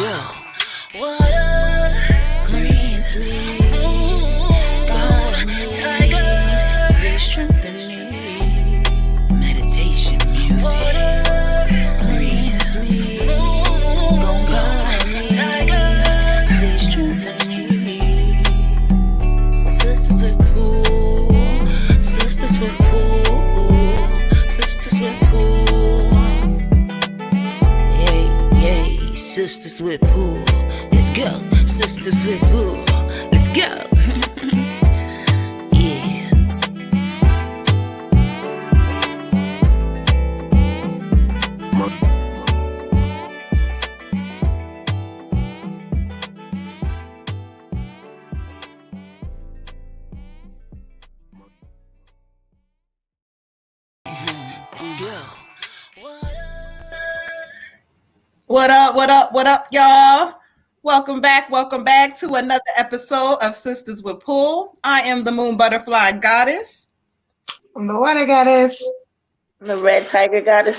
go. What up? Green sweet. God tiger. Please strengthen me. Meditation music. Green sweet. God tiger. Please strengthen me. Sisters with pool. Sisters with pool. Sisters with pool. Yay, sisters with pool. Let's go. Sisters with pool. Let's go. Yeah. Let's go. What up, what up, what up, y'all? Welcome back to another episode of Sisters with Pool. I am the Moon Butterfly Goddess. I'm the Water Goddess. The Red Tiger Goddess.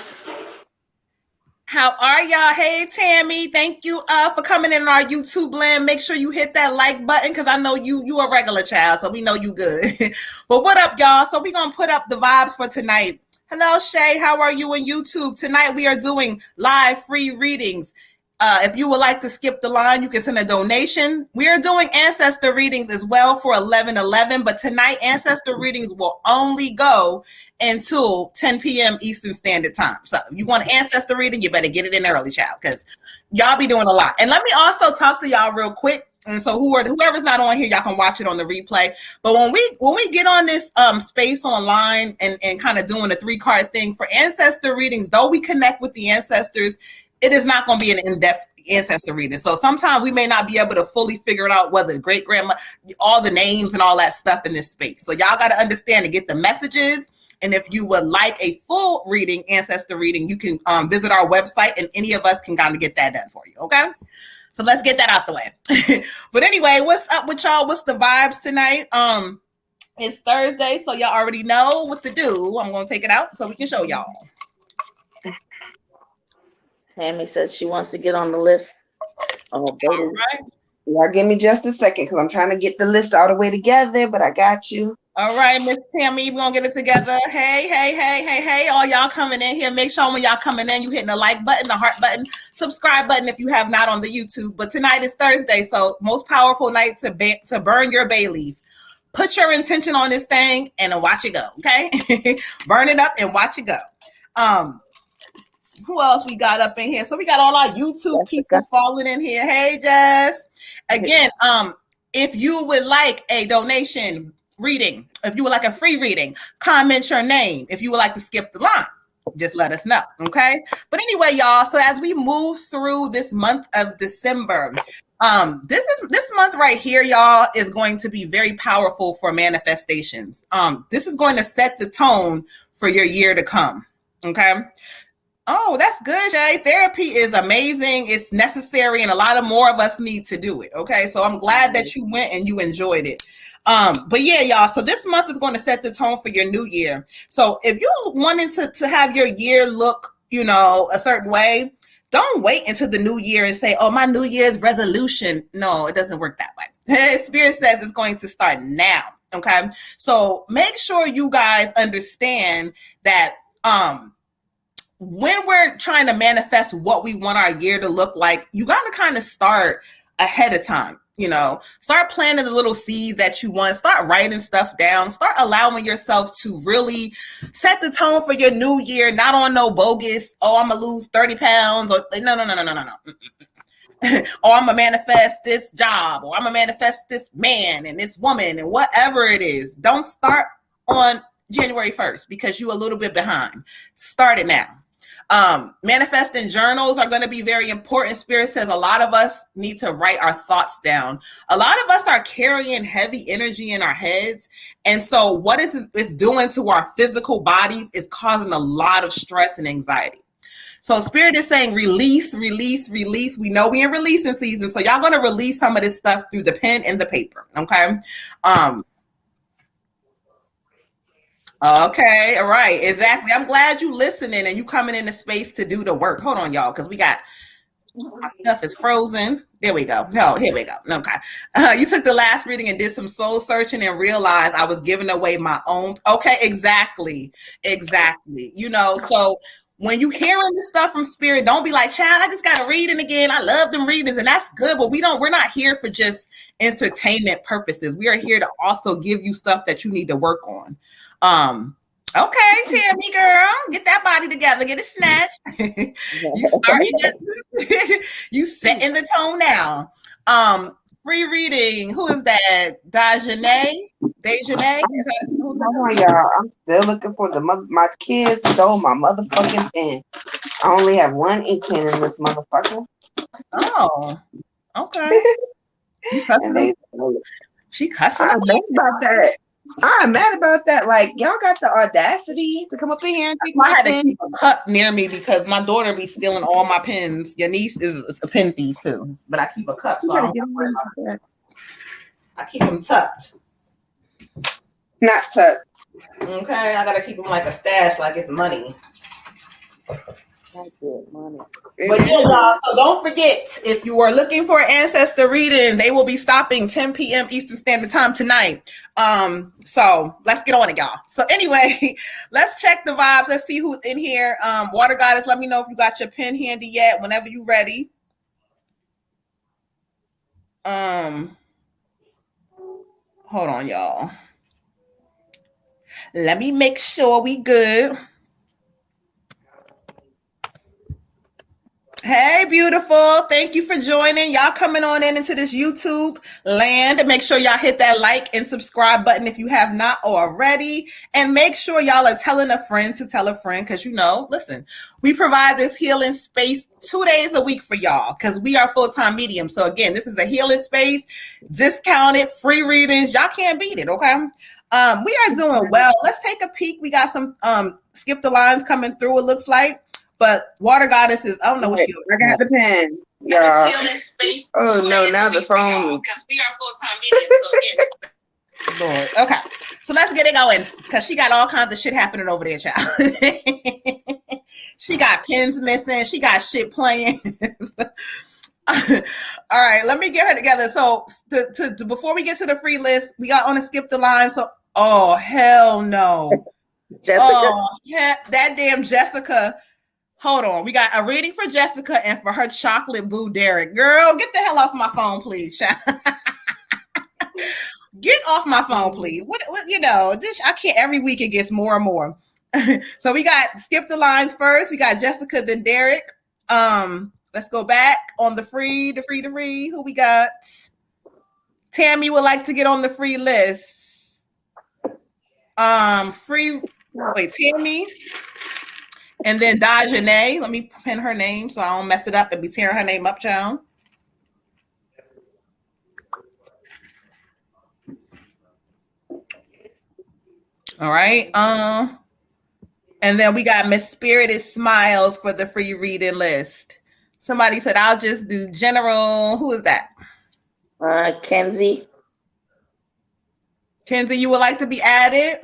How are y'all? Hey, Tammy. Thank you for coming in our YouTube land. Make sure you hit that like button because I know you a regular child, so we know you good. But what up, y'all? So we're going to put up the vibes for tonight. Hello, Shay. How are you on YouTube? Tonight we are doing live free readings. If you would like to skip the line, you can send a donation. We are doing ancestor readings as well for 11/11, but tonight ancestor readings will only go until 10 p.m. Eastern Standard Time. So if you want an ancestor reading, you better get it in early, child, because y'all be doing a lot. And let me also talk to y'all real quick. And so whoever's not on here, y'all can watch it on the replay. But when we get on this space online and kind of doing a 3-card thing for ancestor readings, though we connect with the ancestors, it is not going to be an in-depth ancestor reading. So sometimes we may not be able to fully figure it out, whether great-grandma, all the names and all that stuff in this space. So y'all got to understand to get the messages. And if you would like a full reading, ancestor reading, you can visit our website and any of us can kind of get that done for you. Okay. So let's get that out the way. But anyway, what's up with y'all? What's the vibes tonight? It's Thursday, so y'all already know what to do. I'm going to take it out so we can show y'all. Tammy says she wants to get on the list. Oh, baby. All right. Y'all give me just a second because I'm trying to get the list all the way together, but I got you. All right, Miss Tammy, we're going to get it together. Hey, all y'all coming in here. Make sure when y'all coming in, you hitting the like button, the heart button, subscribe button if you have not on the YouTube. But tonight is Thursday, so most powerful night to burn your bay leaf. Put your intention on this thing and watch it go, okay? Burn it up and watch it go. Who else we got up in here? So we got all our YouTube people falling in here. Hey, Jess. Again, if you would like a donation reading, if you would like a free reading, comment your name. If you would like to skip the line, just let us know, okay? But anyway, y'all, so as we move through this month of December, this month right here, y'all, is going to be very powerful for manifestations. This is going to set the tone for your year to come, okay? Oh, that's good, Jay. Therapy is amazing. It's necessary, and a lot of more of us need to do it, okay? So I'm glad that you went and you enjoyed it. But yeah, y'all, so this month is going to set the tone for your new year. So if you wanted to have your year look, a certain way, don't wait until the new year and say, oh, my New Year's resolution. No, it doesn't work that way. Spirit says it's going to start now, okay? So make sure you guys understand that when we're trying to manifest what we want our year to look like, you got to kind of start ahead of time. Start planting the little seeds that you want. Start writing stuff down. Start allowing yourself to really set the tone for your new year. Not on no bogus, oh, I'm going to lose 30 pounds. Or no. Or I'm going to manifest this job. Or I'm going to manifest this man and this woman and whatever it is. Don't start on January 1st because you're a little bit behind. Start it now. Manifesting journals are going to be very important. Spirit says a lot of us need to write our thoughts down. A lot of us are carrying heavy energy in our heads. And so what it's doing to our physical bodies is causing a lot of stress and anxiety. So Spirit is saying release. We know we're in releasing season. So y'all going to release some of this stuff through the pen and the paper. Okay. Okay, all right, exactly. I'm glad you listening and you coming into space to do the work. Hold on, y'all, because we got My stuff is frozen. There we go. Oh, here we go. Okay. You took the last reading and did some soul searching and realized I was giving away my own. Okay, exactly. Exactly. So when you hearing this stuff from spirit, don't be like, child, I just got to read it again. I love them readings and that's good, but we're not here for just entertainment purposes. We are here to also give you stuff that you need to work on. Okay, Tammy girl, get that body together, get it snatched. You setting the tone now. Free reading. Who is that? Dejanay? Come on, y'all. I'm still looking for my kids stole my motherfucking pen. I only have one ink pen in this motherfucker. Oh, okay. You cussing? She cussing. I'm mad about that. I'm mad about that. Like, y'all got the audacity to come up in here and take I had to keep a cup near me because my daughter be stealing all my pens. Your niece is a pen thief too, but I keep a cup so I don't worry about that. I keep them tucked. Not tucked. Okay, I gotta keep them like a stash, like it's money. That's good money. But yeah, y'all, so don't forget, if you are looking for an ancestor reading, they will be stopping 10 p.m. Eastern Standard Time tonight. So let's get on it, y'all. So anyway, let's check the vibes. Let's see who's in here. Water Goddess, let me know if you got your pen handy yet, whenever you're ready. Hold on, y'all. Let me make sure we good. Hey, beautiful. Thank you for joining. Y'all coming on into this YouTube land. Make sure y'all hit that like and subscribe button if you have not already. And make sure y'all are telling a friend to tell a friend because, listen, we provide this healing space 2 days a week for y'all because we are full-time mediums. So, again, this is a healing space, discounted, free readings. Y'all can't beat it, okay? We are doing well. Let's take a peek. We got some skip the lines coming through, it looks like. But Water Goddess is, I don't know what she. I got the pen, y'all. Oh no, now the phone. Because we are full-time mediums. Lord. Okay, so let's get it going because she got all kinds of shit happening over there, child. She got pins missing. She got shit playing. All right, let me get her together. So before we get to the free list, we got on to skip the line. So, oh hell no, Jessica. Oh that damn Jessica. Hold on. We got a reading for Jessica and for her chocolate boo Derek. Girl, get the hell off my phone, please. Get off my phone, please. What this I can't every week it gets more and more. So we got skip the lines first. We got Jessica, then Derek. Let's go back on the free. Who we got? Tammy would like to get on the free list. Tammy. And then Dejanay, let me pin her name so I don't mess it up and be tearing her name up, child. All right. And then we got Miss Spirited Smiles for the free reading list. Somebody said, I'll just do general. Who is that? Kenzie. Kenzie, you would like to be added?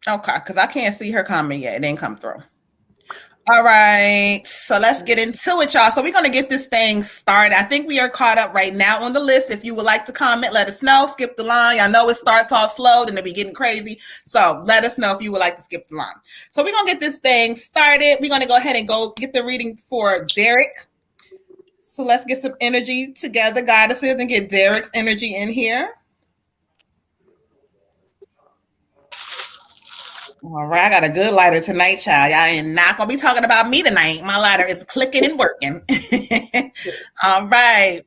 Okay, because I can't see her comment yet. It didn't come through. All right, so let's get into it, y'all. So we're going to get this thing started. I think we are caught up right now on the list. If you would like to comment, let us know. Skip the line. Y'all know it starts off slow, then it'll be getting crazy. So let us know if you would like to skip the line. So we're going to get this thing started. We're going to go ahead and go get the reading for Derek. So let's get some energy together, goddesses, and get Derek's energy in here. All right, I got a good lighter tonight, child. Y'all ain't not gonna be talking about me tonight. My lighter is clicking and working. All right.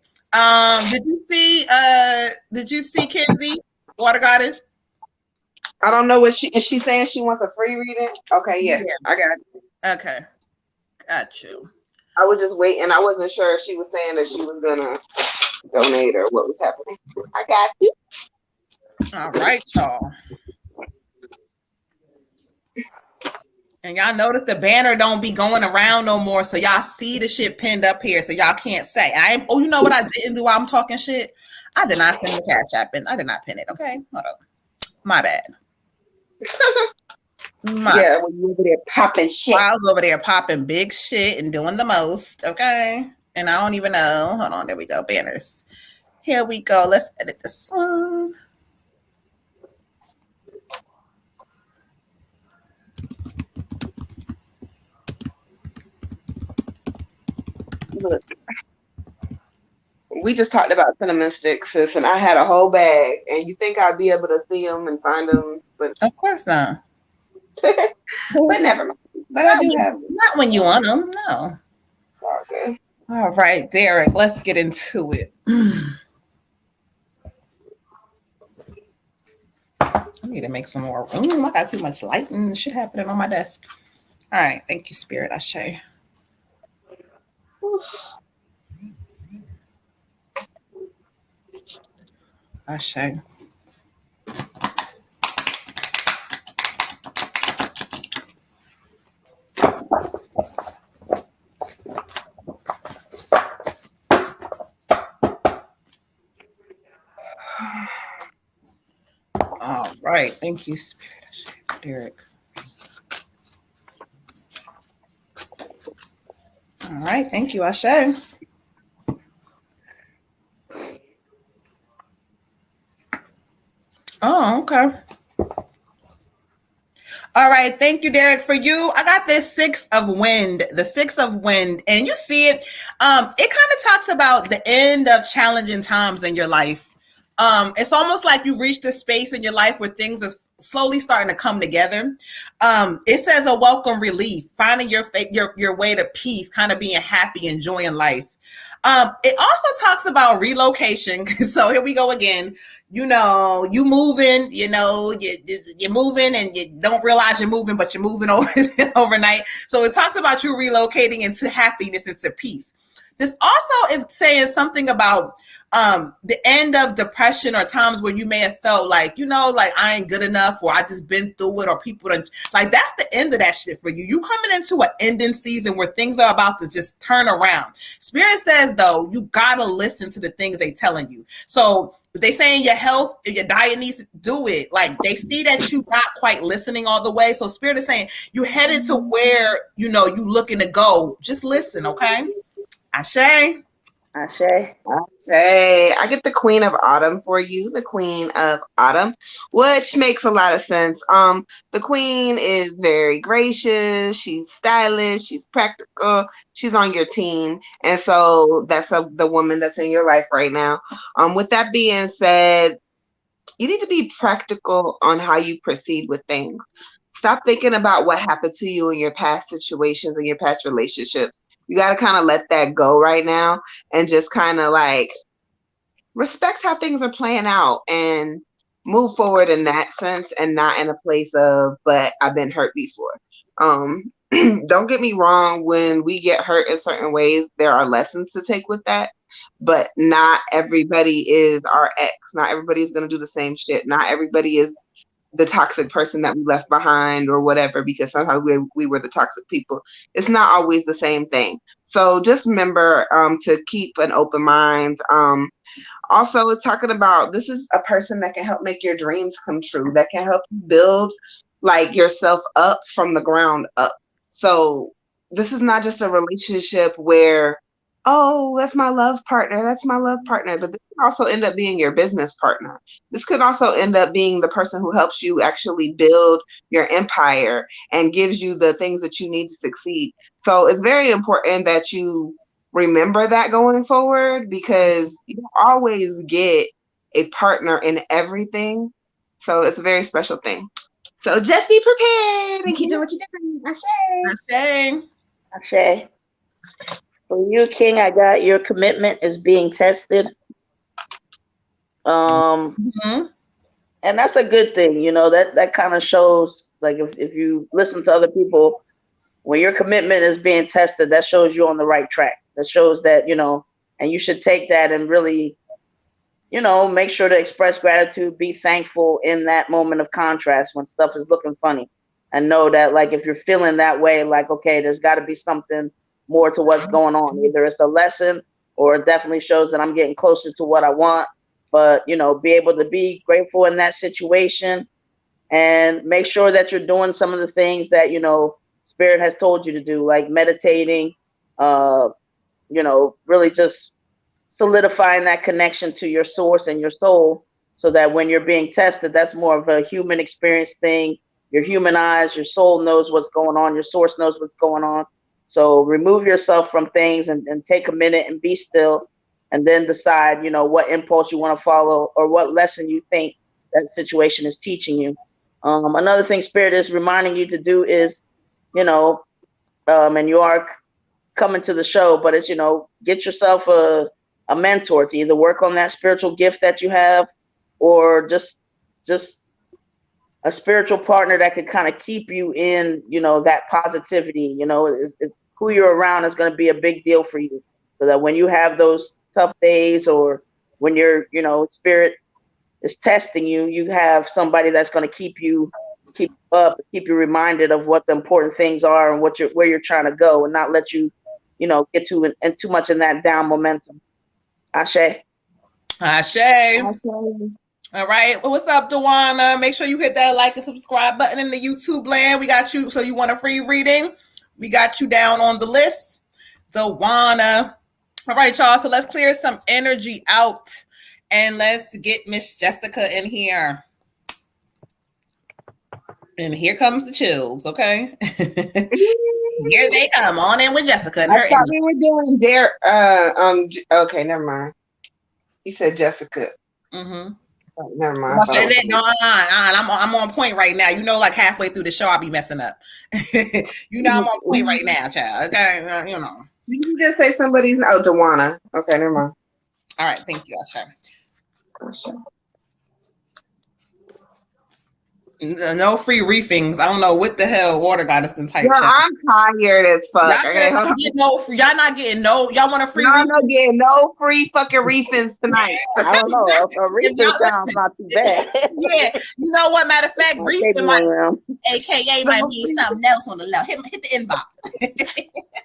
Did you see Kenzie, Water Goddess? I don't know what is she saying she wants a free reading? Okay, yeah. I got it. Okay. Got you. I was just waiting. I wasn't sure if she was saying that she was gonna donate or what was happening. I got you. All right, y'all. And y'all notice the banner don't be going around no more, so y'all see the shit pinned up here, so y'all can't say. You know what I didn't do while I'm talking shit? I did not send the Cash App, and I did not pin it. Okay, hold on. My bad. Yeah, when you over there popping shit. I was over there popping big shit and doing the most. Okay. And I don't even know. Hold on. There we go. Banners. Here we go. Let's edit this one. Look, we just talked about cinnamon sticks, sis, and I had a whole bag. And you think I'd be able to see them and find them, but Of course not. but never mind. But I do have them. Not when you want them. No. Okay. All right, Derek. Let's get into it. I need to make some more room. I got too much light and shit happening on my desk. All right. Thank you, Spirit. Ashe. Ashe. All right. Thank you, Spirit. Ashe. Derek. All right. Thank you, Ashe. Oh, okay. All right. Thank you, Derek. For you, I got this 6 of wind, the 6 of wind, and you see it. It kind of talks about the end of challenging times in your life. It's almost like you've reached a space in your life where things are slowly starting to come together. It says a welcome relief, finding your way to peace, kind of being happy, enjoying life. It also talks about relocation. So here we go again. You know, you moving, you know, you're moving and you don't realize you're moving, but you're moving over overnight. So it talks about you relocating into happiness, into peace. This also is saying something about the end of depression or times where you may have felt like, you know, like I ain't good enough, or I just been through it, or people don't like, that's the end of that shit for you. You coming into an ending season where things are about to just turn around. Spirit says though, you gotta listen to the things they telling you. So they saying your health, your diet needs to do it. Like they see that you not quite listening all the way. So Spirit is saying you headed to where, you know, you looking to go. Just listen, okay? Ashe. Ashe. I get the Queen of Autumn for you, the Queen of Autumn, which makes a lot of sense. The Queen is very gracious, she's stylish, she's practical, she's on your team, and so that's the woman that's in your life right now. With that being said, you need to be practical on how you proceed with things. Stop thinking about what happened to you in your past situations and your past relationships. You got to kind of let that go right now and just kind of like respect how things are playing out and move forward in that sense, and not in a place of, but I've been hurt before. Don't get me wrong, when we get hurt in certain ways, there are lessons to take with that, but not everybody is our ex. Not everybody is going to do the same shit. Not everybody is the toxic person that we left behind or whatever, because sometimes we were the toxic people. It's not always the same thing. So just remember to keep an open mind. Also, it's talking about, this is a person that can help make your dreams come true, that can help you build like yourself up from the ground up. So this is not just a relationship where, oh, that's my love partner, but this could also end up being your business partner. This could also end up being the person who helps you actually build your empire and gives you the things that you need to succeed. So it's very important that you remember that going forward, because you don't always get a partner in everything. So it's a very special thing. So just be prepared and keep doing what you're doing. Ashe. Ashe. For you, King, I got your commitment is being tested. And that's a good thing, you know, that kind of shows, like if you listen to other people, when your commitment is being tested, that shows you're on the right track. That shows that, you know, and you should take that and really, you know, make sure to express gratitude, be thankful in that moment of contrast when stuff is looking funny, and know that, like, if you're feeling that way, like, okay, there's got to be something more to what's going on. Either it's a lesson or it definitely shows that I'm getting closer to what I want. But, you know, be able to be grateful in that situation and make sure that you're doing some of the things that, Spirit has told you to do, like meditating, really just solidifying that connection to your source and your soul, so that when you're being tested, that's more of a human experience thing. Your human eyes, your soul knows what's going on, your source knows what's going on. So remove yourself from things and take a minute and be still, and then decide, what impulse you want to follow or what lesson you think that situation is teaching you. Another thing Spirit is reminding you to do is, and you are coming to the show, but it's, get yourself a mentor to either work on that spiritual gift that you have, or just a spiritual partner that could kind of keep you in, that positivity. Who you're around is going to be a big deal for you, so that when you have those tough days, or when you're, Spirit is testing you, you have somebody that's going to keep you up, keep you reminded of what the important things are and where you're trying to go, and not let you, get too much in that down momentum. Ashe. Ashe. All right. Well, what's up, Dewana? Make sure you hit that like and subscribe button in the YouTube land. We got you. So you want a free reading? We got you down on the list, Dewana. All right, y'all. So let's clear some energy out and let's get Miss Jessica in here. And here comes the chills, okay? Here they come on in with Jessica. And I thought we were doing okay, never mind. You said Jessica. Mm-hmm. Oh, never mind. I'm on point right now. Like halfway through the show, I'll be messing up. I'm on point right now, child. Okay, You can just say somebody's Dewana. Okay, never mind. All right, thank you, Asha. No free reefings. I don't know what the hell Water Goddess can type. Girl, I'm tired as fuck. Y'all not getting no. Y'all want a free? I'm not getting no free fucking reefings tonight. I don't know. A reefing sounds not too bad. Yeah, you know what? Matter of fact, reefing AKA might mean something else on the left. Hit the inbox.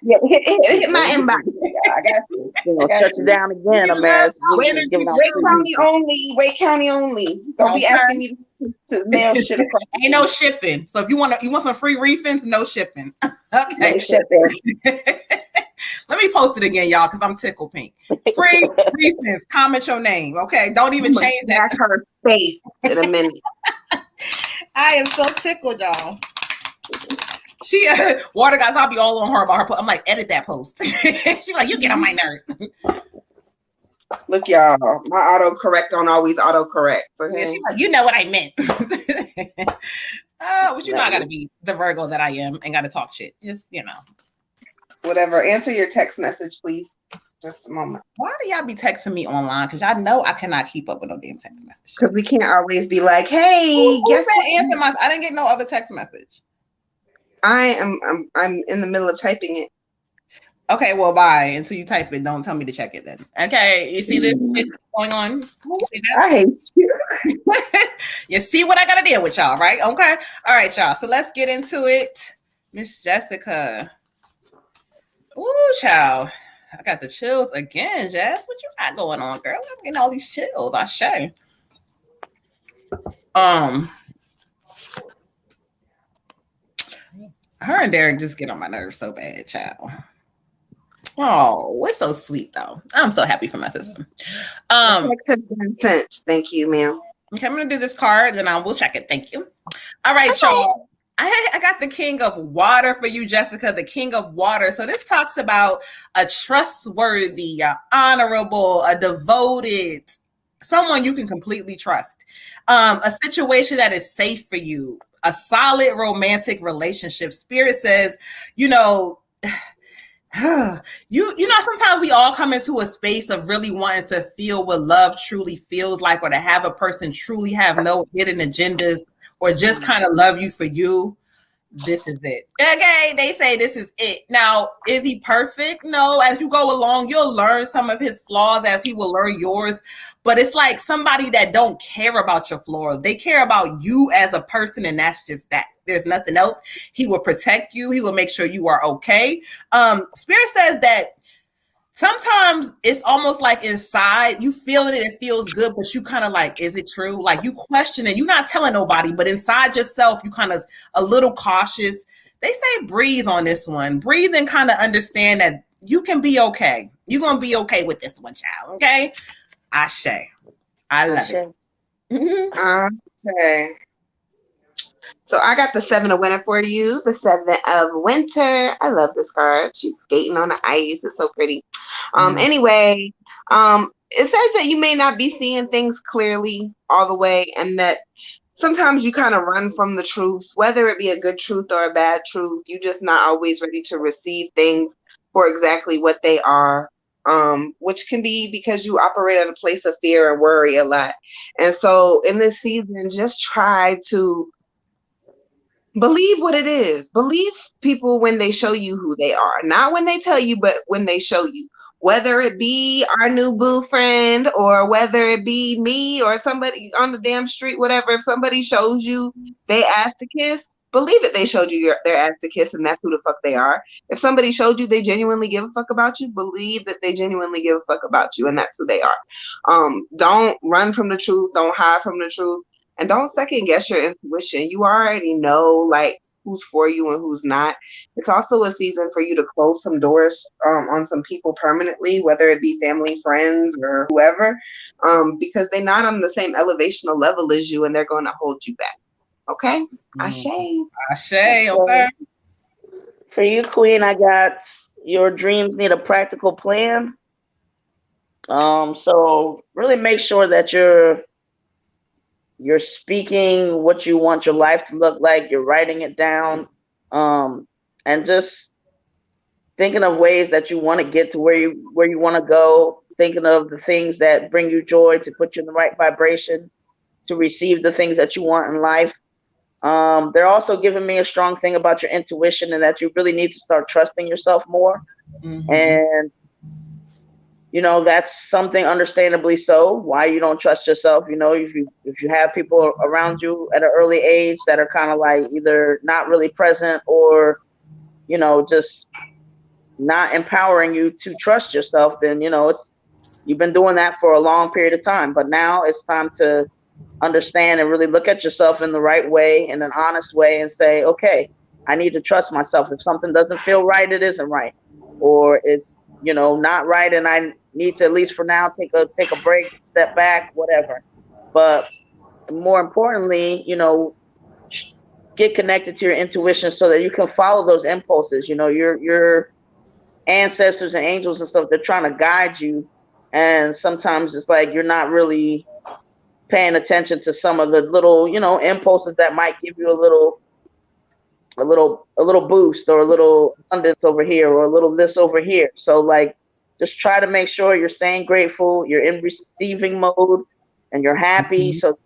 Yeah, hit my inbox. I got you. Shut you down again, America. Wake County only. Don't be asking me to mail shit across. Ain't no shipping. So if you want some free refins, no shipping. Okay. No shipping. Let me post it again, y'all, because I'm tickle pink. Free refins. Comment your name. Okay. Don't even change that. That's her face in a minute. I am so tickled, y'all. She Water Guys, I'll be all on her about her. I'm like, edit that post. She's like, you get on my nerves. Look, y'all, my autocorrect don't always autocorrect. Okay? Yeah, she's like, you know what I meant. But I gotta be the Virgo that I am and gotta talk shit. Just whatever. Answer your text message, please. Just a moment. Why do y'all be texting me online? Because y'all know I cannot keep up with no damn text message. Because we can't always be like, hey, guess what? Answer my. I didn't get no other text message. I'm in the middle of typing it. Okay, well, bye. Until you type it, don't tell me to check it then. Okay, you see this going on? You see that? I hate you. You see what I gotta deal with, y'all, right? Okay. All right, y'all. So let's get into it. Miss Jessica. Ooh, child. I got the chills again, Jess. What you got going on, girl? I'm getting all these chills. I show. Her and Derek just get on my nerves so bad, child. Oh, it's so sweet though. I'm so happy for my sister. Text has been sent. Thank you, ma'am. Okay, I'm gonna do this card, then I will check it. Thank you. All right, y'all. I got the King of Water for you, Jessica. The King of Water. So this talks about a trustworthy, a honorable, a devoted, someone you can completely trust. A situation that is safe for you. A solid romantic relationship. Spirit says, sometimes we all come into a space of really wanting to feel what love truly feels like, or to have a person truly have no hidden agendas, or just kind of love you for you. This is it. Okay, they say this is it. Now, is he perfect? No. As you go along, you'll learn some of his flaws as he will learn yours. But it's like somebody that don't care about your flaws. They care about you as a person, and that's just that. There's nothing else. He will protect you. He will make sure you are okay. Spirit says that sometimes it's almost like inside you feeling it feels good, but you kind of like, is it true? Like you question it. You're not telling nobody, but inside yourself, you kind of a little cautious. They say breathe on this one. Breathe and kind of understand that you can be okay. You're gonna be okay with this one, child. Okay. Ashe. I love it. Okay. So I got the 7 of winter for you. The 7 of winter. I love this card. She's skating on the ice. It's so pretty. Anyway, it says that you may not be seeing things clearly all the way, and that sometimes you kind of run from the truth, whether it be a good truth or a bad truth. You're just not always ready to receive things for exactly what they are. Which can be because you operate at a place of fear and worry a lot. And so in this season, just try to believe what it is. Believe people when they show you who they are. Not when they tell you, but when they show you. Whether it be our new boo friend or whether it be me or somebody on the damn street, whatever. If somebody shows you they asked to kiss, believe it. They showed you their ass to kiss, and that's who the fuck they are. If somebody showed you they genuinely give a fuck about you, believe that they genuinely give a fuck about you, and that's who they are. Don't run from the truth. Don't hide from the truth. And don't second guess your intuition. You already know like who's for you and who's not. It's also a season for you to close some doors on some people permanently, whether it be family, friends, or whoever, because they're not on the same elevational level as you, and they're going to hold you back. Okay? Ashe. Ashe, okay. For you, Queen, I got your dreams need a practical plan. So really make sure that you're speaking what you want your life to look like. You're writing it down, and just thinking of ways that you want to get to where you want to go. Thinking of the things that bring you joy to put you in the right vibration to receive the things that you want in life. They're also giving me a strong thing about your intuition and that you really need to start trusting yourself more. And you know, that's something understandably so, why you don't trust yourself. You know, if you have people around you at an early age that are kind of like either not really present or, you know, just not empowering you to trust yourself, then, you know, you've been doing that for a long period of time. But now it's time to understand and really look at yourself in the right way, in an honest way, and say, okay, I need to trust myself. If something doesn't feel right, it isn't right. Or it's, you know, not right, and I need to, at least for now, take a break, step back, whatever. But more importantly, you know, get connected to your intuition so that you can follow those impulses. You know, your ancestors and angels and stuff, they're trying to guide you, and sometimes it's like you're not really paying attention to some of the little, you know, impulses that might give you a little boost, or a little abundance over here, or a little this over here. So like, just try to make sure you're staying grateful, you're in receiving mode, and you're happy. So,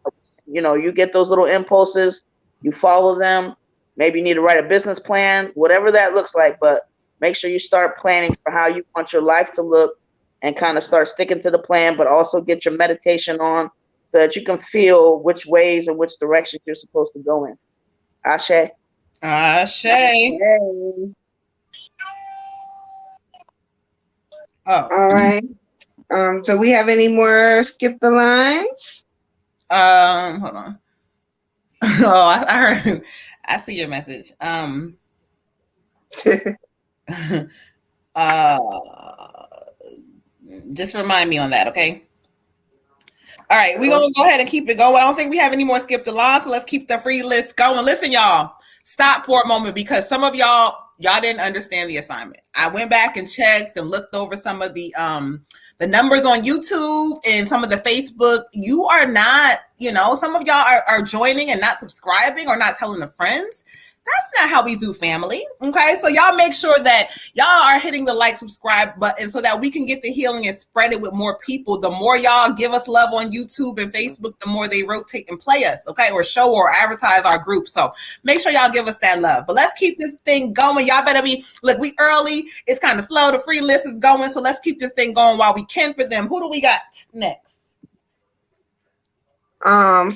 you know, you get those little impulses, you follow them. Maybe you need to write a business plan, whatever that looks like, but make sure you start planning for how you want your life to look and kind of start sticking to the plan, but also get your meditation on so that you can feel which ways and which directions you're supposed to go in. Ashe. Ashe. Oh. All right. Do we have any more skip the lines? Hold on. Oh, I heard. I see your message. Just remind me on that, okay? All right, we're gonna go ahead and keep it going. I don't think we have any more skip the line, so let's keep the free list going. Listen, y'all, stop for a moment, because some of y'all didn't understand the assignment. I went back and checked and looked over some of the numbers on YouTube and some of the Facebook. You are not, you know, some of y'all are joining and not subscribing or not telling the friends. That's not how we do family. Okay. So y'all make sure that y'all are hitting the like, subscribe button so that we can get the healing and spread it with more people. The more y'all give us love on YouTube and Facebook, the more they rotate and play us. Okay. Or show or advertise our group. So make sure y'all give us that love. But let's keep this thing going. Y'all better look, we early. It's kind of slow. The free list is going. So let's keep this thing going while we can for them. Who do we got next?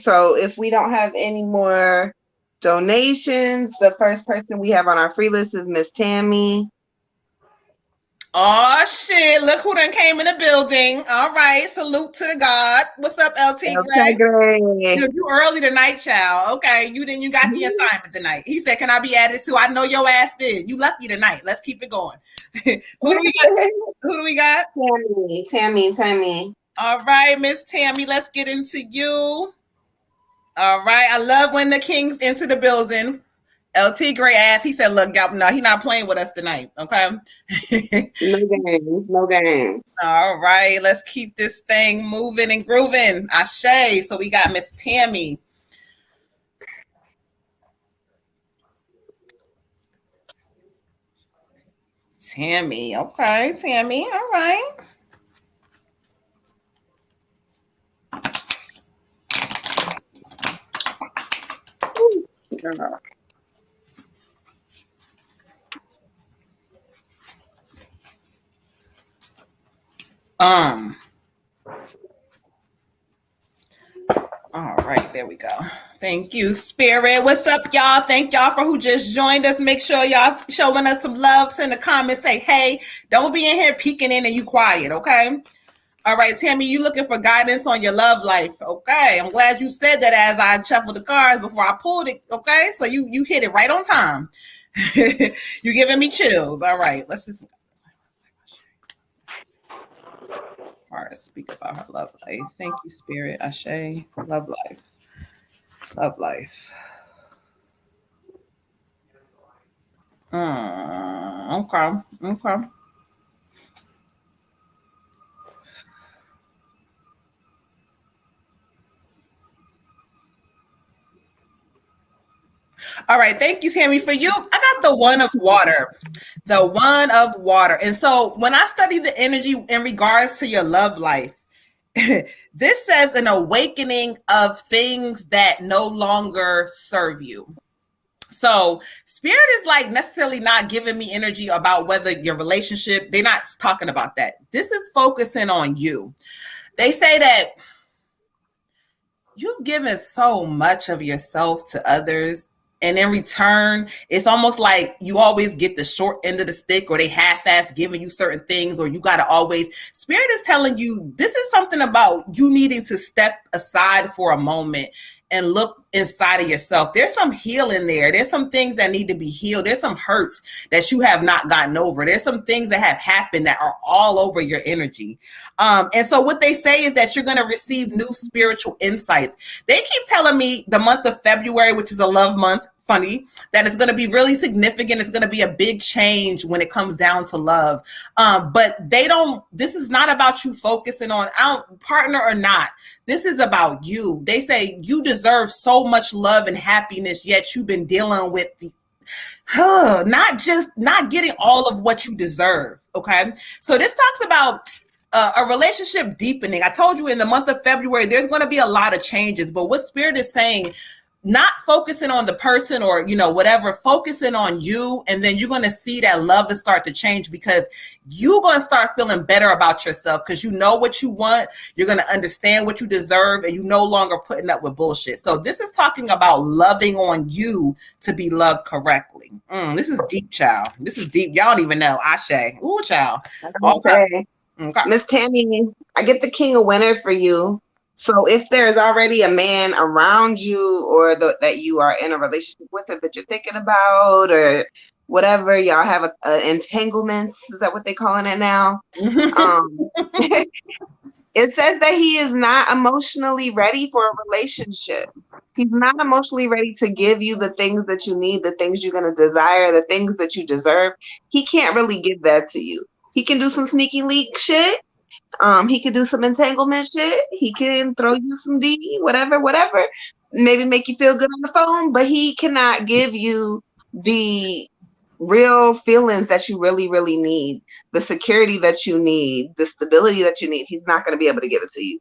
So if we don't have any more donations, the first person we have on our free list is Miss Tammy. Oh shit! Look who done came in the building. All right, salute to the God. What's up, LT Okay, Gray? great. You early tonight, child. Okay, you got the assignment tonight. He said, "Can I be added to?" I know your ass did. You lucky tonight. Let's keep it going. Who do we got? Who do we got? Tammy. All right, Miss Tammy. Let's get into you. All right. I love when the kings enter the building. LT Gray ass. He said, "Look, no, he's not playing with us tonight." Okay. No games. All right, let's keep this thing moving and grooving. Ashe. So we got Miss Tammy. Tammy. Okay, Tammy. All right. All right, there we go. Thank you, Spirit. What's up, y'all? Thank y'all for who just joined us. Make sure y'all showing us some love. Send a comment. Say, hey, don't be in here peeking in and you quiet, okay? All right, Tammy, you looking for guidance on your love life. Okay, I'm glad you said that as I shuffled the cards before I pulled it. Okay, so you hit it right on time. You're giving me chills. All right, let's just speak about her love life. Thank you, Spirit. Ashe. Love life. Love life. Okay. All right, thank you, Tammy. For you, I got the one of water. The one of water. And so when I study the energy in regards to your love life, this says an awakening of things that no longer serve you. So spirit is like necessarily not giving me energy about whether your relationship, they're not talking about that. This is focusing on you. They say that you've given so much of yourself to others. And in return, it's almost like you always get the short end of the stick, or they half-ass giving you certain things, or you got to always, Spirit is telling you, this is something about you needing to step aside for a moment and look inside of yourself. There's some healing there. There's some things that need to be healed. There's some hurts that you have not gotten over. There's some things that have happened that are all over your energy. And so what they say is that you're going to receive new spiritual insights. They keep telling me the month of February, which is a love month, funny, that it's going to be really significant. It's going to be a big change when it comes down to love. But this is not about you focusing on partner or not. This is about you. They say you deserve so much love and happiness, yet you've been dealing with not getting all of what you deserve. Okay. So this talks about a relationship deepening. I told you in the month of February, there's going to be a lot of changes, but what Spirit is saying, not focusing on the person or, whatever, focusing on you. And then you're going to see that love will start to change because you're going to start feeling better about yourself because you know what you want. You're going to understand what you deserve and you're no longer putting up with bullshit. So this is talking about loving on you to be loved correctly. This is deep, child. This is deep. Y'all don't even know. Ashe. Ooh, child. Okay. Miss Tammy, I get the king of winter for you. So if there's already a man around you or that you are in a relationship with or that you're thinking about or whatever, y'all have a entanglements, is that what they're calling it now? It says that he is not emotionally ready for a relationship. He's not emotionally ready to give you the things that you need, the things you're going to desire, the things that you deserve. He can't really give that to you. He can do some sneaky leak shit. He could do some entanglement shit. He can throw you some D, whatever. Maybe make you feel good on the phone, but he cannot give you the real feelings that you really, really need, the security that you need, the stability that you need. He's not going to be able to give it to you.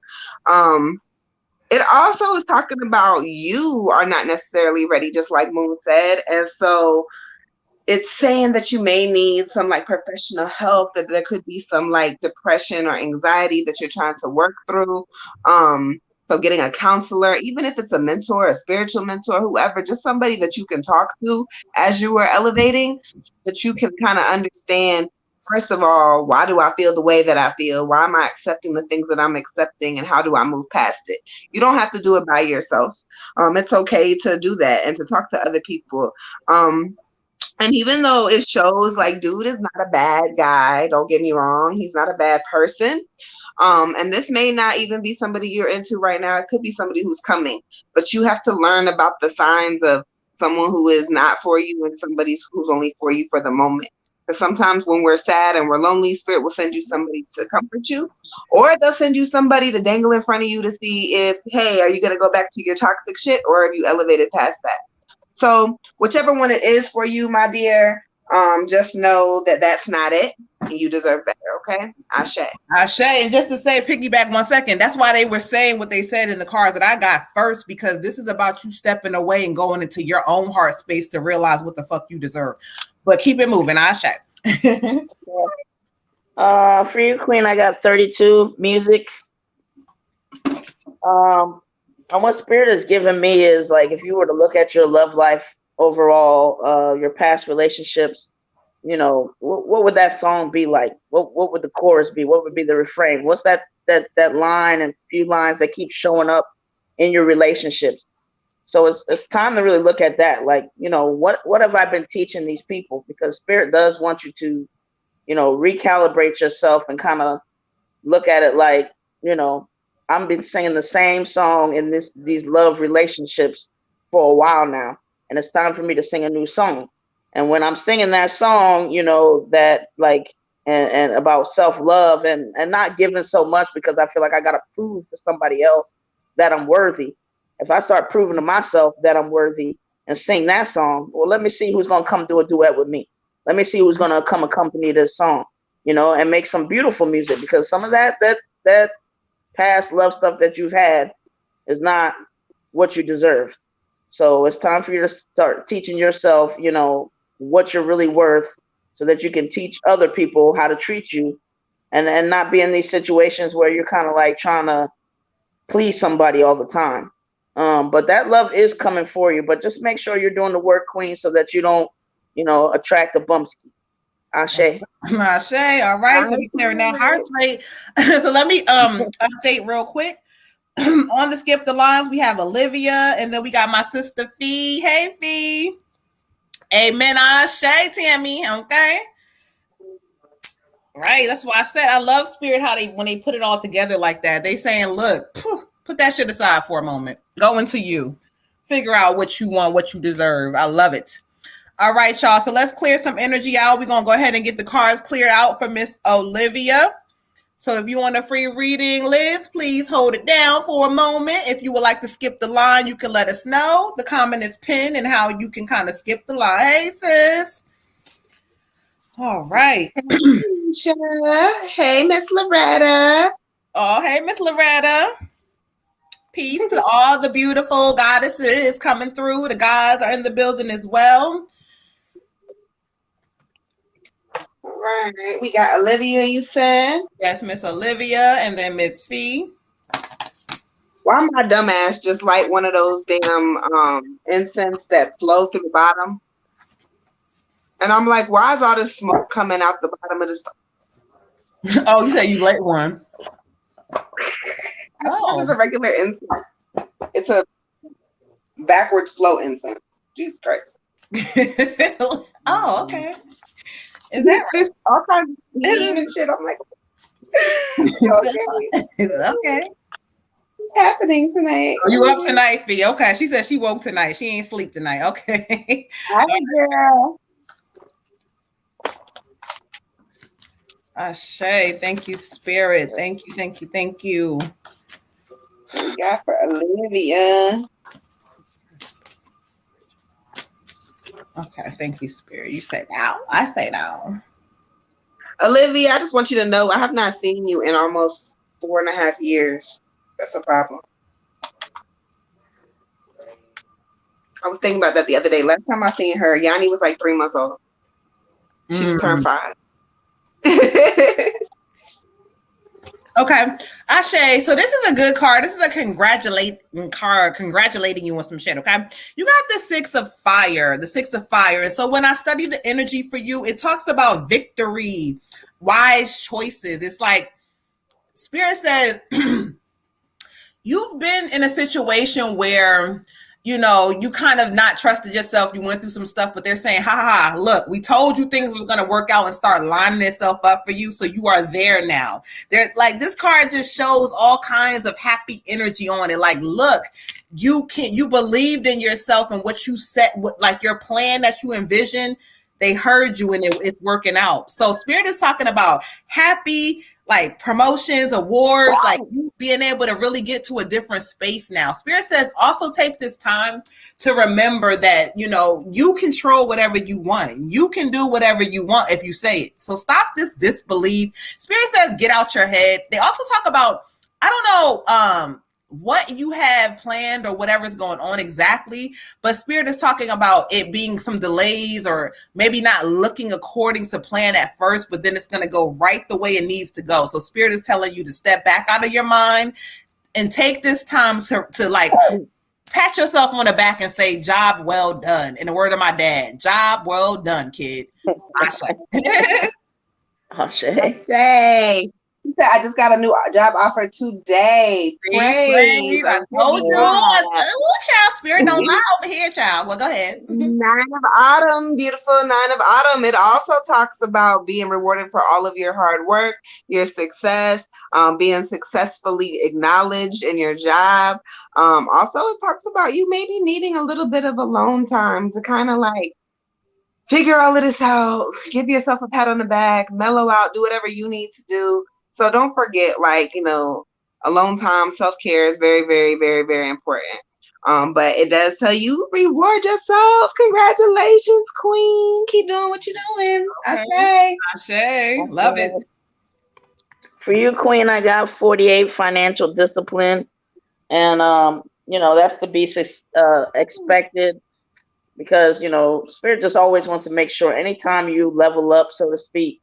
It also is talking about you are not necessarily ready, just like Moon said. And so it's saying that you may need some like professional help, that there could be some like depression or anxiety that you're trying to work through. So getting a counselor, even if it's a mentor, a spiritual mentor, whoever, just somebody that you can talk to as you are elevating, so that you can kind of understand first of all, why do I feel the way that I feel? Why am I accepting the things that I'm accepting? And how do I move past it? You don't have to do it by yourself. It's okay to do that and to talk to other people. And even though it shows like dude is not a bad guy, don't get me wrong, he's not a bad person. And this may not even be somebody you're into right now. It could be somebody who's coming, but you have to learn about the signs of someone who is not for you and somebody who's only for you for the moment. Because sometimes when we're sad and we're lonely, spirit will send you somebody to comfort you, or they'll send you somebody to dangle in front of you to see if, hey, are you going to go back to your toxic shit, or have you elevated past that? So whichever one it is for you, my dear, just know that that's not it. And you deserve better, okay? Ashe. Ashe. And just to say, piggyback 1 second, that's why they were saying what they said in the cards that I got first, because this is about you stepping away and going into your own heart space to realize what the fuck you deserve. But keep it moving, Ashe. For you, Queen, I got 32 music. And what Spirit has given me is like, if you were to look at your love life overall, your past relationships, you know, what would that song be like? What would the chorus be? What would be the refrain? What's that line and few lines that keep showing up in your relationships? So it's time to really look at that. Like, you know, what have I been teaching these people? Because Spirit does want you to, you know, recalibrate yourself and kind of look at it like, you know, I've been singing the same song in these love relationships for a while now, and it's time for me to sing a new song. And when I'm singing that song, you know, that like and about self-love and not giving so much because I feel like I got to prove to somebody else that I'm worthy. If I start proving to myself that I'm worthy and sing that song, well, let me see who's going to come do a duet with me. Let me see who's going to come accompany this song, you know, and make some beautiful music, because some of that past love stuff that you've had is not what you deserve. So it's time for you to start teaching yourself, you know, what you're really worth, so that you can teach other people how to treat you and not be in these situations where you're kind of like trying to please somebody all the time. But that love is coming for you, but just make sure you're doing the work, Queen, so that you don't, you know, attract a bumpski. Ashe. Ashe. All right. So we clearing that heart rate. So let me update real quick. On the Skip the Lines, we have Olivia, and then we got my sister Fee. Hey, Fee. Amen. Ashe, Tammy. Okay. Right. That's why I said I love Spirit, how when they put it all together like that. They saying, look, put that shit aside for a moment. Go into you. Figure out what you want, what you deserve. I love it. All right, y'all. So let's clear some energy out. We're going to go ahead and get the cards cleared out for Miss Olivia. So if you want a free reading, Liz, please hold it down for a moment. If you would like to skip the line, you can let us know. The comment is pinned and how you can kind of skip the line. Hey, sis. All right. Hey, Miss Loretta. Oh, hey, Miss Loretta. Peace to all the beautiful goddesses coming through. The gods are in the building as well. All right. We got Olivia, you said? Yes, Miss Olivia, and then Miss Fee. Why my dumb ass just light one of those damn incense that flow through the bottom? And I'm like, why is all this smoke coming out the bottom of this? Oh, you said you lit one. I thought it's a regular incense. It's a backwards flow incense. Jesus Christ. Oh, okay. Is that right? All kinds of steam and shit? I'm like, okay. What's happening tonight? Are you up tonight, Fee? Okay. She said she woke tonight. She ain't sleep tonight. Okay. Hi, girl. Ashe. Thank you, Spirit. Thank you, thank you, thank you. What we got for Olivia? Okay, thank you, Spirit. You say now. I say now. Olivia, I just want you to know I have not seen you in almost 4.5 years. That's a problem. I was thinking about that the other day. Last time I seen her, Yanni was like 3 months old. She just turned 5. Okay. Ashe, so this is a good card. This is a congratulating card, congratulating you on some shit, okay? You got the Six of Fire, the Six of Fire. And so when I study the energy for you, it talks about victory, wise choices. It's like Spirit says, you've been in a situation where you kind of not trusted yourself. You went through some stuff, but they're saying, ha, look, we told you things was going to work out and start lining itself up for you. So you are there now. They're like, this card just shows all kinds of happy energy on it. Like, look, you believed in yourself and what you set, like your plan that you envisioned. They heard you and it's working out. So Spirit is talking about happy, like promotions, awards, like you being able to really get to a different space now. Spirit says also take this time to remember that, you control whatever you want. You can do whatever you want if you say it. So stop this disbelief. Spirit says get out your head. They also talk about, I don't know, what you have planned or whatever's going on exactly, but Spirit is talking about it being some delays or maybe not looking according to plan at first, but then it's going to go right the way it needs to go. So Spirit is telling you to step back out of your mind and take this time to like pat yourself on the back and say, job well done. In the word of my dad, job well done, kid. Ashe. Ashe. She said, I just got a new job offer today. Praise. I told you. Child, Spirit don't lie over here, child. Well, go ahead. 9 of Autumn, beautiful 9 of Autumn. It also talks about being rewarded for all of your hard work, your success, being successfully acknowledged in your job. Also, it talks about you maybe needing a little bit of alone time to kind of like figure all of this out, give yourself a pat on the back, mellow out, do whatever you need to do. So don't forget, like, alone time, self-care is very, very, very, very important. But it does tell you reward yourself. Congratulations, Queen. Keep doing what you're doing. Okay. Ashe. Love it. For you, Queen, I got 48 financial discipline. And that's to be expected because Spirit just always wants to make sure anytime you level up, so to speak,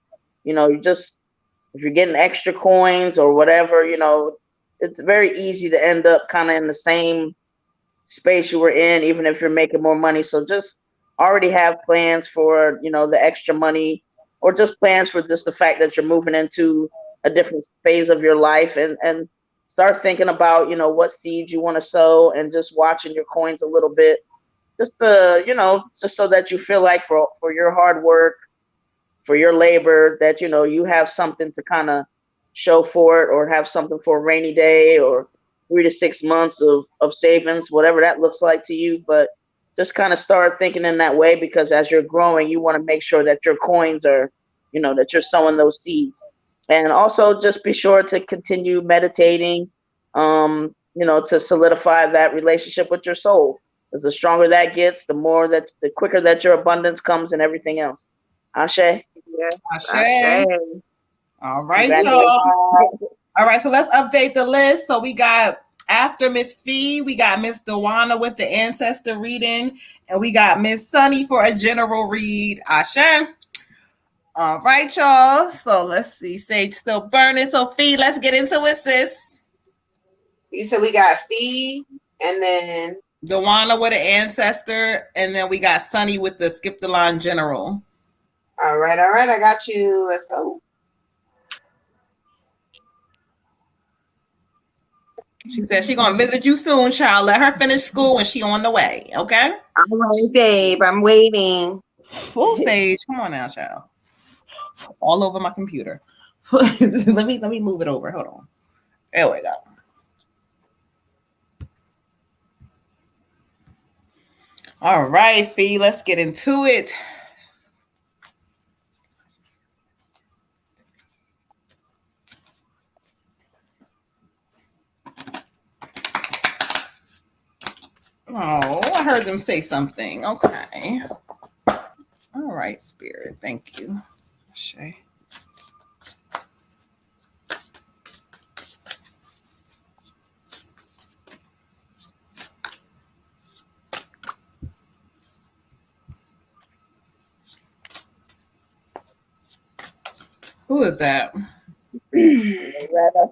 if you're getting extra coins or whatever, it's very easy to end up kind of in the same space you were in, even if you're making more money. So just already have plans for, the extra money, or just plans for just the fact that you're moving into a different phase of your life, and start thinking about, what seeds you want to sow, and just watching your coins a little bit, just just so that you feel like for your hard work, for your labor, that you have something to kind of show for it, or have something for a rainy day, or 3 to 6 months of savings, whatever that looks like to you. But just kind of start thinking in that way, because as you're growing, you want to make sure that your coins are, that you're sowing those seeds. And also just be sure to continue meditating, to solidify that relationship with your soul. Because the stronger that gets, the quicker that your abundance comes and everything else. Ashe. Yeah. Ashe. All right, y'all. All right, so let's update the list. So we got, after Miss Fee, we got Miss Dewana with the ancestor reading, and we got Miss Sunny for a general read. Ashe. All right, y'all. So let's see. Sage still burning. So Fee, let's get into it, sis. You said we got Fee, and then Dewana with an ancestor, and then we got Sunny with the skip the line general. All right. I got you. Let's go. She said she's going to visit you soon, child. Let her finish school and she on the way, okay? All right, babe. I'm waiting. Full Sage. Come on now, child. All over my computer. let me move it over. Hold on. There we go. All right, Fee. Let's get into it. Oh, I heard them say something. Okay. All right, Spirit. Thank you. Shay. Who is that? Loretta.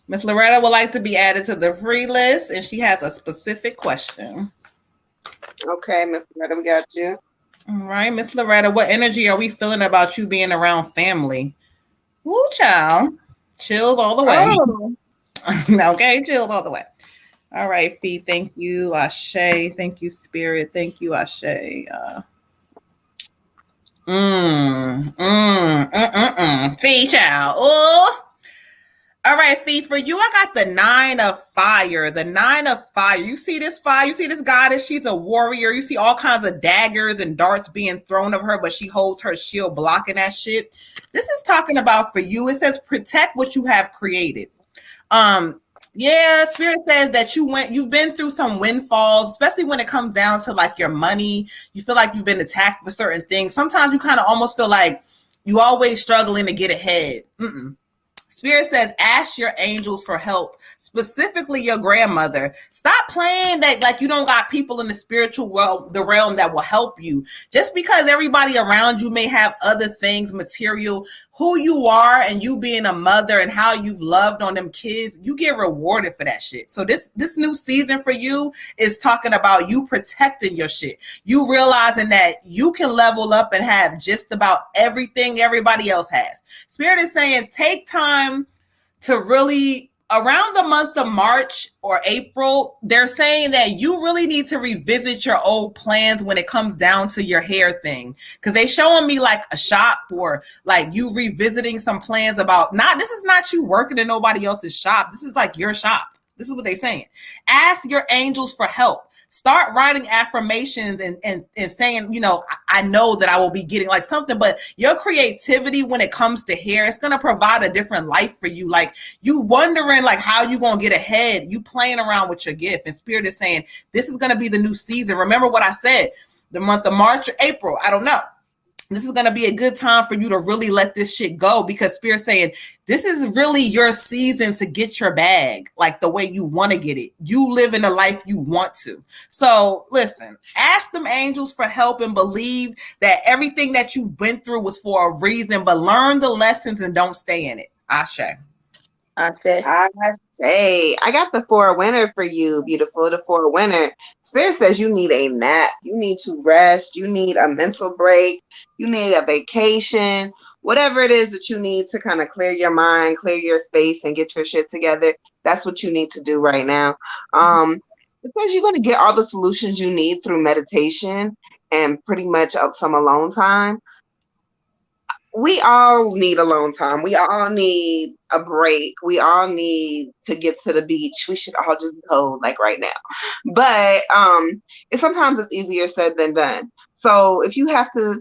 Miss Loretta would like to be added to the free list, and she has a specific question. Okay, Miss Loretta, we got you. All right, Miss Loretta, what energy are we feeling about you being around family? Woo, child. Chills all the way. Oh. Okay, chills all the way. All right, Fee, thank you. Ashe, thank you, Spirit. Thank you, Ashe. Fee, child. Oh. All right, Fee, for you, I got the 9 of fire. The 9 of fire. You see this fire? You see this goddess? She's a warrior. You see all kinds of daggers and darts being thrown of her, but she holds her shield blocking that shit. This is talking about for you. It says protect what you have created. Yeah, Spirit says that you've been through some windfalls, especially when it comes down to like your money. You feel like you've been attacked for certain things. Sometimes you kind of almost feel like you always struggling to get ahead. Spirit says, ask your angels for help, specifically your grandmother. Stop playing that like you don't got people in the spiritual world, the realm that will help you. Just because everybody around you may have other things, material, who you are and you being a mother and how you've loved on them kids, you get rewarded for that shit. So this new season for you is talking about you protecting your shit. You realizing that you can level up and have just about everything everybody else has. Spirit is saying take time to really, around the month of March or April, they're saying that you really need to revisit your old plans when it comes down to your hair thing. Because they showing me like a shop or like you revisiting some plans about, this is not you working in nobody else's shop. This is like your shop. This is what they're saying. Ask your angels for help. Start writing affirmations and saying, I know that I will be getting like something, but your creativity when it comes to hair, it's going to provide a different life for you. Like you wondering like how you going to get ahead, you playing around with your gift, and Spirit is saying, this is going to be the new season. Remember what I said, the month of March or April, I don't know. This is going to be a good time for you to really let this shit go, because Spirit's saying this is really your season to get your bag like the way you want to get it. You live in the life you want to. So listen, ask them angels for help and believe that everything that you've been through was for a reason, but learn the lessons and don't stay in it. Ashe. Okay. I say, I got the 4 winner for you, beautiful. The 4 winner. Spirit says you need a nap. You need to rest. You need a mental break. You need a vacation. Whatever it is that you need to kind of clear your mind, clear your space, and get your shit together. That's what you need to do right now. It says you're going to get all the solutions you need through meditation and pretty much some alone time. We all need alone time. We all need a break. We all need to get to the beach. We should all just go like right now. But sometimes it's easier said than done. So if you have to,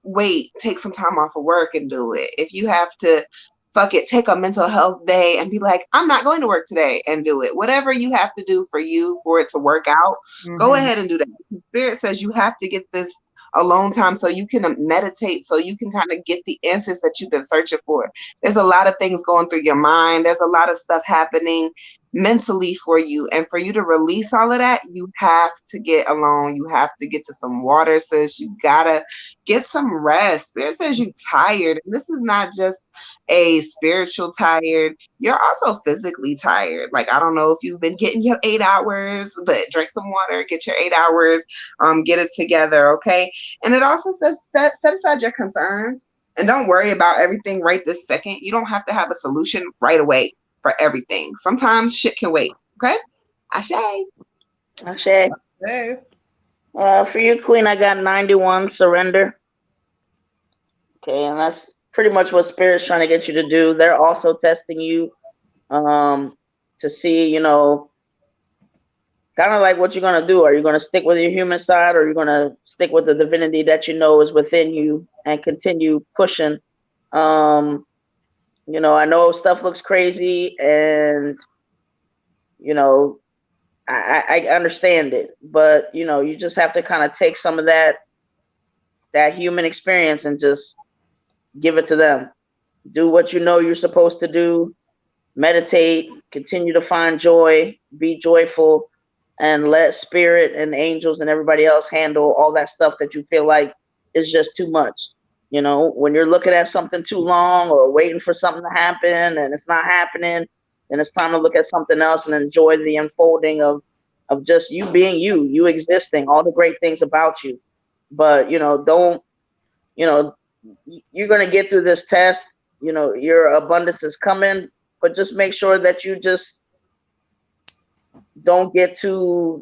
wait, take some time off of work and do it. If you have to, fuck it, take a mental health day and be like, I'm not going to work today, and do it. Whatever you have to do for you for it to work out, go ahead and do that. Spirit says you have to get this alone time so you can meditate, so you can kind of get the answers that you've been searching for. There's a lot of things going through your mind. There's a lot of stuff happening mentally for you, and for you to release all of that, you have to get alone. You have to get to some water, sis. You gotta get some rest. Spirit says you're tired, and this is not just a spiritual tired, you're also physically tired. Like, I don't know if you've been getting your 8 hours, but drink some water, get your 8 hours, get it together, okay? And it also says set aside your concerns and don't worry about everything right this second. You don't have to have a solution right away for everything. Sometimes shit can wait, okay? Ashe. Ashe. Hey. For you, Queen, I got 91, surrender. Okay, and that's pretty much what Spirit's trying to get you to do. They're also testing you to see, kind of like what you're going to do. Are you going to stick with your human side, or are you going to stick with the divinity that you know is within you and continue pushing? I know stuff looks crazy, and, I understand it. But, you just have to kind of take some of that human experience and just give it to them. Do what you know you're supposed to do. Meditate, continue to find joy, be joyful, and let Spirit and angels and everybody else handle all that stuff that you feel like is just too much. You know, when you're looking at something too long or waiting for something to happen and it's not happening, then it's time to look at something else and enjoy the unfolding of just you being you existing, all the great things about you. But, don't, you know, you're going to get through this test. Your abundance is coming, but just make sure that you just don't get too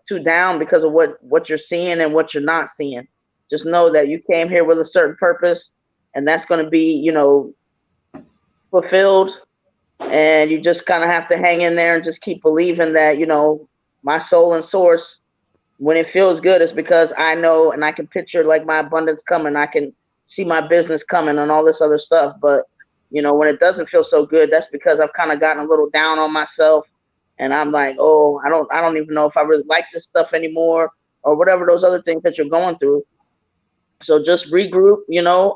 too down because of what you're seeing and what you're not seeing. Just know that you came here with a certain purpose, and that's going to be, fulfilled. And you just kind of have to hang in there and just keep believing that, my soul and source, when it feels good, it's because I know and I can picture like my abundance coming. I can see my business coming and all this other stuff. But, when it doesn't feel so good, that's because I've kind of gotten a little down on myself. And I'm like, oh, I don't even know if I really like this stuff anymore, or whatever those other things that you're going through. So just regroup,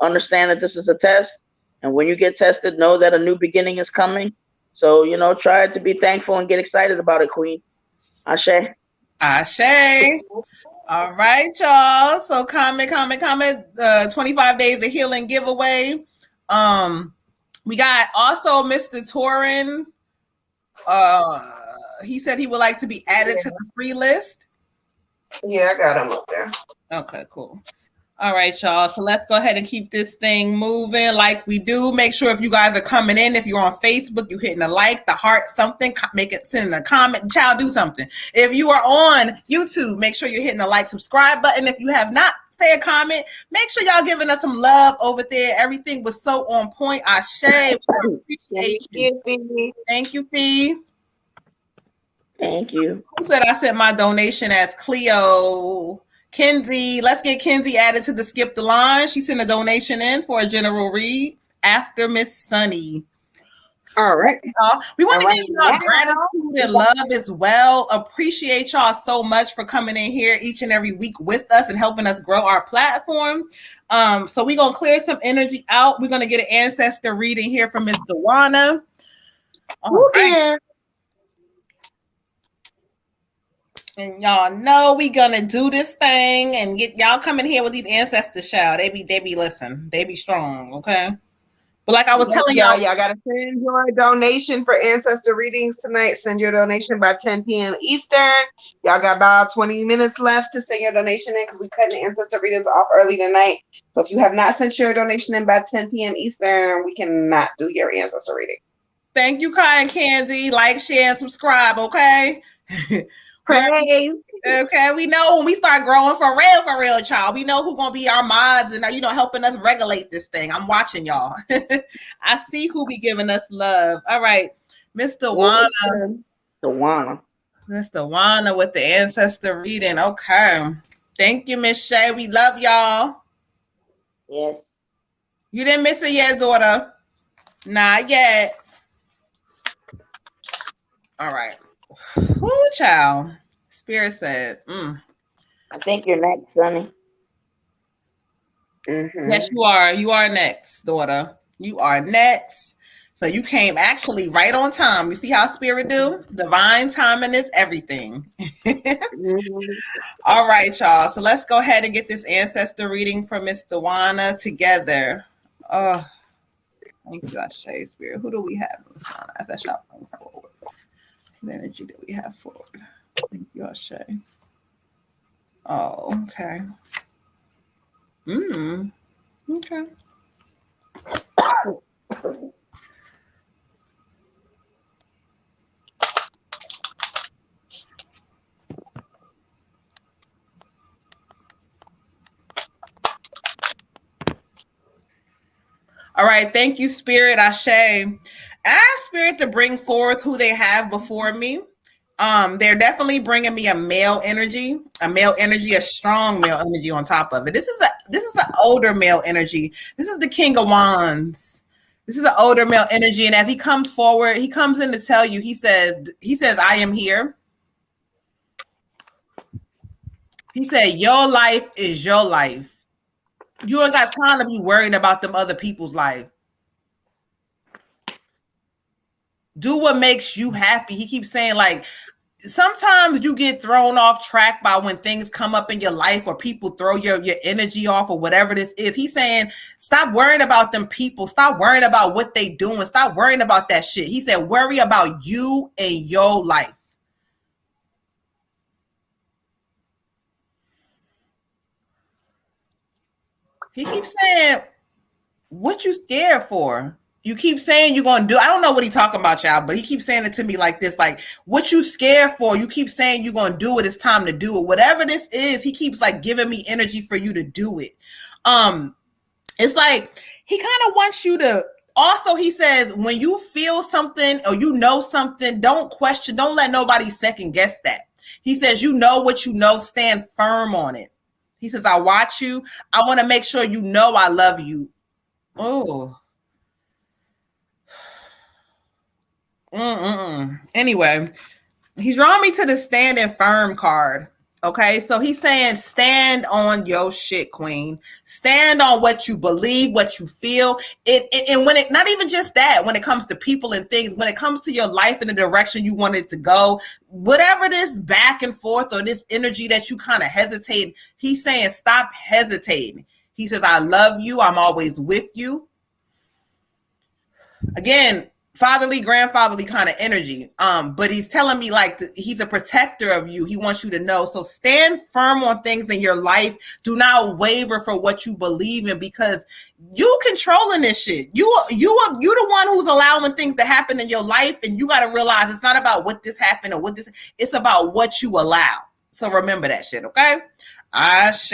understand that this is a test. And when you get tested, know that a new beginning is coming. So, try to be thankful and get excited about it, Queen. Ashe. Ashe. All right, y'all. So comment. 25 days of healing giveaway. We got also Mr. Torin. He said he would like to be added to the free list. Yeah, I got him up there. Okay, cool. All right, y'all. So let's go ahead and keep this thing moving like we do. Make sure if you guys are coming in, if you're on Facebook, you're hitting the like, the heart, something, send a comment, child, do something. If you are on YouTube, make sure you're hitting the like, subscribe button. If you have not, say a comment. Make sure y'all giving us some love over there. Everything was so on point. Ashe. Thank you, Fee. Thank you. Who said I sent my donation as Cleo? Kenzie, let's get Kenzie added to the Skip the Line. She sent a donation in for a general read after Miss Sunny. All right. We want to give y'all gratitude and love as well. Appreciate y'all so much for coming in here each and every week with us and helping us grow our platform. So we're going to clear some energy out. We're going to get an ancestor reading here from Miss Dewana. All right. And y'all know we gonna do this thing and get y'all coming here with these ancestors, child. They be listen. They be strong, okay? But like I was telling y'all gotta send your donation for ancestor readings tonight. Send your donation by 10 p.m. Eastern. Y'all got about 20 minutes left to send your donation in because we cut the ancestor readings off early tonight. So if you have not sent your donation in by 10 p.m. Eastern, we cannot do your ancestor reading. Thank you, Kai and Candy. Like, share, and subscribe, okay? Praise. Okay, we know when we start growing for real, child. We know who's gonna be our mods and helping us regulate this thing. I'm watching y'all. I see who be giving us love. All right, Mr. Wana. Mr. Wana with the ancestor reading. Okay, thank you, Miss Shay. We love y'all. Yes. You didn't miss it yet, daughter. Not yet. All right. Whoo, child. Spirit said, I think you're next, Sonny. Mm-hmm. Yes, you are. You are next, daughter. You are next. So you came actually right on time. You see how Spirit do? Divine timing is everything. All right, y'all. So let's go ahead and get this ancestor reading from Miss Dewana together. Oh, thank you, Ashe, Spirit. Who do we have? As I shall move forward. What energy do we have forward? Thank you, Ashe. Oh, okay. Okay. All right. Thank you, Spirit. Ashe. Ask Spirit to bring forth who they have before me. They're definitely bringing me a male energy, a strong male energy on top of it. This is an older male energy. This is the King of Wands. This is an older male energy. And as he comes forward, he comes in to tell you, he says, I am here. He said, your life is your life. You ain't got time to be worried about them other people's life. Do what makes you happy. He keeps saying, like, sometimes you get thrown off track by when things come up in your life or people throw your energy off or whatever this is. He's saying, stop worrying about them people. Stop worrying about what they doing. Stop worrying about that shit. He said, worry about you and your life. He keeps saying, what you scared for? You keep saying you're going to do. I don't know what he's talking about, y'all, but he keeps saying it to me like this, like, what you scared for? You keep saying you're going to do it. It's time to do it. Whatever this is, he keeps like giving me energy for you to do it. It's like he kind of wants you to. Also, he says, when you feel something or you know something, don't question, don't let nobody second guess that. He says, you know what you know, stand firm on it. He says, I watch you. I want to make sure you know I love you. Oh. Anyway, he's drawing me to the standing firm card. Okay, so he's saying stand on your shit, queen. Stand on what you believe, what you feel. And when it, not even just that, when it comes to people and things, when it comes to your life in the direction you want it to go, whatever this back and forth or this energy that you kind of hesitate, he's saying stop hesitating. He says, I love you. I'm always with you. Again, fatherly, grandfatherly kind of energy. But he's telling me like he's a protector of you. He wants you to know. So stand firm on things in your life. Do not waver for what you believe in, because you controlling this shit. You the one who's allowing things to happen in your life, and you got to realize it's not about what this happened or what this. It's about what you allow. So remember that shit, okay? Ashe.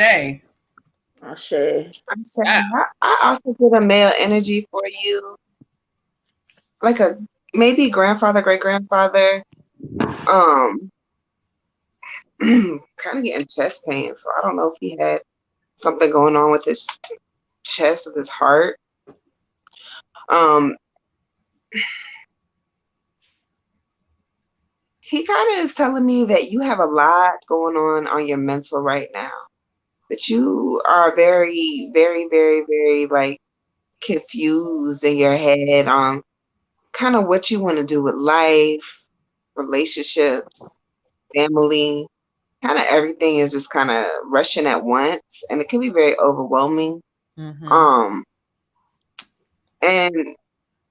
I'm saying, I also get a male energy for you. Like a maybe grandfather, great grandfather, kind of getting chest pain. So I don't know if he had something going on with his chest, with his heart. He kind of is telling me that you have a lot going on your mental right now. That you are very, very, very, very like confused in your head on kind of what you want to do with life, relationships, family, kind of everything is just kind of rushing at once, and it can be very overwhelming. And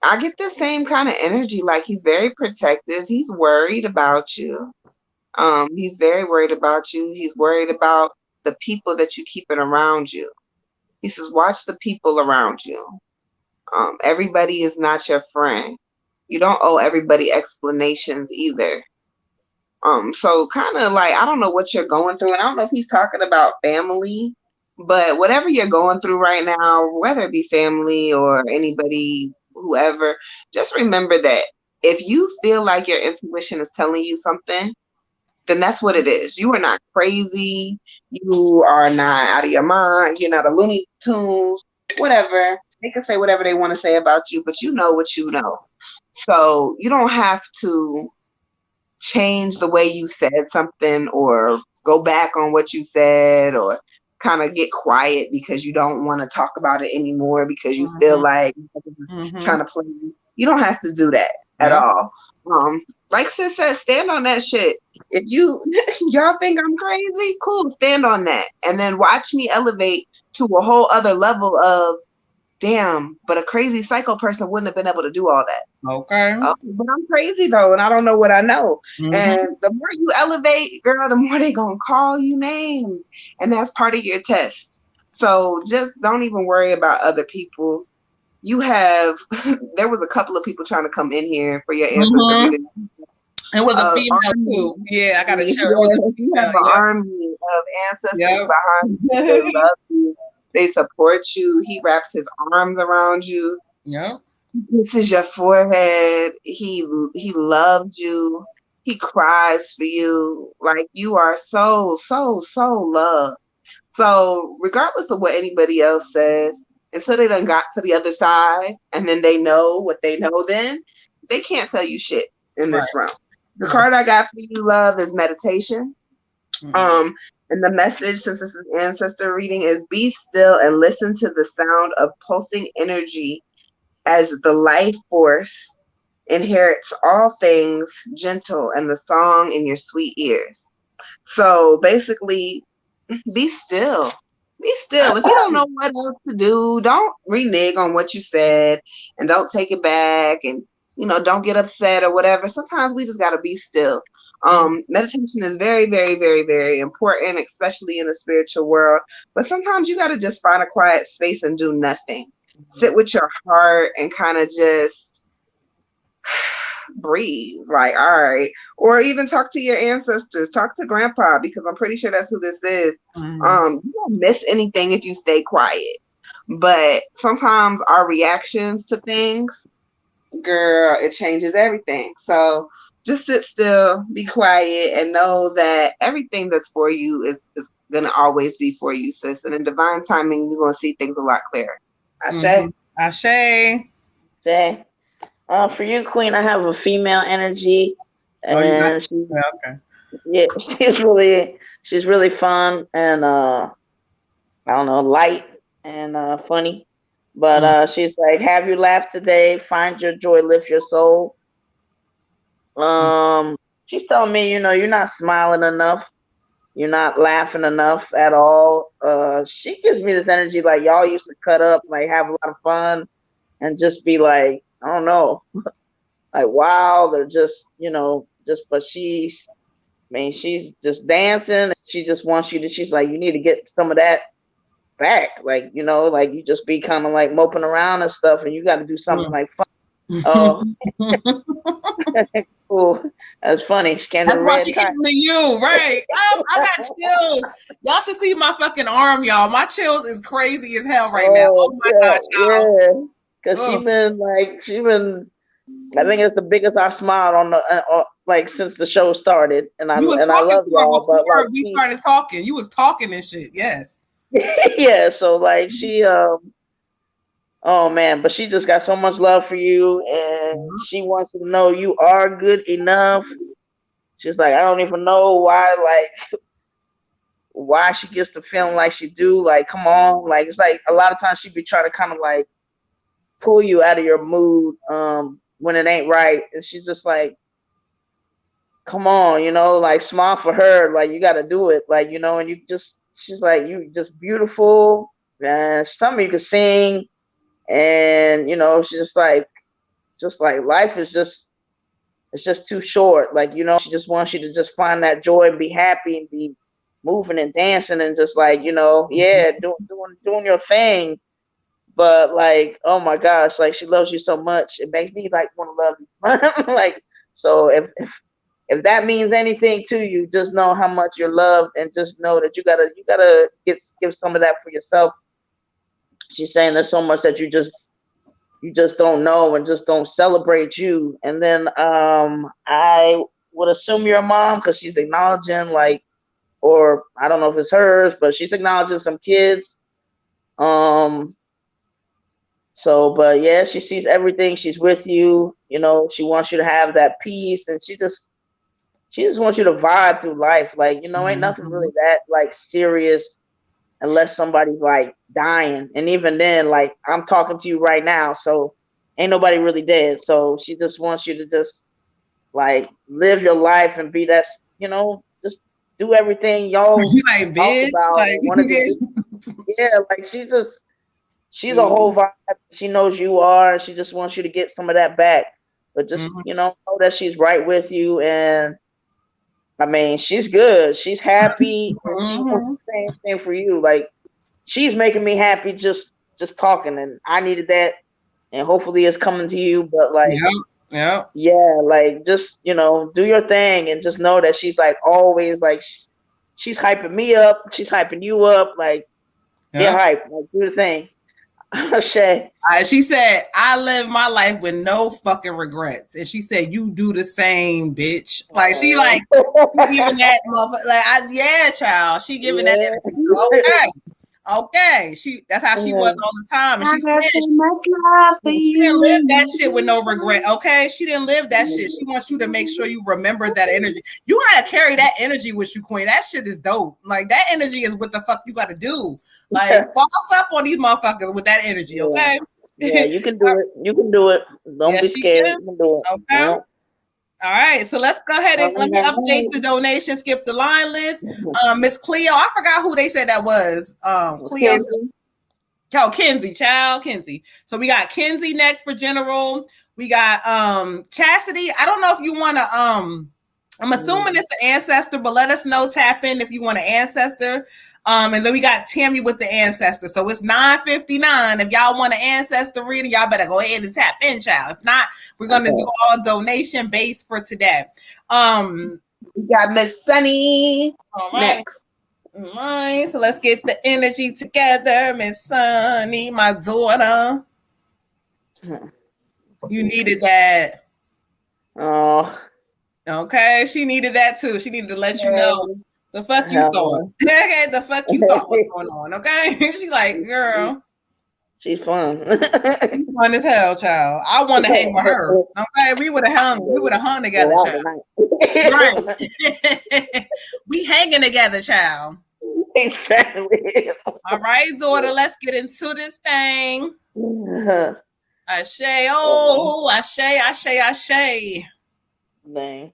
I get the same kind of energy, like he's very protective. He's worried about you. He's very worried about you. He's worried about the people that you keeping around you. He says, watch the people around you. Everybody is not your friend. You don't owe everybody explanations either. So kind of like, I don't know what you're going through, and I don't know if he's talking about family, but whatever you're going through right now, whether it be family or anybody, whoever, just remember that if you feel like your intuition is telling you something, then that's what it is. You are not crazy. You are not out of your mind. You're not a Looney Tunes, whatever. They can say whatever they want to say about you, but you know what you know. So you don't have to change the way you said something or go back on what you said or kind of get quiet because you don't want to talk about it anymore because you feel like trying to play you. You don't have to do that at all. Like sis said, stand on that shit. If y'all think I'm crazy, cool, stand on that. And then watch me elevate to a whole other level of, damn, but a crazy psycho person wouldn't have been able to do all that. Okay. But I'm crazy though, and I don't know what I know. And the more you elevate, girl, the more they gonna call you names. And that's part of your test. So just don't even worry about other people. You have, there was a couple of people trying to come in here for your ancestor reading. It was a female too. Yeah, I gotta share. You have an army of ancestors behind you. They love you. They support you. He wraps his arms around you. Yeah. This is your forehead. He loves you. He cries for you. Like you are so, so, so loved. So regardless of what anybody else says, until they done got to the other side and then they know what they know, then they can't tell you shit in this realm. The card I got for you, love, is meditation. And the message, since this is ancestor reading, is be still and listen to the sound of pulsing energy as the life force inherits all things gentle and the song in your sweet ears. So basically, be still. Be still. If you don't know what else to do, don't renege on what you said and don't take it back and don't get upset or whatever. Sometimes we just gotta be still. Meditation is very, very, very, very important, especially in the spiritual world. But sometimes you gotta just find a quiet space and do nothing. Sit with your heart and kind of just breathe, like, all right, or even talk to your ancestors, talk to grandpa, because I'm pretty sure that's who this is. You don't miss anything if you stay quiet, but sometimes our reactions to things, girl, it changes everything. So just sit still, be quiet, and know that everything that's for you is gonna always be for you, sis, and in divine timing you're gonna see things a lot clearer. Ashe. Ashe. Okay. For you, Queen, I have a female energy, and she's really fun and I don't know, light and funny. But she's like, have you laughed today? Find your joy, lift your soul. She's telling me, you're not smiling enough, you're not laughing enough at all. She gives me this energy like y'all used to cut up, like have a lot of fun, and just be like, I don't know. Like, wow, they're just, but she's just dancing. And she just wants you to, she's like, you need to get some of that back. Like, like you just be kind of like moping around and stuff, and you got to do something like fun. Oh, cool. That's funny. She can't. That's why she came to you, right? I got chills. Y'all should see my fucking arm, y'all. My chills is crazy as hell right now. Oh my God, y'all. Yeah. Because she been, I think it's the biggest I smiled on the like since the show started, and I love y'all. But like, we started talking, you was talking and shit. Yes. Yeah. So like she, oh man, but she just got so much love for you, and she wants you to know you are good enough. She's like, I don't even know why she gets the feeling like she do. Like, come on, like it's like a lot of times she be trying to kind of like pull you out of your mood when it ain't right, and she's just like, come on, like smile for her, like you got to do it, like and you just, she's like, you just beautiful, and some you can sing, and she's just like life is just, it's just too short, like she just wants you to just find that joy and be happy and be moving and dancing and just like yeah, doing your thing. But like, oh my gosh, like she loves you so much. It makes me like want to love you. Like, so if that means anything to you, just know how much you're loved, and just know that you gotta give some of that for yourself. She's saying there's so much that you just don't know and just don't celebrate you. And then I would assume you're a mom because she's acknowledging like, or I don't know if it's hers, but she's acknowledging some kids. So, but yeah, she sees everything. She's with you. She wants you to have that peace, and she just wants you to vibe through life. Like, ain't nothing really that like serious unless somebody's like dying. And even then, like I'm talking to you right now, so ain't nobody really dead. So she just wants you to just like live your life and be that, just do everything y'all like bitch, about. like, yeah, like she's a whole vibe. She knows you are, and she just wants you to get some of that back. But just know that she's right with you, and I mean she's good. She's happy, and she wants the same thing for you. Like she's making me happy just talking, and I needed that, and hopefully it's coming to you. But like, yeah, like just do your thing, and just know that she's like always like she's hyping me up, she's hyping you up. Like get hype, like do the thing. Shay. She said, I live my life with no fucking regrets. And she said, you do the same, bitch. Like, she like, giving that motherfucker. Like, yeah, child. She giving that energy. Okay. That's how she was all the time. And she said, she didn't live that shit with no regret. Okay. She didn't live that shit. She wants you to make sure you remember that energy. You gotta carry that energy with you, Queen. That shit is dope. Like, that energy is what the fuck you gotta do. Like, boss up on these motherfuckers with that energy, okay? Yeah, you can do it. You can do it. Don't Yes, be she scared. can. You can do it. Okay. Yeah. All right, so let's go ahead and let me update the donation. Skip the line list. Miss Cleo, I forgot who they said that was. Cleo. Oh, Kenzie, child, Kenzie. So we got Kenzie next for general. We got Chastity. I don't know if you want to I'm assuming it's the ancestor, but let us know, tap in if you want an ancestor. And then we got Tammy with the ancestor. So it's 9:59. If y'all want an ancestor reading, y'all better go ahead and tap in, child. If not, we're gonna do all donation based for today. We got Miss Sunny next. All right, so let's get the energy together, Miss Sunny, my daughter. You needed that. Oh. Okay, she needed that too. She needed to let you know the fuck you thought. Okay, the fuck you thought was going on. Okay, she's like, girl, she's fun. She's fun as hell, child. I want to hang with her. Okay, we would have hung. We would have hung together, child. Right. We hanging together, child. Exactly. All right, daughter. Let's get into this thing. Ashe, oh, ashe, ashe, ashe. Dang.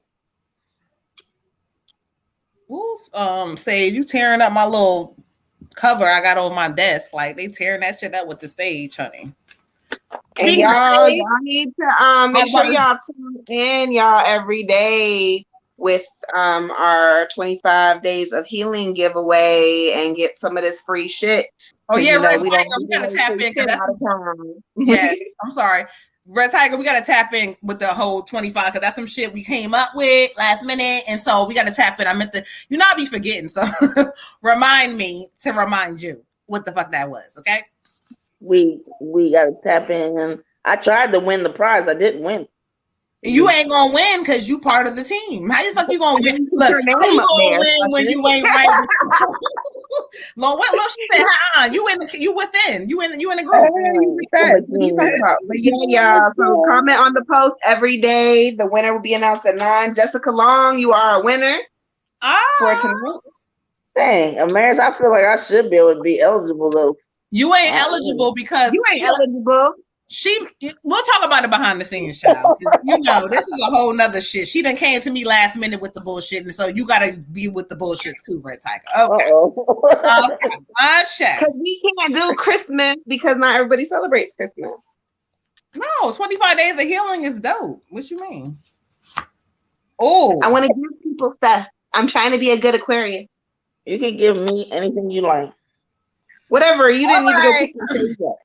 Ooh, Sage, you tearing up my little cover I got on my desk. Like they tearing that shit up with the sage, honey. And y'all need to make sure y'all tune in, y'all, every day with our 25 days of healing giveaway and get some of this free shit. Oh yeah, Red we gotta tap in because that's yeah. I'm sorry. Red Tiger, we gotta tap in with the whole 25 because that's some shit we came up with last minute, and so we gotta tap in. I meant to, I be forgetting, so remind me to remind you what the fuck that was. Okay, we gotta tap in. I tried to win the prize. I didn't win. You ain't gonna win because you part of the team. How the fuck you gonna win? Look, how you gonna win when you ain't right? Lord, what? Look, she said, you within the group. But yeah, y'all. So comment on the post every day. The winner will be announced at 9. Jessica Long, you are a winner for tonight. Dang, Amaris, I feel like I should be able to be eligible though. You ain't eligible because you ain't eligible. We'll talk about it behind the scenes, child. This is a whole nother shit. She done came to me last minute with the bullshit, and so you gotta be with the bullshit too, Red Tiger. Okay. Because we can't do Christmas because not everybody celebrates Christmas. No, 25 days of healing is dope. What you mean? Oh, I want to give people stuff. I'm trying to be a good Aquarius. You can give me anything you like. Whatever. You didn't need to go pick your face yet.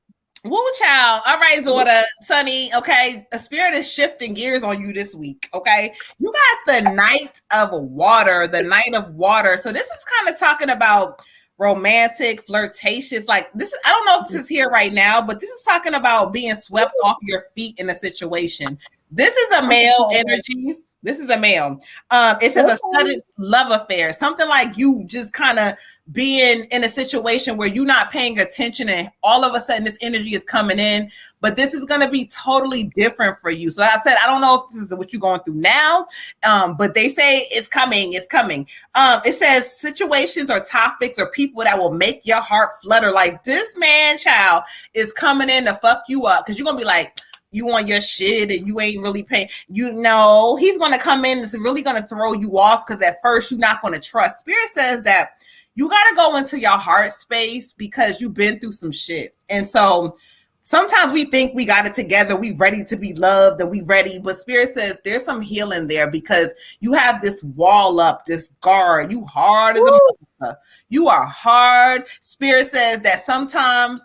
Woo, child. All right, daughter, Sunny. Okay, the spirit is shifting gears on you this week. Okay, you got the Knight of Water, the Knight of Water. So this is kind of talking about romantic, flirtatious. Like this is, I don't know if this is here right now, but this is talking about being swept off your feet in a situation. This is a male energy. This is a male. It says a sudden love affair, something like you just kind of being in a situation where you're not paying attention and all of a sudden this energy is coming in, but this is going to be totally different for you. So like I said, I don't know if this is what you're going through now, but they say it's coming. It's coming. It says situations or topics or people that will make your heart flutter. Like this man child is coming in to fuck you up because you're going to be like, you want your shit and you ain't really paying. He's going to come in and it's really going to throw you off because at first you're not going to trust. Spirit says that you got to go into your heart space because you've been through some shit. And so sometimes we think we got it together. We ready to be loved and we ready. But Spirit says there's some healing there because you have this wall up, this guard. You hard as a mother. You are hard. Spirit says that sometimes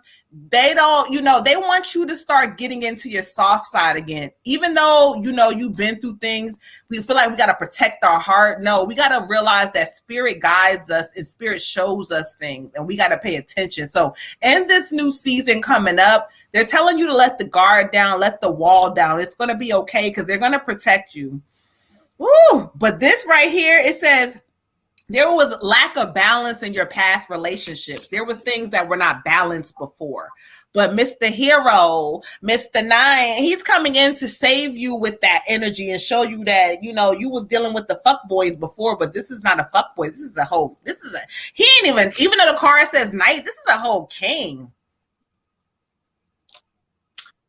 they don't, they want you to start getting into your soft side again. Even though, you've been through things, we feel like we got to protect our heart. No, we got to realize that spirit guides us and spirit shows us things and we got to pay attention. So in this new season coming up, they're telling you to let the guard down, let the wall down. It's going to be okay because they're going to protect you. Woo! But this right here, it says, there was lack of balance in your past relationships. There was things that were not balanced before. But Mr. Hero, Mr. Nine, he's coming in to save you with that energy and show you that, you was dealing with the fuck boys before, but this is not a fuck boy. He ain't even though the card says knight, this is a whole king.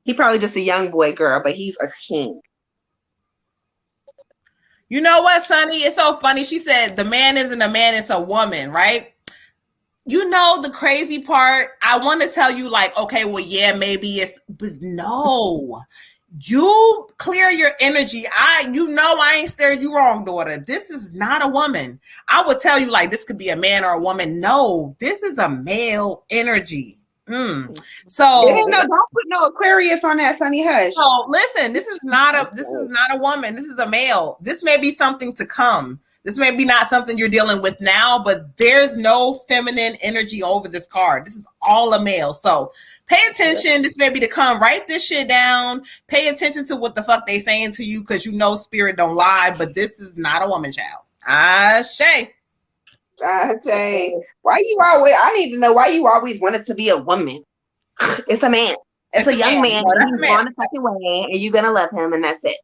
He probably just a young boy, girl, but he's a king. You know what, Sonny? It's so funny. She said the man isn't a man, it's a woman, right? You know the crazy part? I want to tell you, like, okay, well, yeah, maybe it's, but no. You clear your energy. I ain't steered you wrong, daughter. This is not a woman. I would tell you, like, this could be a man or a woman. No, this is a male energy. So don't put no Aquarius on that, Sunny. Hush. So listen, this is not a woman. This is a male. This may be something to come. This may be not something you're dealing with now, but there's no feminine energy over this card. This is all a male. So pay attention. This may be to come. Write this shit down. Pay attention to what the fuck they saying to you, because you know spirit don't lie, but this is not a woman, child. Shay. Shay. I need to know why you always wanted to be a woman. It's a man. It's a young man. No, he's going the fucking way, and you're gonna love him, and that's it.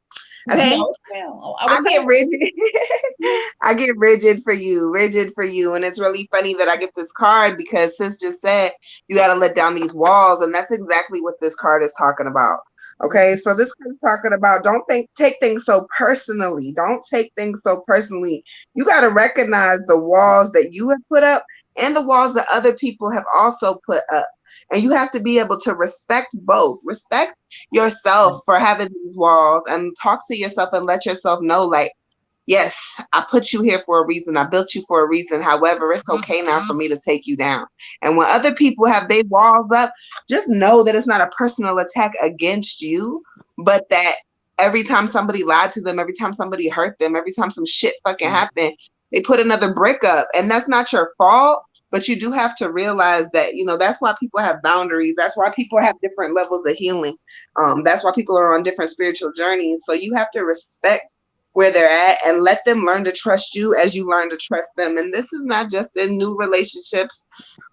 Okay. I get rigid. I get rigid for you, and it's really funny that I get this card because sis just said you got to let down these walls, and that's exactly what this card is talking about. Okay, so this card is talking about take things so personally. Don't take things so personally. You got to recognize the walls that you have put up and the walls that other people have also put up. And you have to be able to respect both. Respect yourself for having these walls, and talk to yourself and let yourself know, like, yes, I put you here for a reason. I built you for a reason. However, it's okay now for me to take you down. And when other people have their walls up, just know that it's not a personal attack against you, but that every time somebody lied to them, every time somebody hurt them, every time some shit fucking happened, they put another brick up. And that's not your fault. But you do have to realize that, that's why people have boundaries. That's why people have different levels of healing. That's why people are on different spiritual journeys. So you have to respect where they're at and let them learn to trust you as you learn to trust them. And this is not just in new relationships,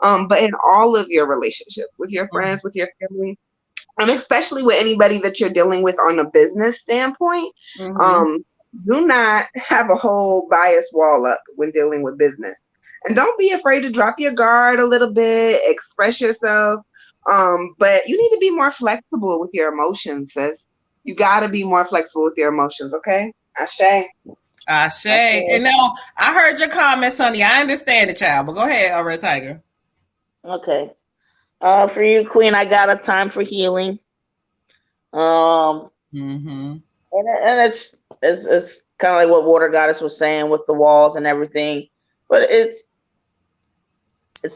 but in all of your relationships with your friends, with your family, and especially with anybody that you're dealing with on a business standpoint. Do not have a whole bias wall up when dealing with business. And don't be afraid to drop your guard a little bit, express yourself. But you need to be more flexible with your emotions, sis. You got to be more flexible with your emotions, okay? Ashe. And now, I heard your comments, honey. I understand it, child. But go ahead, Red Tiger. Okay. For you, Queen, I got a time for healing. And it's kind of like what Water Goddess was saying with the walls and everything. But it's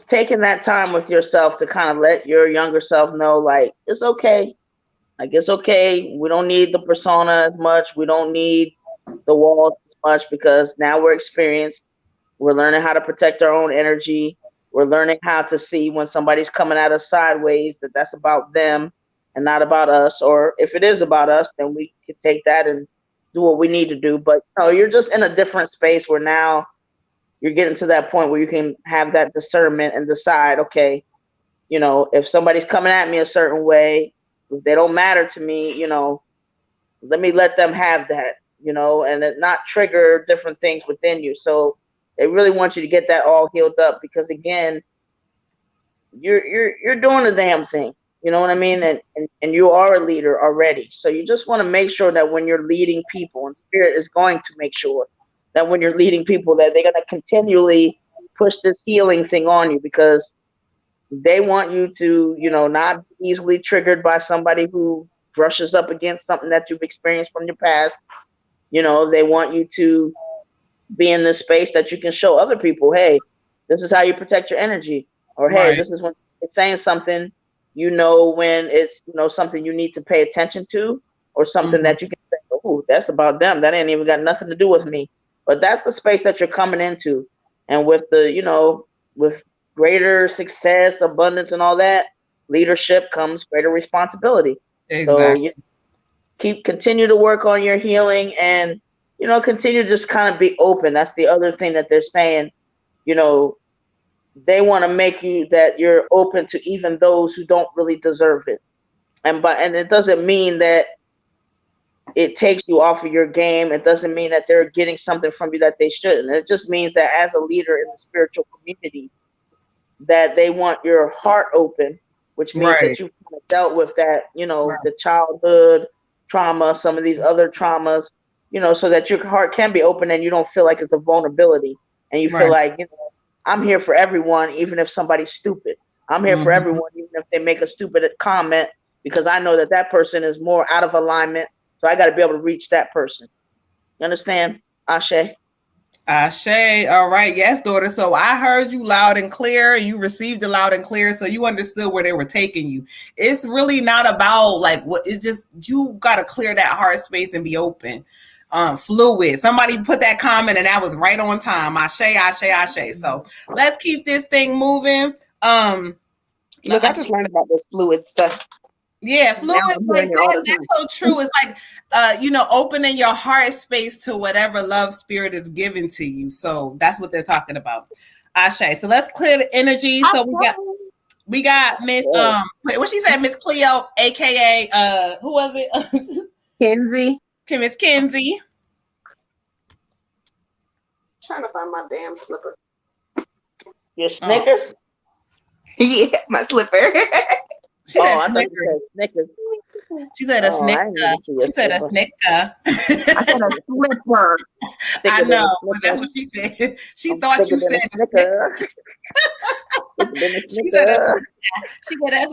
taking that time with yourself to kind of let your younger self know, like, it's okay. Like, it's okay. We don't need the persona as much. We don't need the walls as much, because now we're experienced. We're learning how to protect our own energy. We're learning how to see when somebody's coming at us sideways, that's about them and not about us. Or if it is about us, then we can take that and do what we need to do. But you're just in a different space where now you're getting to that point where you can have that discernment and decide, okay, if somebody's coming at me a certain way, if they don't matter to me, let me let them have that, and it not trigger different things within you. So they really want you to get that all healed up, because again, you're doing the damn thing. You know what I mean? And you are a leader already. So you just want to make sure that when you're leading people, and Spirit is going to make sure that when you're leading people, that they're going to continually push this healing thing on you, because they want you to, not be easily triggered by somebody who brushes up against something that you've experienced from your past. They want you to be in this space that you can show other people, hey, this is how you protect your energy. Or, hey, This is when it's saying something, when it's, something you need to pay attention to, or something that you can say, oh, that's about them. That ain't even got nothing to do with me. But that's the space that you're coming into. And with the, with greater success, abundance, and all that, leadership comes greater responsibility. Exactly. So continue to work on your healing, and, continue to just kind of be open. That's the other thing that they're saying. They want to make you that you're open to even those who don't really deserve it. And it doesn't mean that it takes you off of your game. It doesn't mean that they're getting something from you that they shouldn't. It just means that as a leader in the spiritual community, that they want your heart open, which means that you dealt with that, Right. the childhood trauma, some of these other traumas, so that your heart can be open and you don't feel like it's a vulnerability, and you feel Right. like, I'm here for everyone, even if somebody's stupid. I'm here for Mhm. everyone, even if they make a stupid comment, because I know that that person is more out of alignment. So I got to be able to reach that person. You understand, Ashe? Ashe. All right. Yes, daughter. So I heard you loud and clear. You received it loud and clear. So you understood where they were taking you. It's really not about like what it's just you gotta clear that heart space and be open. Fluid. Somebody put that comment and that was right on time. Ashe, ashe, ashe. So let's keep this thing moving. Look, I just learned about this fluid stuff. Yeah, Now fluid I'm like hearing it all that. the time. That's so true. It's like opening your heart space to whatever love spirit is given to you. So that's what they're talking about. Ashe. So let's clear the energy. So we got Miss what she said, Miss Cleo, aka who was it? Kenzie. Miss Kenzie. Trying to find my damn slipper. Your Snickers? Yeah, my slipper. She said I thought you said Snickers. She said a snicker. She said a snicker. I said a slipper. I know, but that's what she said. She thought you said a snicker. She said a she said that's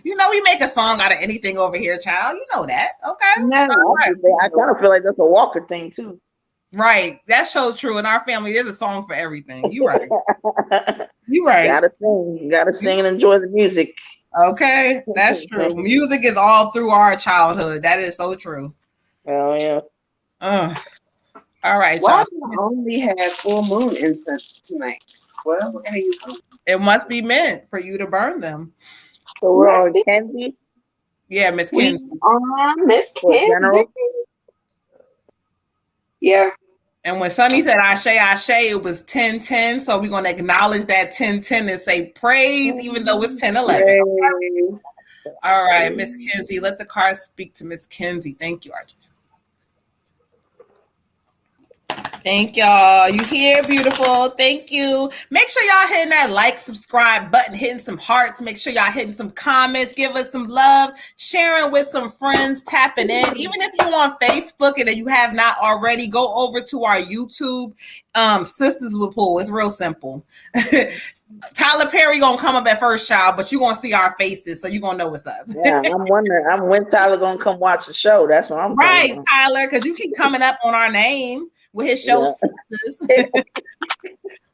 we make a song out of anything over here, child. You know that. Okay. No, right. I kind of feel like that's a Walker thing too. Right. That's so true. In our family, there's a song for everything. You right. You right. Gotta sing and enjoy the music. Okay, that's true. Music is all through our childhood. That is so true. Oh yeah. All right, why y'all. do I only have full moon incense tonight? Well, we're gonna use them. It must be meant for you to burn them. So we're on Kenzie. Yeah, Miss Kenzie. On Miss Kenzie. Yeah. And when Sonny said Ashe, Ashe, it was 10-10. So we're going to acknowledge that 10-10 and say praise, even though it's 10-11. All right, Miss Kenzie. Let the cards speak to Miss Kenzie. Thank you, Archie. Thank y'all. You here, beautiful. Thank you. Make sure y'all hitting that like, subscribe button, hitting some hearts. Make sure y'all hitting some comments. Give us some love. Sharing with some friends. Tapping in. Even if you're on Facebook and you have not already, go over to our YouTube. Sistas with Pool. It's real simple. Tyler Perry gonna come up at first, child, but you're gonna see our faces, so you're gonna know it's us. Yeah, I'm wondering. When Tyler gonna come watch the show? That's what I'm right, Tyler, because you keep coming up on our name with his show Sistas.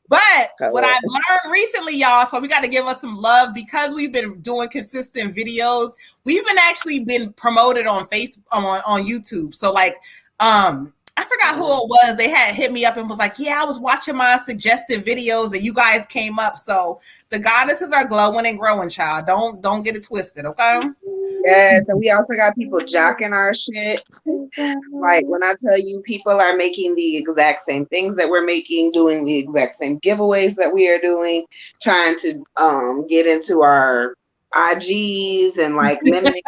But what I've learned recently, y'all, so we got to give us some love because we've been doing consistent videos. We've been promoted on Facebook, on YouTube. So like, I forgot who it was. They had hit me up and was like, yeah, I was watching my suggested videos and you guys came up. So the goddesses are glowing and growing, child. Don't get it twisted, okay? Yeah, so we also got people jocking our shit. Like when I tell you people are making the exact same things that we're making, doing the exact same giveaways that we are doing, trying to get into our IGs and like mimic.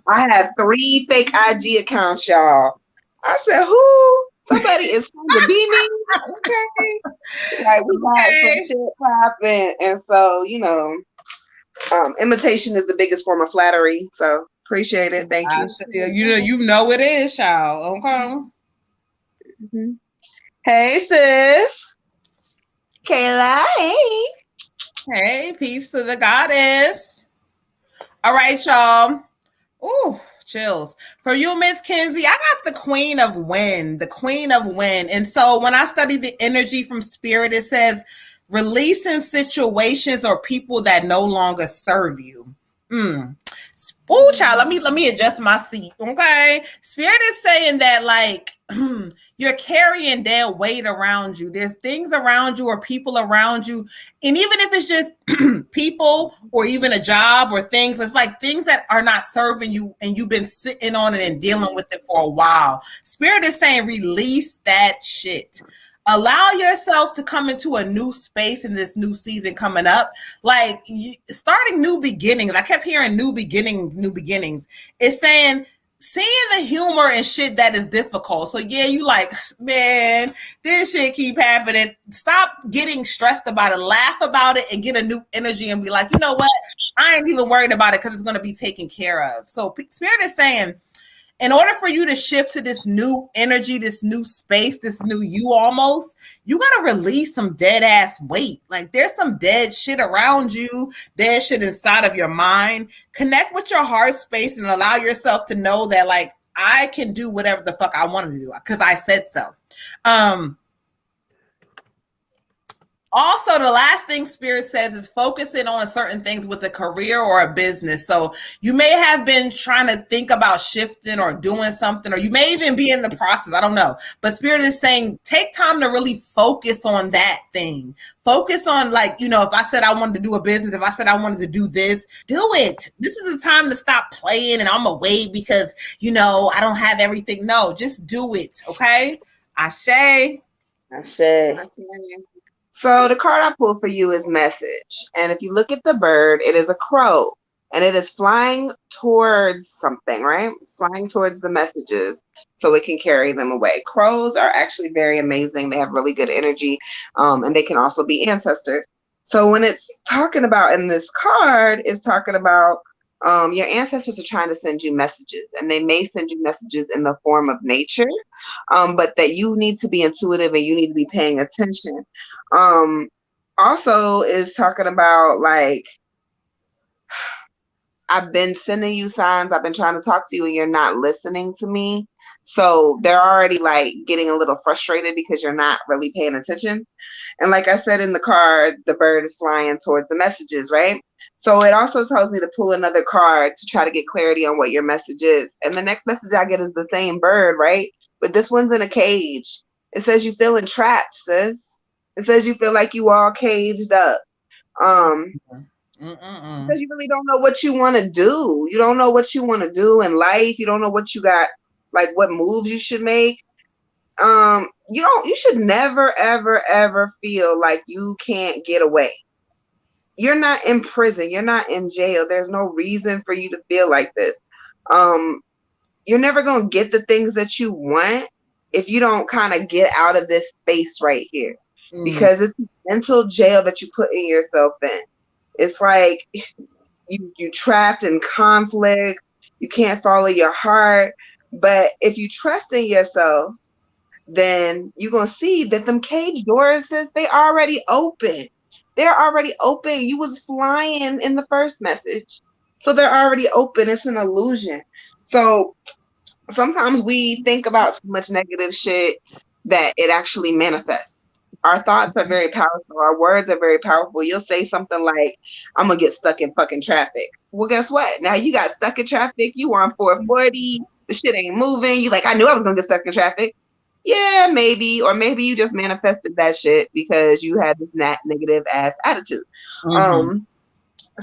I have 3 fake IG accounts, y'all. I said, who? Somebody is trying to be me? Okay. Like we got some shit popping. And so, imitation is the biggest form of flattery. So appreciate it. Thank you. You know it is, child. Okay. Mm-hmm. Hey, sis. Kayla. Hey, peace to the goddess. All right, y'all. Ooh, chills. For you, Miss Kenzie, I got the Queen of Wind, And so when I study the energy from spirit, it says releasing situations or people that no longer serve you. Oh, child, let me adjust my seat. Okay. Spirit is saying that like you're carrying their weight around you. There's things around you or people around you. And even if it's just people or even a job or things, it's like things that are not serving you and you've been sitting on it and dealing with it for a while. Spirit is saying release that shit. Allow yourself to come into a new space in this new season coming up. Like starting new beginnings. I kept hearing new beginnings. It's saying seeing the humor and shit that is difficult. So yeah, you like, man, this shit keep happening. Stop getting stressed about it. Laugh about it and get a new energy and be like, you know what? I ain't even worried about it because it's going to be taken care of. So Spirit is saying, in order for you to shift to this new energy, this new space, this new you almost, you got to release some dead ass weight. Like there's some dead shit around you, dead shit inside of your mind. Connect with your heart space and allow yourself to know that like, I can do whatever the fuck I want to do because I said so. Also, the last thing Spirit says is focusing on certain things with a career or a business. So you may have been trying to think about shifting or doing something, or you may even be in the process. I don't know. But Spirit is saying take time to really focus on that thing. Focus on, like, you know, if I said I wanted to do a business, if I said I wanted to do this, do it. This is the time to stop playing and I'm away because, you know, I don't have everything. No, just do it. Okay? Ashe. Ashe. So the card I pulled for you is message. And if you look at the bird, it is a crow. And it is flying towards something, right? It's flying towards the messages so it can carry them away. Crows are actually very amazing. They have really good energy. And they can also be ancestors. So when it's talking about in this card, it's talking about your ancestors are trying to send you messages. And they may send you messages in the form of nature. But that you need to be intuitive and you need to be paying attention. Also is talking about like, I've been sending you signs, I've been trying to talk to you and you're not listening to me. So they're already like getting a little frustrated because you're not really paying attention. And like I said in the card, the bird is flying towards the messages, right? So it also tells me to pull another card to try to get clarity on what your message is. And the next message I get is the same bird, right? But this one's in a cage. It says you feeling trapped, sis. It says you feel like you all caged up. Because you really don't know what you want to do. You don't know what you want to do in life. You don't know what you got, like what moves you should make. You should never, ever, ever feel like you can't get away. You're not in prison. You're not in jail. There's no reason for you to feel like this. You're never going to get the things that you want if you don't kind of get out of this space right here. Because it's mental jail that you put in yourself in. It's like you trapped in conflict. You can't follow your heart. But if you trust in yourself, then you're going to see that them cage doors, sis, they already open. They're already open. You was flying in the first message. So they're already open. It's an illusion. So sometimes we think about too much negative shit that it actually manifests. Our thoughts are very powerful. Our words are very powerful. You'll say something like, I'm going to get stuck in fucking traffic. Well, guess what? Now you got stuck in traffic. You on 440. The shit ain't moving. You like, I knew I was going to get stuck in traffic. Yeah, maybe. Or maybe you just manifested that shit because you had this negative ass attitude.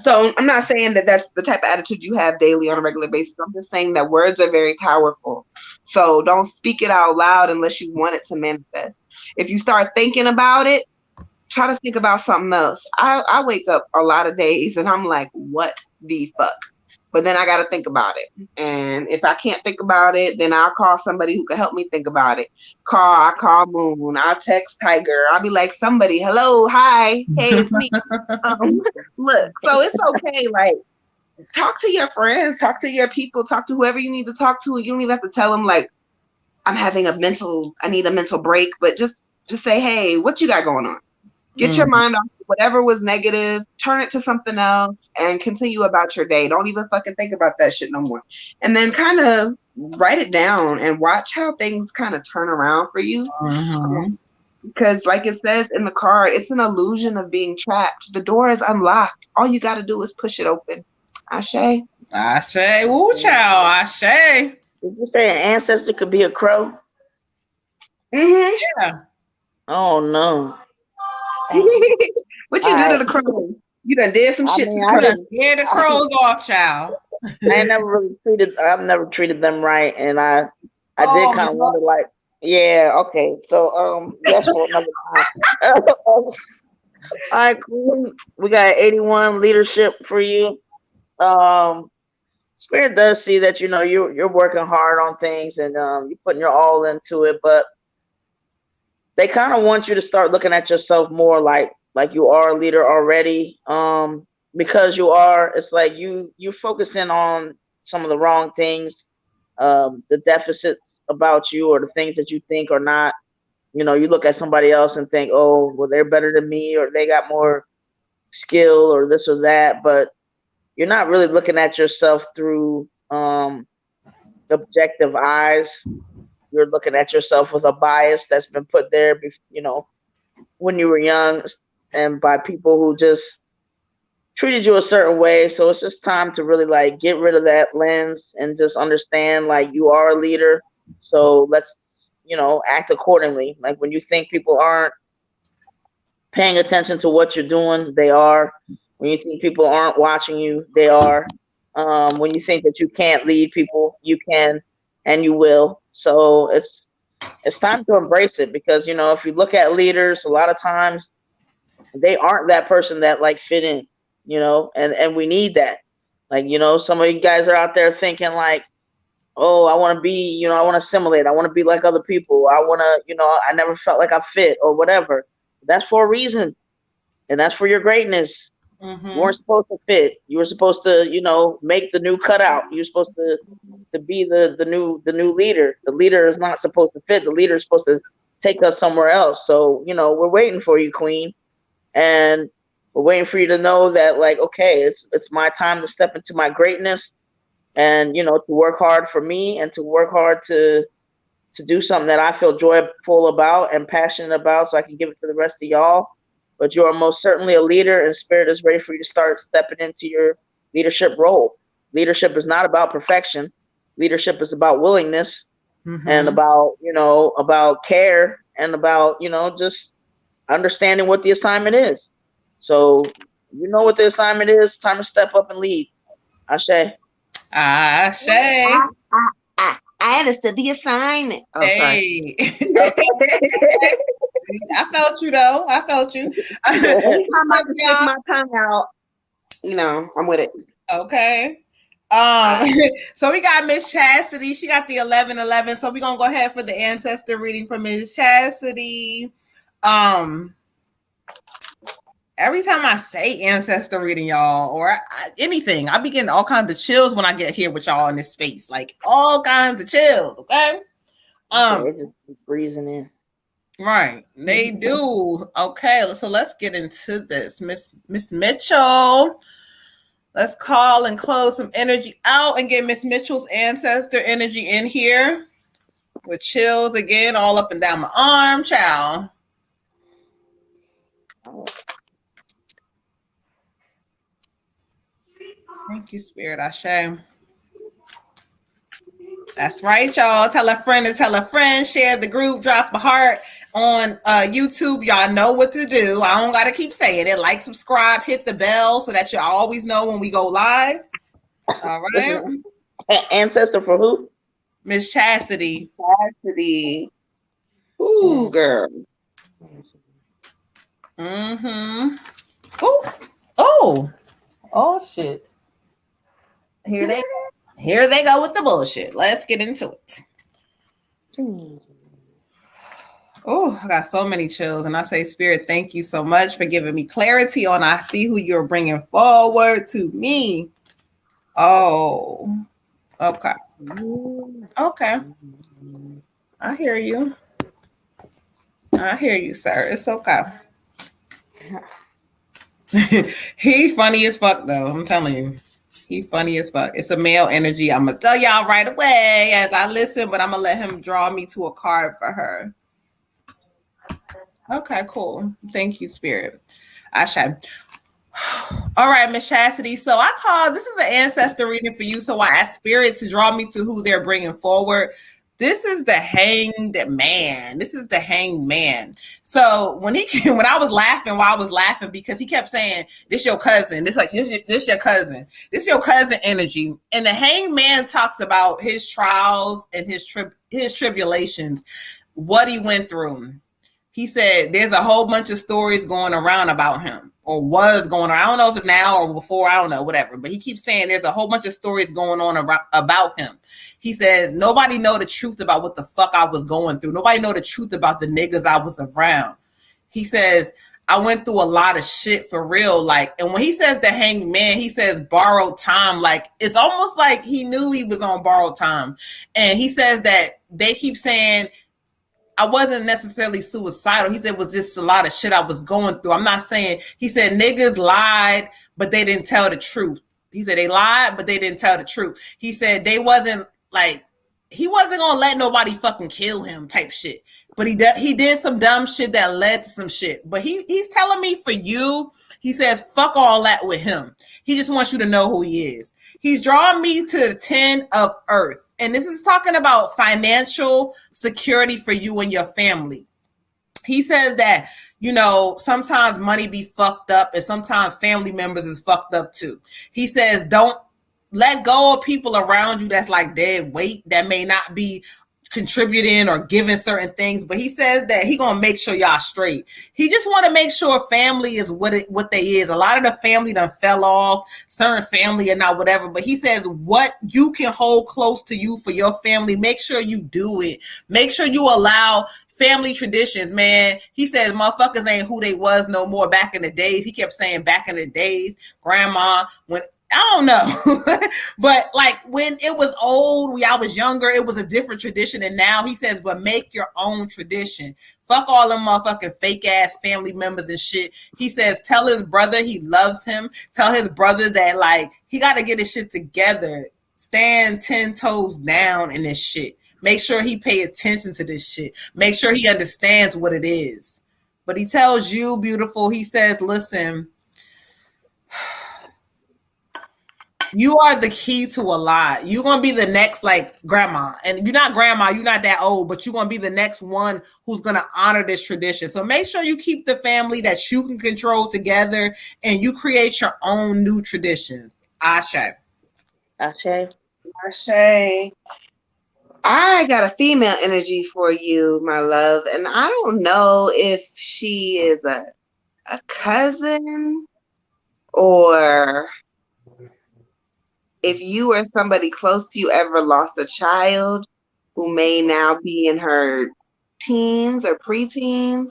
So I'm not saying that that's the type of attitude you have daily on a regular basis. I'm just saying that words are very powerful. So don't speak it out loud unless you want it to manifest. If you start thinking about it, try to think about something else. I wake up a lot of days and I'm like, what the fuck? But then I got to think about it. And if I can't think about it, then I'll call somebody who can help me think about it. I call Moon. I'll text Tiger. I'll be like, somebody, hello, hi, hey, it's me. Look, so it's okay. Like, talk to your friends, talk to your people, talk to whoever you need to talk to. And you don't even have to tell them like, I need a mental break. But just say, hey, what you got going on? Get your mind off whatever was negative, turn it to something else, and continue about your day. Don't even fucking think about that shit no more. And then kind of write it down and watch how things kind of turn around for you. Because like it says in the card, it's an illusion of being trapped. The door is unlocked. All you got to do is push it open. Ashe. Ashe. Woo, child. Ashe. Did you say an ancestor could be a crow? Yeah. Oh, no. What you do to the crows? You done did some shit to the crows. Scare the crows off, child. I've never treated them right, and I did kind of wonder, like, yeah, okay, so that's for another time. All right, cool. We got 81 leadership for you. Spirit does see that you're working hard on things and you're putting your all into it, but they kind of want you to start looking at yourself more like you are a leader already. because you are, it's like you focusing on some of the wrong things, the deficits about you, or the things that you think are not. You know, you look at somebody else and think, oh, well, they're better than me, or they got more skill, or this or that, but you're not really looking at yourself through objective eyes. You're looking at yourself with a bias that's been put there, you know, when you were young, and by people who just treated you a certain way. So it's just time to really like get rid of that lens and just understand like you are a leader. So let's, you know, act accordingly. Like when you think people aren't paying attention to what you're doing, they are. When you think people aren't watching you, they are. When you think that you can't lead people, you can and you will. So it's time to embrace it, because, you know, if you look at leaders, a lot of times they aren't that person that like fit in, you know, and we need that. Like, you know, some of you guys are out there thinking like, oh, I want to be, you know, I want to assimilate. I want to be like other people. I want to, you know, I never felt like I fit or whatever. That's for a reason. And that's for your greatness. Mm-hmm. You weren't supposed to fit. You were supposed to, you know, make the new cutout. You're supposed to be the new leader. The leader is not supposed to fit. The leader is supposed to take us somewhere else. So, you know, we're waiting for you, Queen. And we're waiting for you to know that, like, okay, it's my time to step into my greatness, and, you know, to work hard for me, and to work hard to do something that I feel joyful about and passionate about, so I can give it to the rest of y'all. But you are most certainly a leader, and Spirit is ready for you to start stepping into your leadership role. Leadership is not about perfection. Leadership is about willingness, and about, you know, about care, and about, you know, just understanding what the assignment is. So you know what the assignment is. It's time to step up and lead. Ashe. Ashe. I understood the assignment. Oh, Hey. I felt you though. I felt you. Anytime I can stick my tongue out, you know, I'm with it. Okay. So we got Miss Chastity. She got the 1111. So we're gonna go ahead for the ancestor reading for Miss Chastity. Every time I say ancestor reading, y'all, or anything, I be getting all kinds of chills when I get here with y'all in this space, like all kinds of chills. Okay. It's just breezing in. Right, they do. Okay, so let's get into this, Miss Mitchell. Let's call and close some energy out and get Miss Mitchell's ancestor energy in here with chills again, all up and down my arm, child. Thank you, Spirit. Ashe. That's right, y'all. Tell a friend to tell a friend. Share the group. Drop a heart on YouTube. Y'all know what to do. I don't got to keep saying it. Like, subscribe, hit the bell so that you always know when we go live. All right. Ancestor for who? Miss Chastity. Chastity. Ooh, girl. Mm-hmm. Oh, shit. Here they go with the bullshit. Let's get into it. Oh, I got so many chills. And I say, Spirit, thank you so much for giving me clarity on I see who you're bringing forward to me. Oh, okay. Okay. I hear you. I hear you, sir. It's okay. He funny as fuck, though. I'm telling you. He funny as fuck. It's a male energy. I'm going to tell y'all right away as I listen, but I'm going to let him draw me to a card for her. Okay, cool. Thank you, Spirit. Ashe. All right, Miss Chastity. So I call, this is an ancestor reading for you. So I asked Spirit to draw me to who they're bringing forward. This is the hanged man. This is the hanged man. So when I was laughing because he kept saying, this your cousin. This your cousin. This your cousin energy. And the hanged man talks about his trials and his tribulations, what he went through. He said there's a whole bunch of stories going around about him, or was going around. I don't know if it's now or before, I don't know, whatever. But he keeps saying there's a whole bunch of stories going on about him. He says, nobody know the truth about what the fuck I was going through. Nobody know the truth about the niggas I was around. He says, I went through a lot of shit for real. Like, and when he says the hanged man, he says borrowed time. Like, it's almost like he knew he was on borrowed time. And he says that they keep saying I wasn't necessarily suicidal. He said it was just a lot of shit I was going through. I'm not saying, he said niggas lied, but they didn't tell the truth. He said they lied, but they didn't tell the truth. He said they wasn't like, he wasn't gonna let nobody fucking kill him type shit. But he did some dumb shit that led to some shit. But he's telling me for you, he says, fuck all that with him. He just wants you to know who he is. He's drawing me to the 10 of earth. And this is talking about financial security for you and your family. He says that, you know, sometimes money be fucked up and sometimes family members is fucked up too. He says, don't let go of people around you that's like dead weight that may not be contributing or giving certain things, but he says that he gonna make sure y'all straight. He just want to make sure family is what they is. A lot of the family done fell off, certain family or not whatever, but he says what you can hold close to you for your family, make sure you do it. Make sure you allow family traditions, man. He says motherfuckers ain't who they was no more back in the days. He kept saying back in the days, grandma, when I don't know, but like when it was old, when I was younger, it was a different tradition. And now he says, but make your own tradition. Fuck all them motherfucking fake ass family members and shit. He says, tell his brother he loves him. Tell his brother that like he got to get his shit together. Stand 10 toes down in this shit. Make sure he pay attention to this shit. Make sure he understands what it is. But he tells you, beautiful, he says, listen, you are the key to a lot. You're going to be the next like grandma. And you're not grandma, you're not that old, but you're going to be the next one who's going to honor this tradition. So make sure you keep the family that you can control together and you create your own new traditions. Ashe. Ashe. Ashe. I got a female energy for you, my love. And I don't know if she is a cousin or if you or somebody close to you ever lost a child who may now be in her teens or preteens.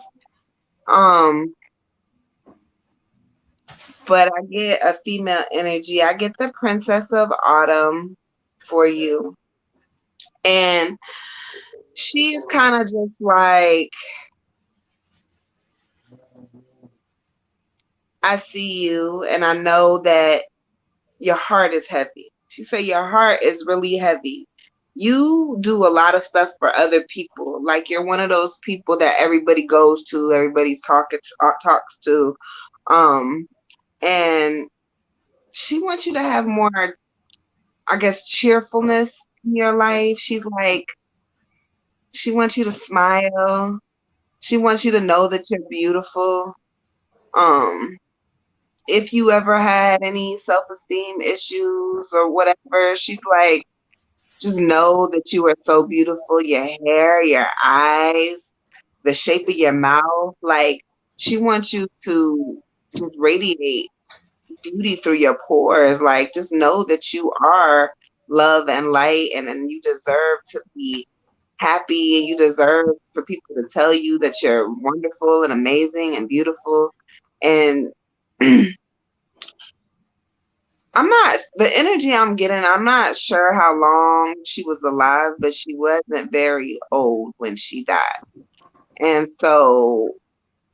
But I get a female energy. I get the Princess of Autumn for you. And she's kind of just like, I see you and I know that your heart is heavy. She said your heart is really heavy. You do a lot of stuff for other people. Like you're one of those people that everybody goes to, everybody's talks to. And she wants you to have more, I guess, cheerfulness in your life. She's like, she wants you to smile. She wants you to know that you're beautiful. If you ever had any self-esteem issues or whatever, she's like, just know that you are so beautiful. Your hair, your eyes, the shape of your mouth. Like, she wants you to just radiate beauty through your pores. Like, just know that you are love and light, and you deserve to be happy, and you deserve for people to tell you that you're wonderful and amazing and beautiful. And the energy I'm getting, I'm not sure how long she was alive, but she wasn't very old when she died. And so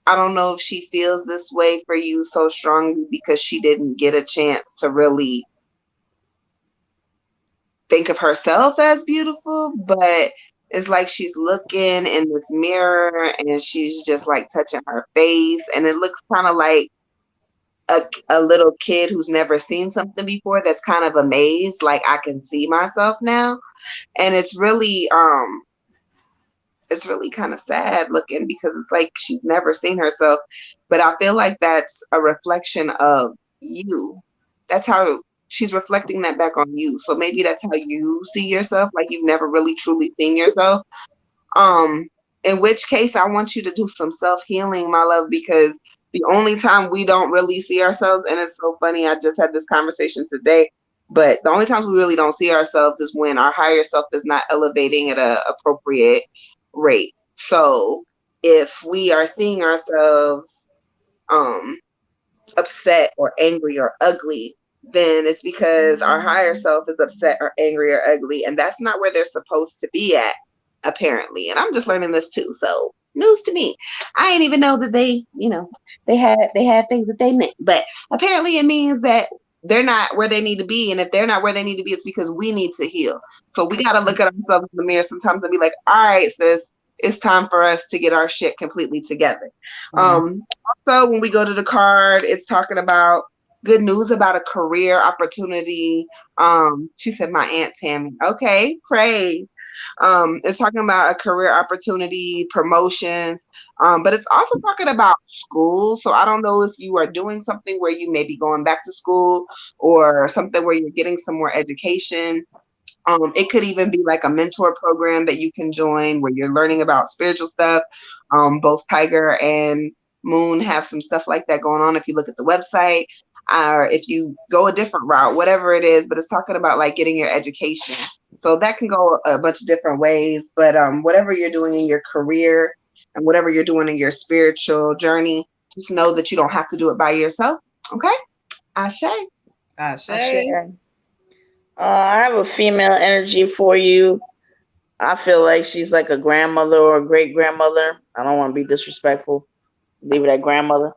I don't know if she feels this way for you so strongly because she didn't get a chance to really think of herself as beautiful, but it's like she's looking in this mirror and she's just like touching her face, and it looks kind of like a little kid who's never seen something before that's kind of amazed, like I can see myself now. And it's really kind of sad looking because it's like she's never seen herself, but I feel like that's a reflection of you. That's how she's reflecting that back on you. So maybe that's how you see yourself, like you've never really truly seen yourself. In which case I want you to do some self-healing, my love, because the only time we don't really see ourselves, and it's so funny, I just had this conversation today, but the only times we really don't see ourselves is when our higher self is not elevating at an appropriate rate. So if we are seeing ourselves upset or angry or ugly, then it's because our higher self is upset or angry or ugly, and that's not where they're supposed to be at, apparently. And I'm just learning this too, so news to me. I didn't even know that they had things that they meant, but apparently it means that they're not where they need to be, and if they're not where they need to be, it's because we need to heal. So we got to look at ourselves in the mirror sometimes and be like, all right, sis, it's time for us to get our shit completely together. Also, when we go to the card, it's talking about good news about a career opportunity. She said, my Aunt Tammy. Okay, pray. It's talking about a career opportunity, promotions, but it's also talking about school. So I don't know if you are doing something where you may be going back to school or something where you're getting some more education. It could even be like a mentor program that you can join where you're learning about spiritual stuff. Both Tiger and Moon have some stuff like that going on if you look at the website, or if you go a different route, whatever it is, but it's talking about like getting your education. So that can go a bunch of different ways, but whatever you're doing in your career and whatever you're doing in your spiritual journey, just know that you don't have to do it by yourself. Okay? Ashe. Ashe. I have a female energy for you. I feel like she's like a grandmother or a great grandmother. I don't want to be disrespectful. Leave it at grandmother.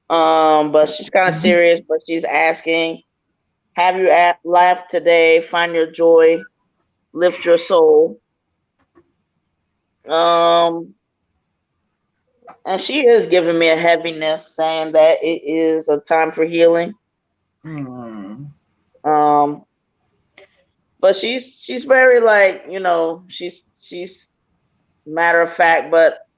But she's kind of serious, but she's asking, have you laughed today? Find your joy, lift your soul. And she is giving me a heaviness, saying that it is a time for healing. But she's very like, she's matter of fact, but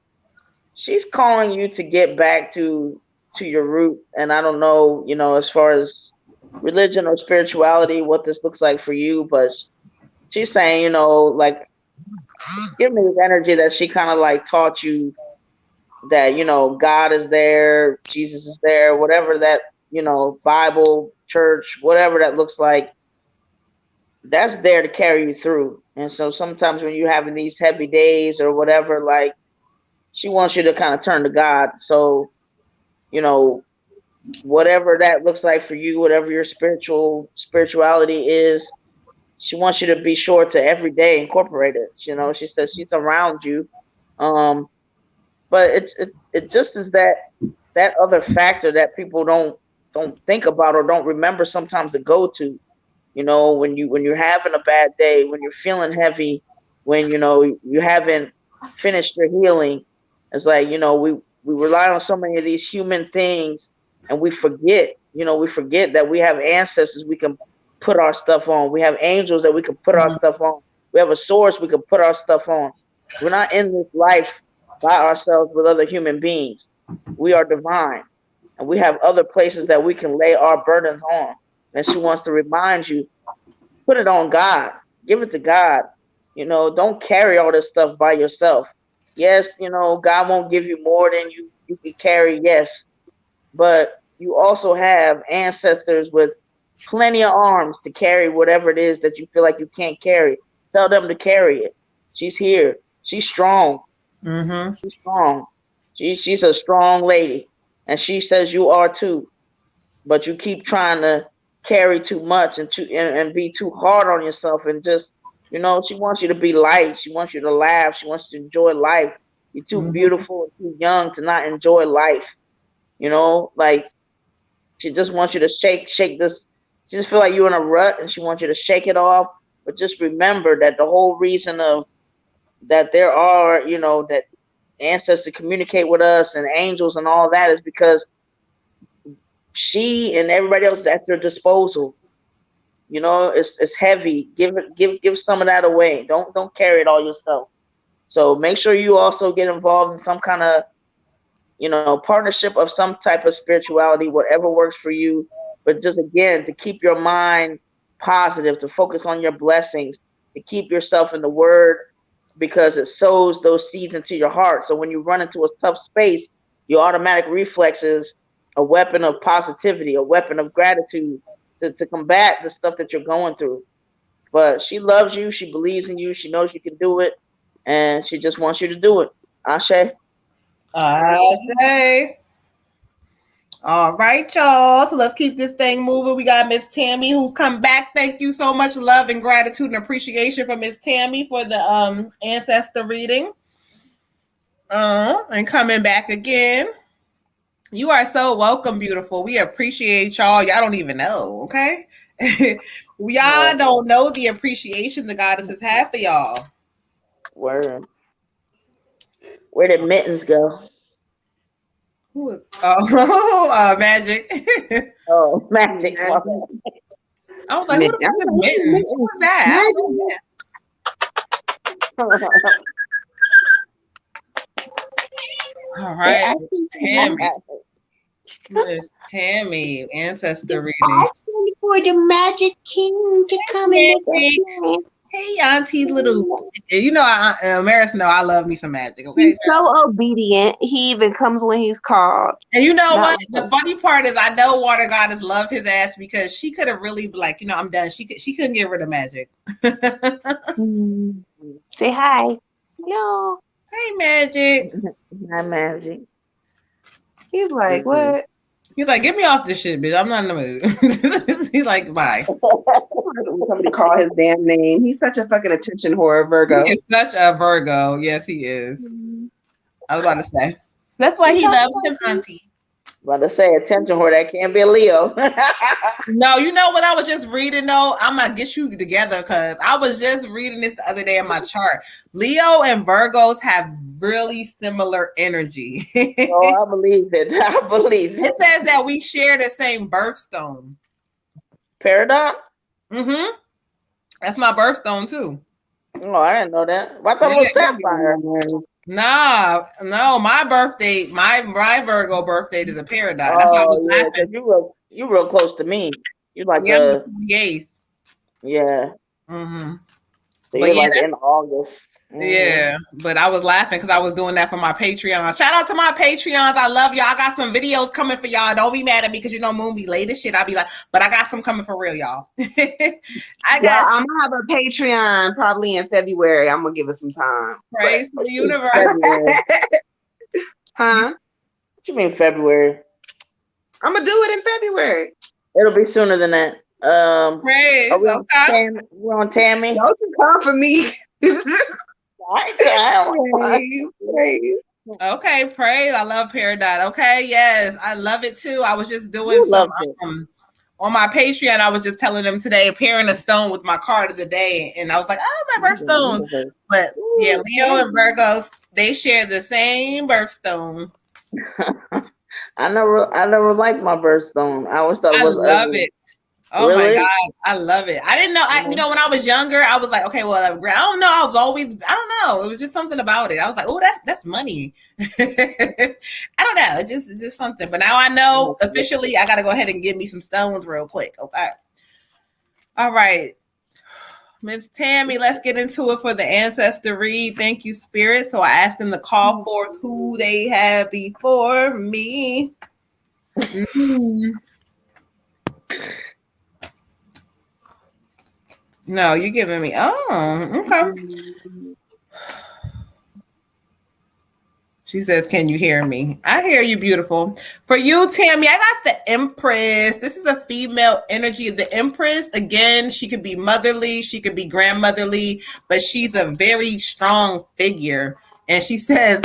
she's calling you to get back to your root. And I don't know, as far as religion or spirituality, what this looks like for you, but she's saying, like, give me this energy that she kind of like taught you that, God is there, Jesus is there, whatever that, Bible, church, whatever that looks like, that's there to carry you through. And so sometimes when you're having these heavy days or whatever, like, she wants you to kind of turn to God. So, whatever that looks like for you, whatever your spirituality is, she wants you to be sure to every day incorporate it. She says she's around you. But it just is that other factor that people don't think about or don't remember sometimes to go to. When you're having a bad day, when you're feeling heavy, when you haven't finished your healing, it's like we rely on so many of these human things, and we forget that we have ancestors we can put our stuff on. We have angels that we can put our stuff on. We have a source we can put our stuff on. We're not in this life by ourselves with other human beings. We are divine, and we have other places that we can lay our burdens on. And she wants to remind you, put it on God. Give it to God. Don't carry all this stuff by yourself. Yes, God won't give you more than you can carry, yes. But you also have ancestors with plenty of arms to carry whatever it is that you feel like you can't carry. Tell them to carry it. She's here. She's strong. She's strong. She's a strong lady. And she says you are too. But you keep trying to carry too much and be too hard on yourself, and just she wants you to be light. She wants you to laugh. She wants you to enjoy life. You're too beautiful and too young to not enjoy life. Like, she just wants you to shake this. She just feel like you're in a rut, and she wants you to shake it off. But just remember that the whole reason of that there are that ancestors communicate with us and angels and all that is because she and everybody else is at their disposal. It's heavy. Give some of that away. Don't carry it all yourself. So make sure you also get involved in some kind of partnership of some type of spirituality, whatever works for you. But just again, to keep your mind positive, to focus on your blessings, to keep yourself in the word, because it sows those seeds into your heart. So when you run into a tough space, your automatic reflex is a weapon of positivity, a weapon of gratitude to combat the stuff that you're going through. But she loves you. She believes in you. She knows you can do it. And she just wants you to do it. Ashe. Ashe. All right, y'all. So let's keep this thing moving. We got Miss Tammy who's come back. Thank you so much. Love and gratitude and appreciation for Miss Tammy for the ancestor reading. And coming back again. You are so welcome, beautiful. We appreciate y'all. Y'all don't even know, okay? Y'all don't know the appreciation the goddesses have for y'all. Word. Where did mittens go? Magic. Oh, magic. I was like, who the fuck is mittens? Who was that? All right, Tammy. Miss Tammy, ancestor reading. For the Magic King to come in. Hey, Auntie, little. You know, Maris know I love me some magic. Okay, he's so obedient. He even comes when he's called. And you know what? The funny part is, I know Water Goddess love his ass because she could have really like, you know, I'm done. She couldn't get rid of magic. Say hi. Hello. Hey, Magic. Hi, Magic. He's like, what? He's like, get me off this shit, bitch. I'm not in the mood. He's like, bye. Somebody call his damn name. He's such a fucking attention whore, Virgo. He's such a Virgo. Yes, he is. I was about to say. That's why he loves him, Auntie. About to say, attention whore, that can't be a Leo. No, you know what I was just reading though? I'm gonna get you together because I was just reading this the other day in my chart. Leo and Virgos have really similar energy. Oh, I believe it. I believe it. It says that we share the same birthstone. Paradox? Mm-hmm. That's my birthstone too. Oh, I didn't know that. I thought it was Sapphire. Nah, no, my birthday, my Virgo birthday is a paradox. That's why I was laughing. You real close to me. You're like the 28th. Yeah. Mm-hmm. So you're like in August. Mm-hmm. Yeah, but I was laughing because I was doing that for my Patreon. Shout out to my Patreons. I love y'all. I got some videos coming for y'all. Don't be mad at me because you know Moon be late as shit. I'll be like, but I got some coming for real, y'all. I'm gonna have a Patreon probably in February. I'm gonna give it some time. Praise the universe. Huh? What you mean February? I'm gonna do it in February. It'll be sooner than that. Praise. We're on Tammy. Don't you come for me. Okay, praise. I love Peridot. Okay, yes, I love it too. I was just doing some on my Patreon. I was just telling them today, pairing a stone with my card of the day, and I was like, "Oh, my birthstone." But yeah, Leo and Virgos, they share the same birthstone. I never liked my birthstone. I always thought it was love ugly. it. Oh really? My God, I love it. I didn't know. You know, when I was younger, I was like, okay, well, I don't know. I don't know. It was just something about it. I was like, oh, that's money. I don't know. It's just something. But now I know officially. I got to go ahead and give me some stones real quick. Okay. All right, Miss Tammy, let's get into it for the ancestor read. Thank you, Spirit. So I asked them to call forth who they have before me. No, you're giving me. Oh, okay. She says, "Can you hear me?" I hear you, beautiful. For you, Tammy, I got the Empress. This is a female energy. The Empress, again, she could be motherly, she could be grandmotherly, but she's a very strong figure. And she says,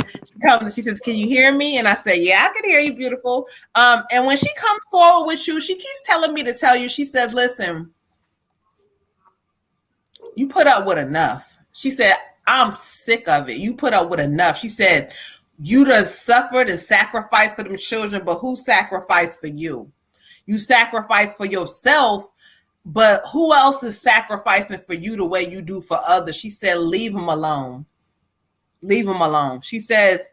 she says, "Can you hear me?" And I say, "Yeah, I can hear you, beautiful." And when she comes forward with you, she keeps telling me to tell you. She says, "Listen, you put up with enough." She said, "I'm sick of it. You put up with enough." She said, "You done suffered and sacrificed for them children, but who sacrificed for you? You sacrificed for yourself, but who else is sacrificing for you the way you do for others?" She said, "Leave them alone. Leave them alone." She says,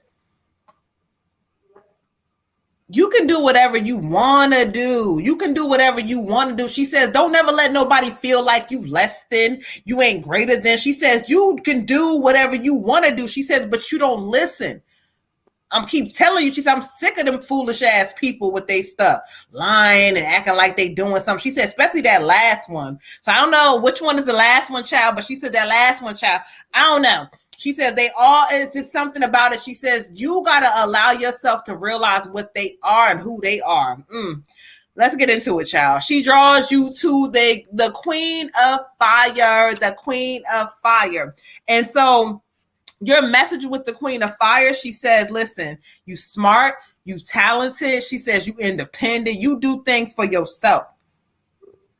"You can do whatever you want to do. You can do whatever you want to do." She says, "Don't never let nobody feel like you less than, you ain't greater than." She says, "You can do whatever you want to do." She says, "But you don't listen. I'm keep telling you." She said, "I'm sick of them foolish ass people with their stuff, lying and acting like they doing something." She said, especially that last one. So I don't know which one is the last one, child, but she said that last one, child. I don't know. She says they all, it's just something about it. She says you got to allow yourself to realize what they are and who they are. Let's get into it, child. She draws you to the queen of fire, the queen of fire. And so your message with the queen of fire, she says, listen, you smart, you talented. She says you independent, you do things for yourself.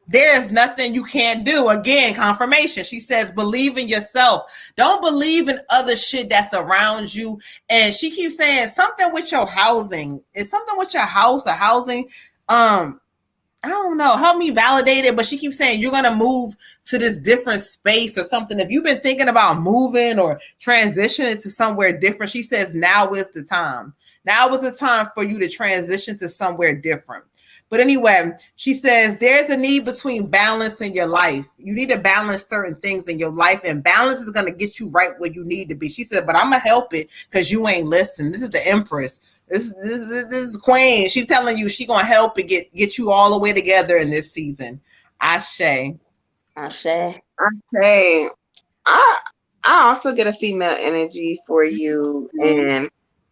There is nothing you can't do. Again, confirmation. She says, believe in yourself. Don't believe in other shit that's around you. And she keeps saying something with your housing. It's something with your house or housing. I don't know. Help me validate it. But she keeps saying you're going to move to this different space or something. If you've been thinking about moving or transitioning to somewhere different, she says now is the time. Now is the time for you to transition to somewhere different. But anyway, she says there's a need between balance in your life. You need to balance certain things in your life, and balance is going to get you right where you need to be. She said, but I'm going to help it because you ain't listening. This is the Empress. This is Queen. She's telling you she going to help it get you all the way together in this season. Ashe. I also get a female energy for you, and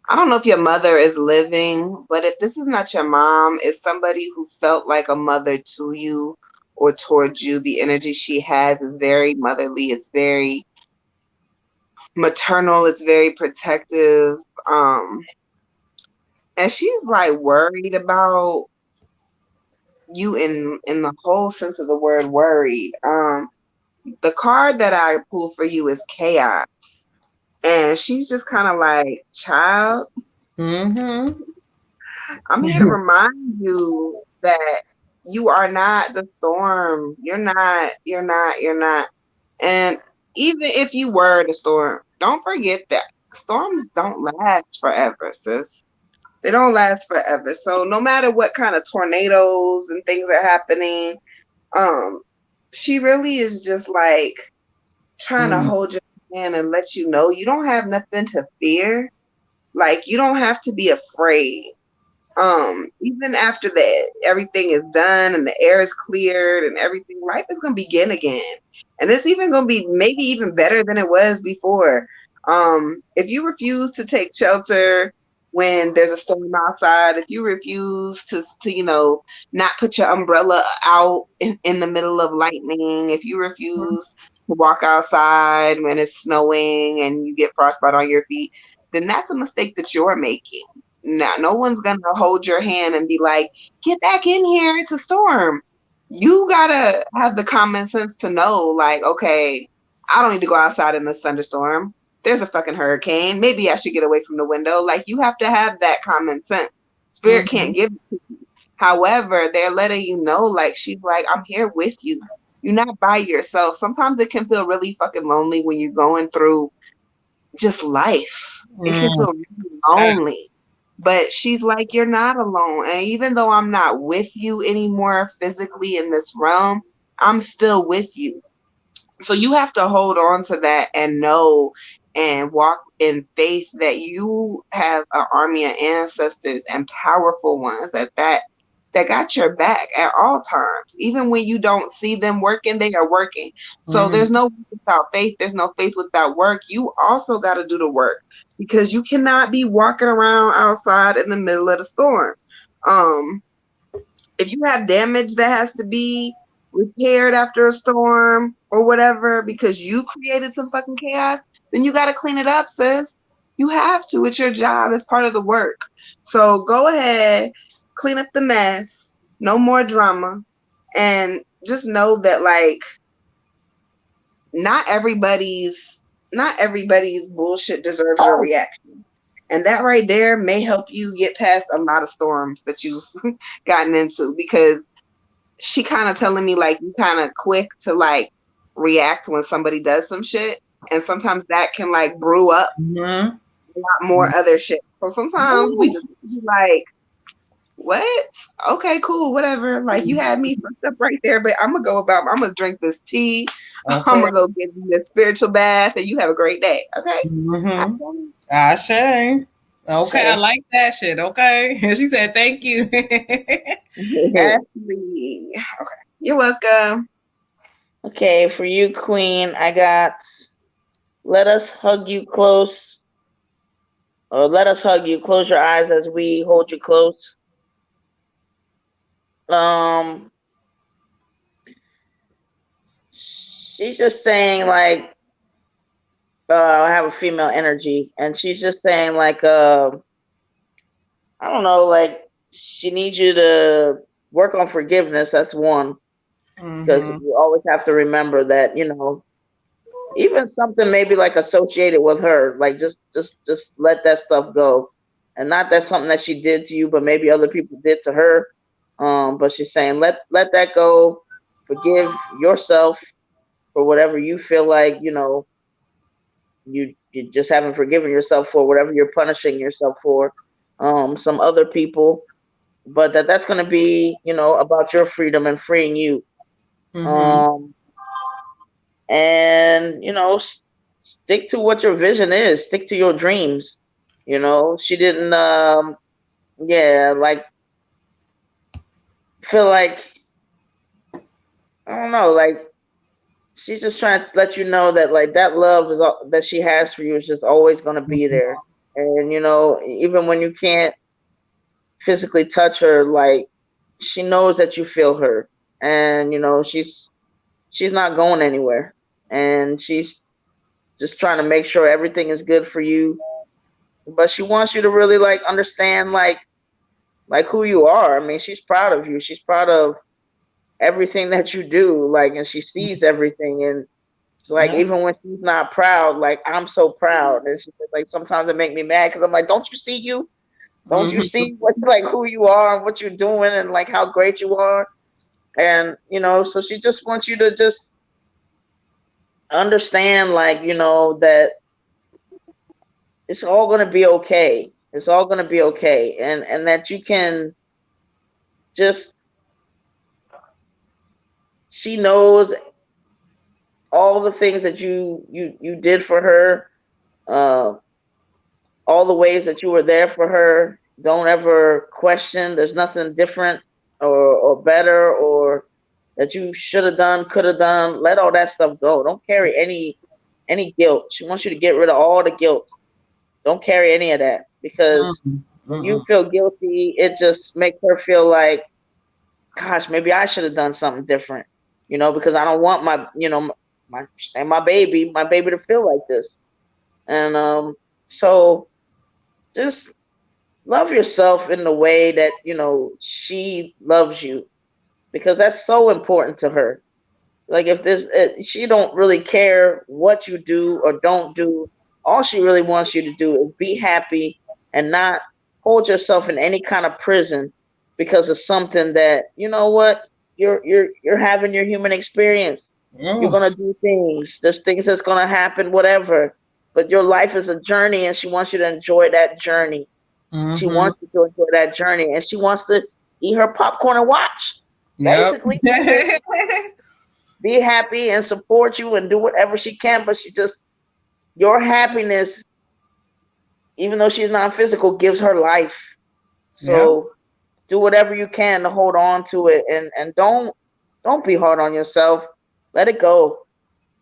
I don't know if your mother is living, but if this is not your mom, it's somebody who felt like a mother to you or towards you. The energy she has is very motherly. It's very maternal. It's very protective. And she's like worried about you in the whole sense of the word worried. The card that I pulled for you is chaos. And she's just kind of like, child, I'm here to remind you that you are not the storm. You're not. And even if you were the storm, don't forget that storms don't last forever, sis. They don't last forever. So no matter what kind of tornadoes and things are happening, she really is just like trying to hold your hand and let you know you don't have nothing to fear. Like, you don't have to be afraid. Even after that, everything is done and the air is cleared and everything, life is going to begin again. And it's even going to be maybe even better than it was before. If you refuse to take shelter when there's a storm outside, if you refuse to not put your umbrella out in the middle of lightning, if you refuse to walk outside when it's snowing and you get frostbite on your feet, then that's a mistake that you're making. No one's going to hold your hand and be like, get back in here, it's a storm. You got to have the common sense to know, like, okay, I don't need to go outside in a thunderstorm. There's a fucking hurricane. Maybe I should get away from the window. Like, you have to have that common sense. Spirit can't give it to you. However, they're letting you know, like, she's like, I'm here with you. You're not by yourself. Sometimes it can feel really fucking lonely when you're going through just life. It can feel really lonely. But she's like, you're not alone. And even though I'm not with you anymore physically in this realm, I'm still with you. So you have to hold on to that and know and walk in faith that you have an army of ancestors and powerful ones that got your back at all times. Even when you don't see them working, they are working. So there's no work without faith. There's no faith without work. You also got to do the work, because you cannot be walking around outside in the middle of the storm. If you have damage that has to be repaired after a storm or whatever because you created some fucking chaos, then you got to clean it up, sis. You have to. It's your job. It's part of the work. So go ahead, clean up the mess. No more drama. And just know that, like, not everybody's bullshit deserves your reaction. And that right there may help you get past a lot of storms that you've gotten into, because she kind of telling me, like, you kind of quick to, like, react when somebody does some shit. And sometimes that can, like, brew up a lot more other shit. So sometimes we just be like, what? Okay, cool, whatever. Like, you had me fucked up right there, but I'm gonna drink this tea. Okay. I'm gonna go give you a spiritual bath, and you have a great day. Okay. Ashe. Okay, I like that shit. Okay. She said thank you. Ashley. Okay. You're welcome. Okay, for you, Queen, I got Let us hug you close, or let us hug you. Close your eyes as we hold you close. Um, she's just saying like, I have a female energy, and she's just saying like, I don't know, like she needs you to work on forgiveness. That's one, because you always have to remember that, even something maybe like associated with her, like just let that stuff go, and not that something that she did to you, but maybe other people did to her. But she's saying let that go, forgive yourself for whatever you feel like you just haven't forgiven yourself for, whatever you're punishing yourself for, some other people, but that's going to be about your freedom and freeing you. And stick to what your vision is, stick to your dreams. She didn't like feel like, I don't know, like she's just trying to let you know that like that love is all that she has for you is just always going to be there. And even when you can't physically touch her, like she knows that you feel her, and she's not going anywhere, and she's just trying to make sure everything is good for you. But she wants you to really like understand like who you are. I mean, she's proud of you. She's proud of everything that you do, like, and she sees everything. And it's like, even when she's not proud, like I'm so proud. And she's like, sometimes it make me mad because I'm like, don't you see you? Don't you see what like who you are and what you're doing and like how great you are? And so she just wants you to just understand, like, that it's all gonna be okay. It's all gonna be okay, and that you can just. She knows all the things that you did for her, all the ways that you were there for her. Don't ever question. There's nothing different or better or that you should have done, could have done. Let all that stuff go. Don't carry any guilt. She wants you to get rid of all the guilt. Don't carry any of that, because when you feel guilty, it just makes her feel like, gosh, maybe I should have done something different, because I don't want my baby to feel like this. And so just love yourself in the way that, she loves you, because that's so important to her. Like if she don't really care what you do or don't do. All she really wants you to do is be happy and not hold yourself in any kind of prison because of something that, what, you're having your human experience. You're gonna do things. There's things that's gonna happen, whatever. But your life is a journey, and she wants you to enjoy that journey. She wants you to enjoy that journey, and she wants to eat her popcorn and watch. Basically, be happy and support you and do whatever she can. But your happiness, even though she's non-physical, gives her life. So do whatever you can to hold on to it, and don't be hard on yourself. Let it go.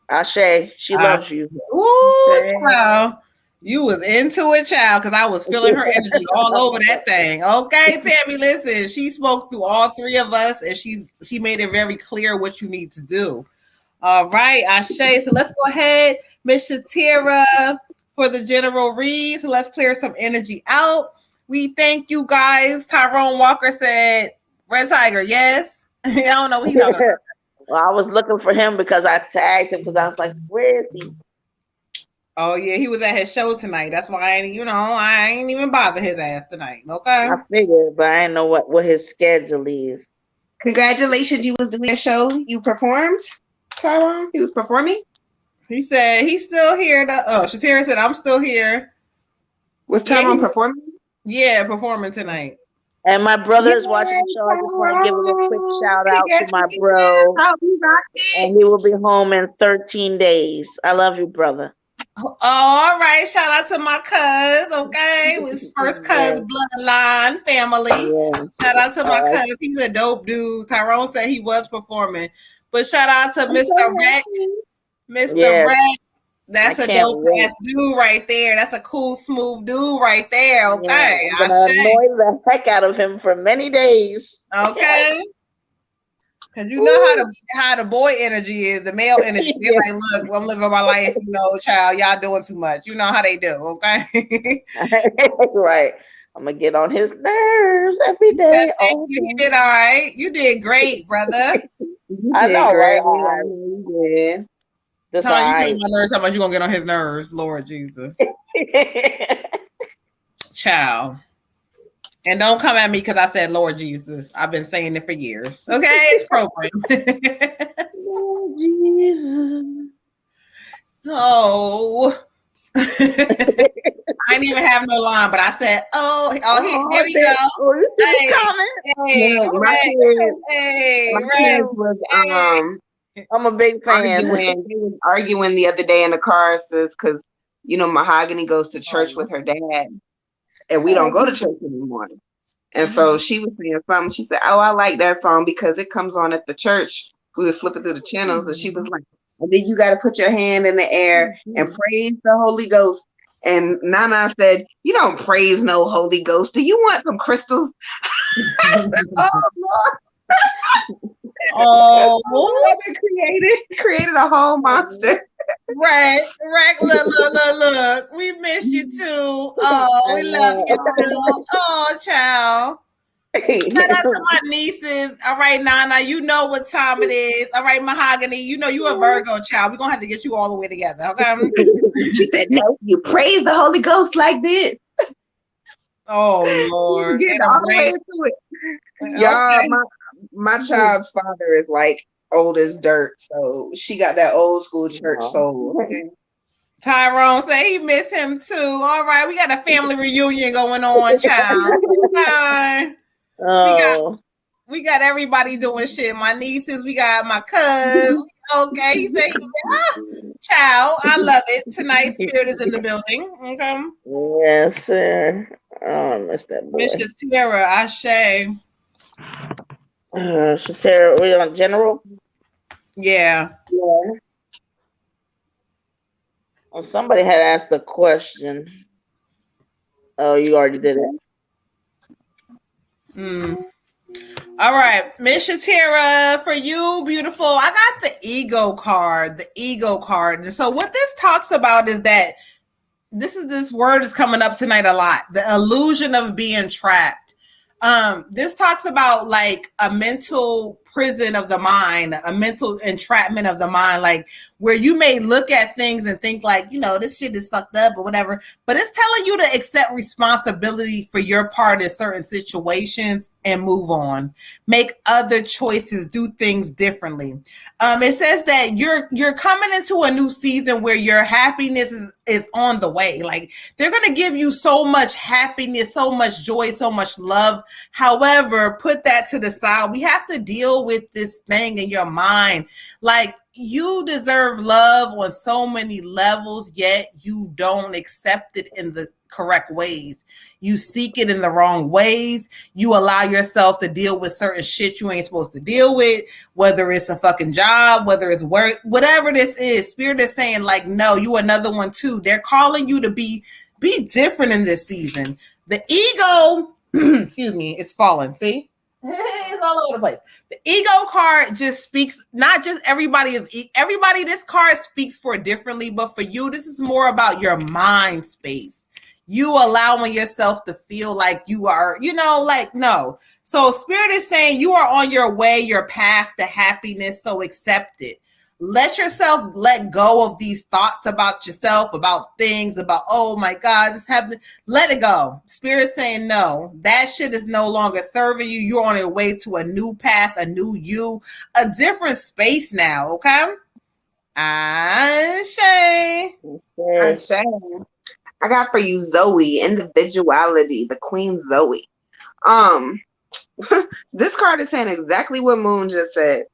Ashe, she loves you. Ooh, child. You was into it, child, because I was feeling her energy all over that thing. Okay, Tammy, listen, she spoke through all three of us, and she made it very clear what you need to do. All right, Ashe. So let's go ahead, Miss Shatira, for the general read. So let's clear some energy out. We thank you guys. Tyrone Walker said, Red Tiger, yes. I don't know what he's talking about. Well, I was looking for him because I tagged him because I was like, where is he? Oh, yeah, he was at his show tonight. That's why, I ain't even bother his ass tonight, okay? I figured, but I didn't know what his schedule is. Congratulations, you was doing a show. You performed, Tyrone? He was performing? He said he's still here. Shatira said, I'm still here. Was Tyrone performing? Yeah, performing tonight. And my brother is watching the show. I just want to give him a quick shout out to my bro. And he will be home in 13 days. I love you, brother. Oh, all right. Shout out to my cuz, okay? His first cuz bloodline family. Yeah. Shout out to my cuz. He's a dope dude. Tyrone said he was performing. But shout out to Mr. Rec. Mr. Rec. That's a dope ass dude right there. That's a cool, smooth dude right there. Okay. Yeah, I'm gonna annoy the heck out of him for many days. Okay. Cause you know how the boy energy is, the male energy. They're like, look, I'm living my life, child, y'all doing too much. You know how they do, okay? Right. I'm gonna get on his nerves every day. You did all right. You did great, brother. I know, right? Yeah. Tom, you get on my nerves. How much you gonna get on his nerves, Lord Jesus? Child. And don't come at me because I said Lord Jesus. I've been saying it for years. Okay, it's programmed. Lord Jesus. Oh. I didn't even have no line, but I said, here we go. Oh, you see the comment? I'm a big fan. They was arguing the other day in the car, sis, because Mahogany goes to church with her dad, and we don't go to church anymore. And so she was saying something. She said, "Oh, I like that song because it comes on at the church." We were flipping through the channels, and she was like, "And then you got to put your hand in the air and praise the Holy Ghost." And Nana said, "You don't praise no Holy Ghost. Do you want some crystals?" I said, "Oh Lord." Oh, created a whole monster. Right. Look. We miss you too. Oh, we love you too. Oh, child. Shout out to my nieces. All right, Nana, you know what time it is. All right, Mahogany, you know you a Virgo, child. We're gonna have to get you all the way together. Okay. She said, "No, you praise the Holy Ghost like this." Oh Lord. Get all the way into it. Y'all, my child's father is like old as dirt, so she got that old school church soul. Tyrone say he miss him too. All right, we got a family reunion going on, child. We got everybody doing shit. My nieces, we got my cousins. Okay, he said, child, I love it. Tonight, Spirit is in the building. Okay. Yes, sir. Oh, I miss that boy. Miss Shatira, Ashe. Shatira, we on general? Yeah. Well, somebody had asked a question. Oh, you already did it. All right, Miss Shatira, for you, beautiful. I got the ego card. And so what this talks about is that this word is coming up tonight a lot. The illusion of being trapped. This talks about like a mental prison of the mind, a mental entrapment of the mind, like where you may look at things and think like, this shit is fucked up or whatever, but it's telling you to accept responsibility for your part in certain situations and move on, make other choices, do things differently. It says that you're coming into a new season where your happiness is on the way. Like they're going to give you so much happiness, so much joy, so much love. However, put that to the side. We have to deal with this thing in your mind. Like you deserve love on so many levels, yet you don't accept it in the correct ways. You seek it in the wrong ways. You allow yourself to deal with certain shit you ain't supposed to deal with, whether it's a fucking job, whether it's work, whatever this is. Spirit is saying like, no, you another one too. They're calling you to be different in this season. The ego, excuse me, it's falling. See? It's all over the place. The ego card just speaks, not just everybody, this card speaks for it differently, but for you, this is more about your mind space. You allowing yourself to feel like you are, no. So Spirit is saying you are on your way, your path to happiness, so accept it. Let yourself let go of these thoughts about yourself, about things, about, oh my God, just let it go. Spirit saying, no, that shit is no longer serving you. You're on your way to a new path, a new you, a different space now. Okay. Ashe. I got for you Zoe, individuality, the Queen Zoe. This card is saying exactly what Moon just said.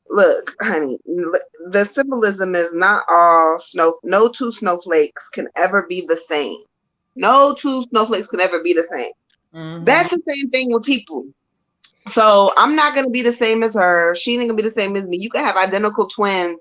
Look, honey, the symbolism is not all no two snowflakes can ever be the same. No two snowflakes can ever be the same. Mm-hmm. That's the same thing with people. So I'm not going to be the same as her. She ain't going to be the same as me. You can have identical twins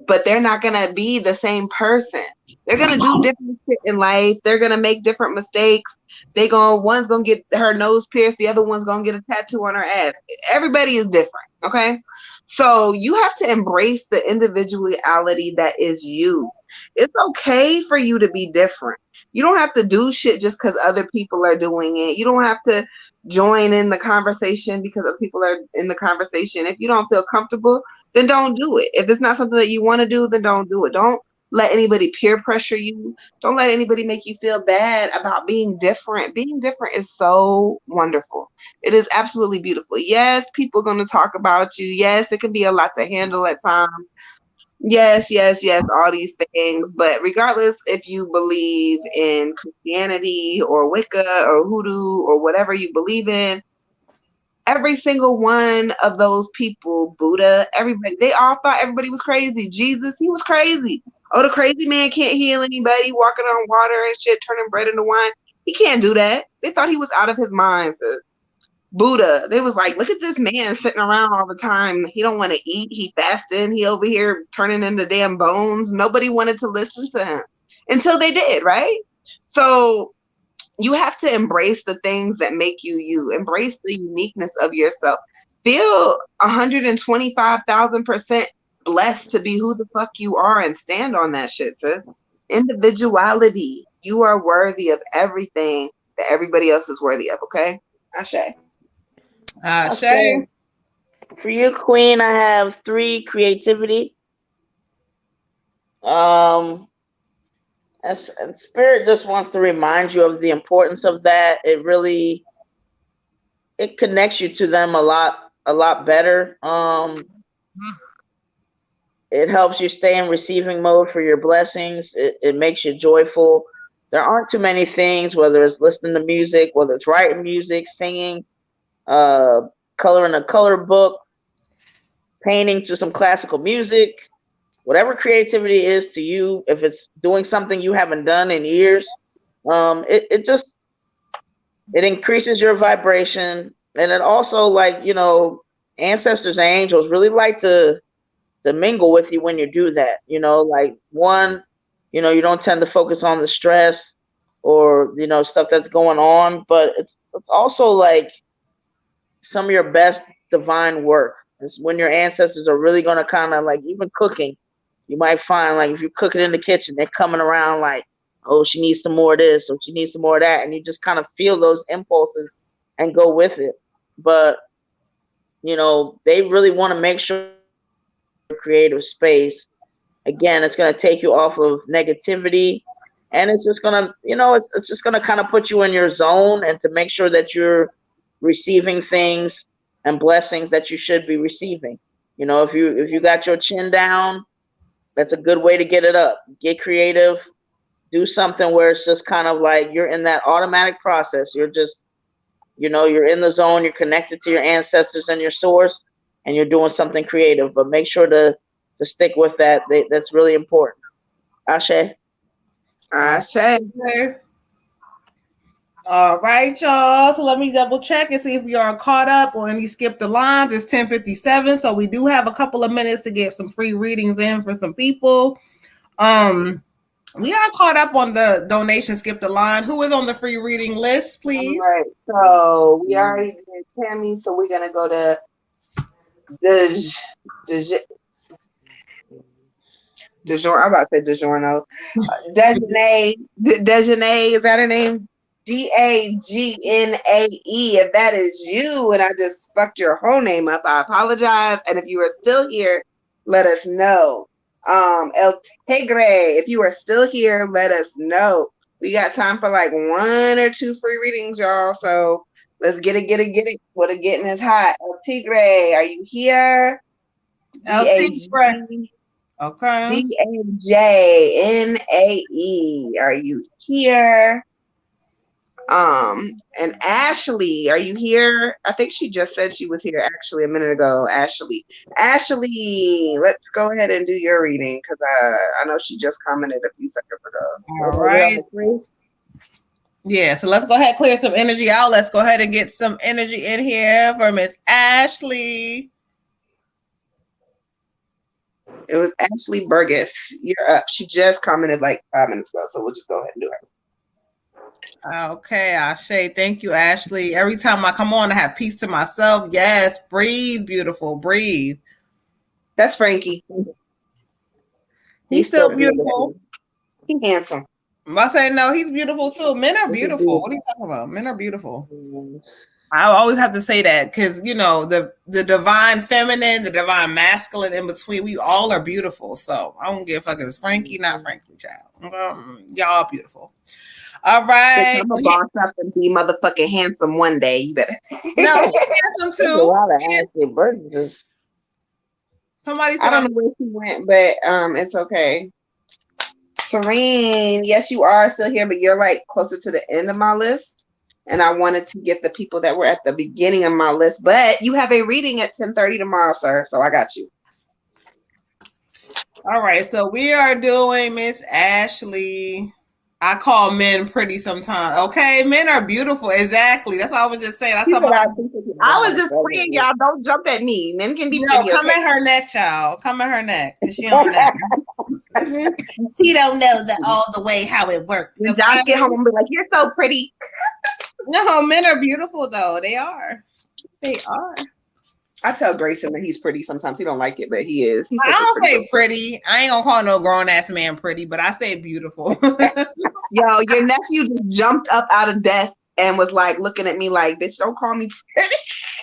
but they're not going to be the same person. They're going to do different shit in life. They're going to make different mistakes. One's going to get her nose pierced. The other one's going to get a tattoo on her ass. Everybody is different. Okay. So you have to embrace the individuality that is you. It's okay for you to be different. You don't have to do shit just because other people are doing it. You don't have to join in the conversation because other people are in the conversation. If you don't feel comfortable, then don't do it. If it's not something that you want to do, then don't do it. Don't let anybody peer pressure you. Don't let anybody make you feel bad about being different. Being different is so wonderful. It is absolutely beautiful. Yes, people are going to talk about you. Yes, it can be a lot to handle at times. Yes, all these things. But regardless if you believe in Christianity or Wicca or Hoodoo or whatever you believe in, every single one of those people, Buddha, everybody, they all thought everybody was crazy. Jesus, he was crazy. Oh, the crazy man can't heal anybody, walking on water and shit, turning bread into wine. He can't do that. They thought he was out of his mind. So Buddha, they was like, look at this man sitting around all the time. He don't want to eat. He fasting. He over here turning into damn bones. Nobody wanted to listen to him until they did, right? So you have to embrace the things that make you you. Embrace the uniqueness of yourself. Feel 125,000% blessed to be who the fuck you are and stand on that shit, sis. Individuality. You are worthy of everything that everybody else is worthy of, okay? Ashe. Ashe. For you, Queen, I have 3, creativity. And Spirit just wants to remind you of the importance of that. It connects you to them a lot better. It helps you stay in receiving mode for your blessings. It makes you joyful. There aren't too many things, whether it's listening to music, whether it's writing music, singing, coloring a color book, painting to some classical music, whatever creativity is to you. If it's doing something you haven't done in years, it increases your vibration. And it also, like, ancestors and angels really like to mingle with you when you do that. Like, one, you don't tend to focus on the stress or stuff that's going on, but it's also like some of your best divine work is when your ancestors are really going to kind of, like, even cooking, you might find, like, if you cook it in the kitchen, they're coming around like, oh, she needs some more of this or she needs some more of that, and you just kind of feel those impulses and go with it. But they really want to make sure creative space. Again, it's going to take you off of negativity, and it's just going to it's just going to kind of put you in your zone and to make sure that you're receiving things and blessings that you should be receiving. If you got your chin down, that's a good way to get it up. Get creative, do something where it's just kind of like you're in that automatic process. You're just you're in the zone, you're connected to your ancestors and your source, and you're doing something creative. But make sure to stick with that. That's really important. Ashe. Ashe. All right, y'all. So let me double check and see if we are caught up or any skip the lines. It's 10:57, so we do have a couple of minutes to get some free readings in for some people. We are caught up on the donation skip the line. Who is on the free reading list, please? All right. So we already did Tammy, so we're gonna go to DeJourno. I'm about to say DeJourno. Dejanay. Dejanay, is that her name? Dagnae. If that is you and I just fucked your whole name up, I apologize. And if you are still here, let us know. El Tigre, if you are still here, let us know. We got time for like 1 or 2 free readings, y'all. So let's get it. What a getting is hot. El Tigre, are you here? El Tigre. Okay. Dajnae, are you here? And Ashley, are you here? I think she just said she was here actually a minute ago. Ashley, let's go ahead and do your reading because I know she just commented a few seconds ago. All right. Yeah, so let's go ahead and clear some energy out. Let's go ahead and get some energy in here for Miss Ashley. It was Ashley Burgess. You're up. She just commented like 5 minutes ago, so we'll just go ahead and do her. Okay, Ashe. Thank you, Ashley. Every time I come on, I have peace to myself. Yes, breathe, beautiful, breathe. That's Frankie. He's still beautiful. He's handsome. I say no, he's beautiful too. Men are beautiful. What are you talking about? Men are beautiful. I always have to say that because you know the divine feminine, the divine masculine in between, we all are beautiful. So I don't give a fuck if it's Frankie, not Frankie, child. Y'all beautiful. All right. I'm a boss up and be motherfucking handsome one day. You better. No, handsome too. A lot of Ashley Burgess. Somebody said I don't know where she went, but it's okay. Serene, yes, you are still here, but you're like closer to the end of my list. And I wanted to get the people that were at the beginning of my list, but you have a reading at 10:30 tomorrow, sir. So I got you. All right, so we are doing Miss Ashley. I call men pretty sometimes. Okay, men are beautiful. Exactly. That's what I was just saying. I was just saying, y'all don't jump at me. Men can be pretty. Come at her neck, child. Come at her neck. She don't know. She don't know all the way how it works. Okay? Y'all get home and be like, "You're so pretty." No, men are beautiful though. They are. They are. I tell Grayson that he's pretty. Sometimes he don't like it, but he is. I don't say pretty. I ain't gonna call no grown ass man pretty, but I say beautiful. Yo, your nephew just jumped up out of death and was like looking at me like, "Bitch, don't call me pretty."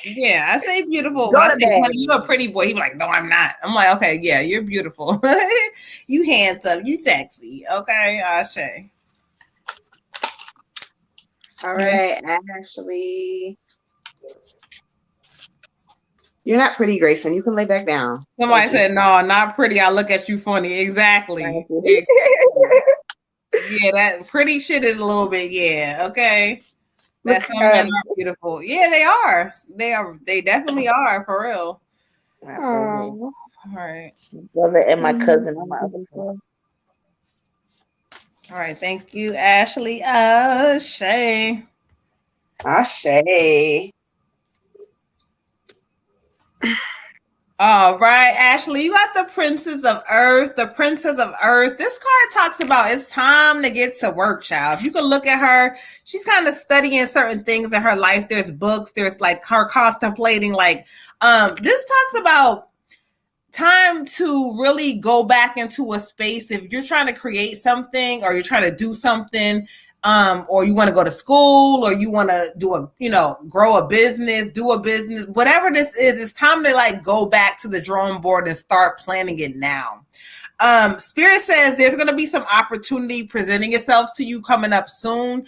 Yeah, I say beautiful. When I say, you a pretty boy, he's like, "No, I'm not." I'm like, "Okay, yeah, you're beautiful. You handsome. You sexy." Okay, Ashe. All right, Ashley. You're not pretty, Grayson. You can lay back down. Somebody said, "No, not pretty. I look at you funny." Exactly. Yeah, that pretty shit is a little bit. Yeah. Okay. That some men are beautiful. Yeah, they are. They are. They definitely are for real. All right. Brother and my cousin on my other side. All right. Thank you, Ashley. Ashe. Ashe. All right, Ashley, you got the Princess of Earth. The Princess of Earth. This card talks about it's time to get to work, child. If you can look at her, she's kind of studying certain things in her life. There's books. There's like her contemplating. Like, this talks about time to really go back into a space. If you're trying to create something or you're trying to do something, or you want to go to school, or you want to do grow a business, do a business, whatever this is, it's time to like go back to the drawing board and start planning it now. Spirit says there's going to be some opportunity presenting itself to you coming up soon.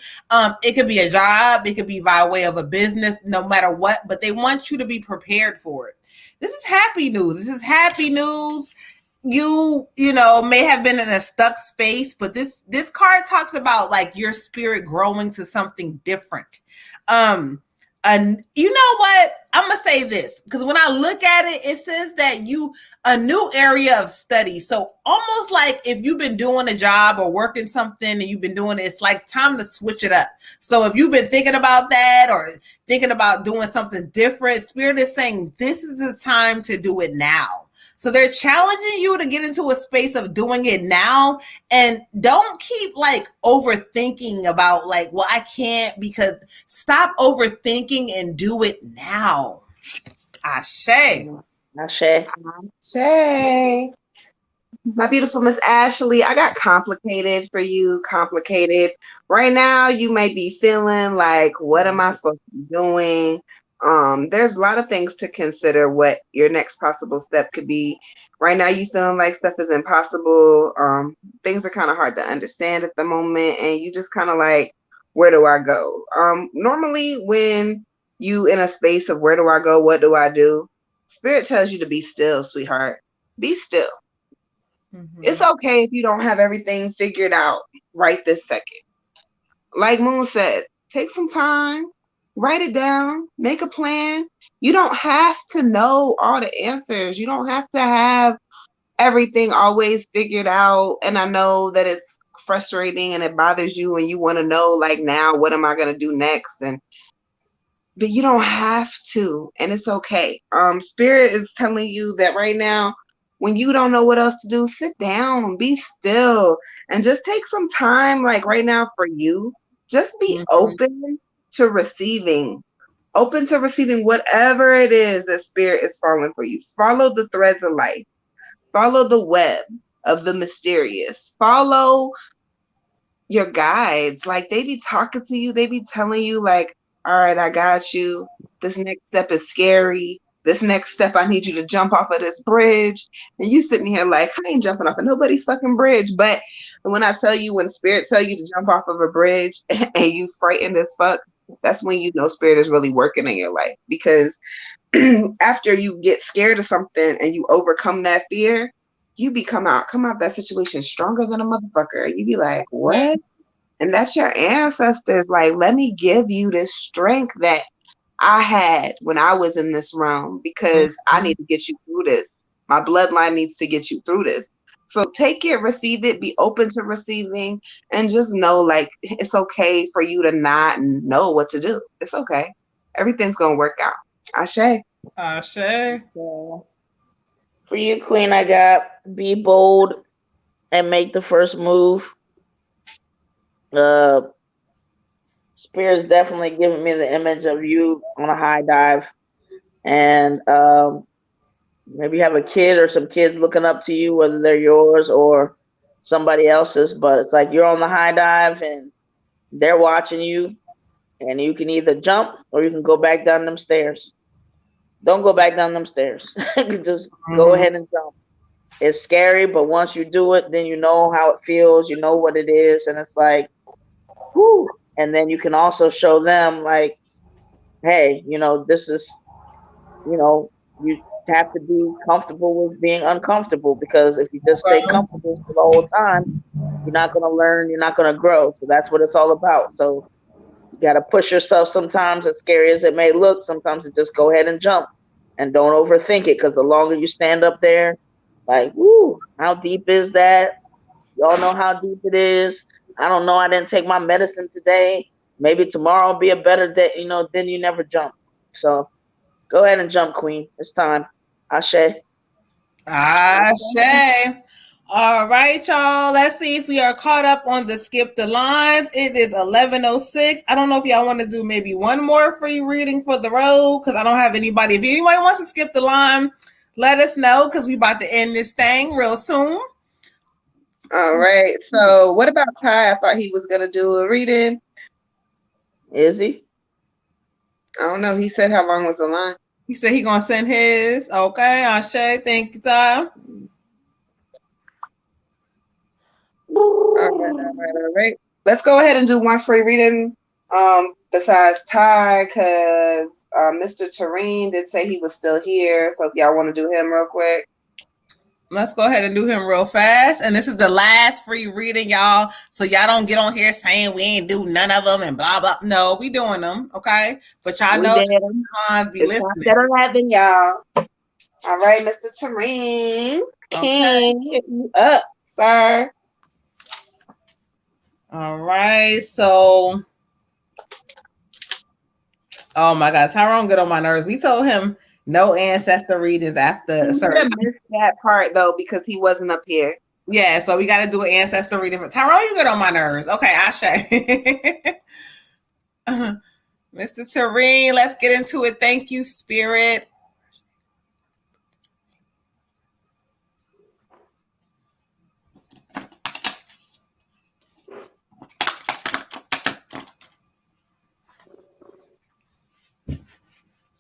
It could be a job, it could be by way of a business, no matter what, but they want you to be prepared for it. This is happy news. This is happy news. You may have been in a stuck space, but this card talks about like your spirit growing to something different. And you know what? I'm gonna say this because when I look at it, it says that a new area of study. So almost like if you've been doing a job or working something and you've been doing it, it's like time to switch it up. So if you've been thinking about that or thinking about doing something different, Spirit is saying this is the time to do it now. So they're challenging you to get into a space of doing it now, and don't keep like overthinking about like, well, I can't, because stop overthinking and do it now. Ashe. Ashe. Ashe. My beautiful Miss Ashley, I got complicated for you. Complicated. Right now, you may be feeling like, what am I supposed to be doing? There's a lot of things to consider what your next possible step could be. Right now, you feeling like stuff is impossible. Things are kind of hard to understand at the moment, and you just kind of like, where do I go? Normally, when you in a space of where do I go, what do I do, Spirit tells you to be still, sweetheart. Be still. Mm-hmm. It's okay if you don't have everything figured out right this second. Like Moon said, take some time. Write it down, make a plan. You don't have to know all the answers. You don't have to have everything always figured out. And I know that it's frustrating and it bothers you and you want to know like now, what am I going to do next? But you don't have to, and it's okay. Spirit is telling you that right now, when you don't know what else to do, sit down, be still, and just take some time, like right now for you. Just be open to receiving whatever it is that spirit is falling for you. Follow the threads of life. Follow the web of the mysterious. Follow your guides. Like they be talking to you, they be telling you, like, all right, I got you. This next step is scary. This next step, I need you to jump off of this bridge. And you sitting here like, I ain't jumping off of nobody's fucking bridge. But when I tell you, when spirit tell you to jump off of a bridge and you frightened as fuck, that's when you know spirit is really working in your life. Because after you get scared of something and you overcome that fear, you come out that situation stronger than a motherfucker. You be like, what? And that's your ancestors. Like, let me give you this strength that I had when I was in this realm, because I need to get you through this. My bloodline needs to get you through this. So take it, receive it, be open to receiving, and just know, like, it's okay for you to not know what to do. It's okay. Everything's going to work out. Ashe. Ashe. So, for you, Queen, I got be bold and make the first move. Spirit's definitely giving me the image of you on a high dive, and maybe you have a kid or some kids looking up to you, whether they're yours or somebody else's, but it's like you're on the high dive and they're watching you, and you can either jump or you can go back down them stairs. Don't go back down them stairs. Just go ahead and jump. It's scary, but once you do it, then you know how it feels, you know what it is, and it's like, whoo. And then you can also show them, like, hey, this is, you have to be comfortable with being uncomfortable, because if you just stay comfortable for the whole time, you're not going to learn, you're not going to grow. So that's what it's all about. So you got to push yourself sometimes, as scary as it may look. Sometimes it just go ahead and jump and don't overthink it, because the longer you stand up there, like, woo, how deep is that? Y'all know how deep it is. I don't know. I didn't take my medicine today. Maybe tomorrow will be a better day. Then you never jump. So go ahead and jump, Queen. It's time. Ashe. Ashe. All right, y'all. Let's see if we are caught up on the skip the lines. It is 11:06. I don't know if y'all want to do maybe one more free reading for the road, because I don't have anybody. If anybody wants to skip the line, let us know, because we about to end this thing real soon. All right. So what about Ty? I thought he was going to do a reading. Is he? I don't know. He said how long was the line? He said he going to send his. Okay, Ashe. Thank you, Ty. All right. Let's go ahead and do one free reading besides Ty, because Mr. Tareen did say he was still here. So if y'all want to do him real quick. Let's go ahead and do him real fast. And this is the last free reading, y'all. So y'all don't get on here saying we ain't do none of them and blah, blah. No, we doing them, okay? But y'all know be it's listening. After 11, y'all. All right, Mr. Tareen. King, hit you up, sir. All right, so... Oh, my God. Tyrone get on my nerves. We told him no ancestor readings after. He missed that part, though, because he wasn't up here. Yeah, so we got to do an ancestor reading. Tyrone, you get on my nerves. Okay, Ashe. Mr. Tareen, let's get into it. Thank you, Spirit.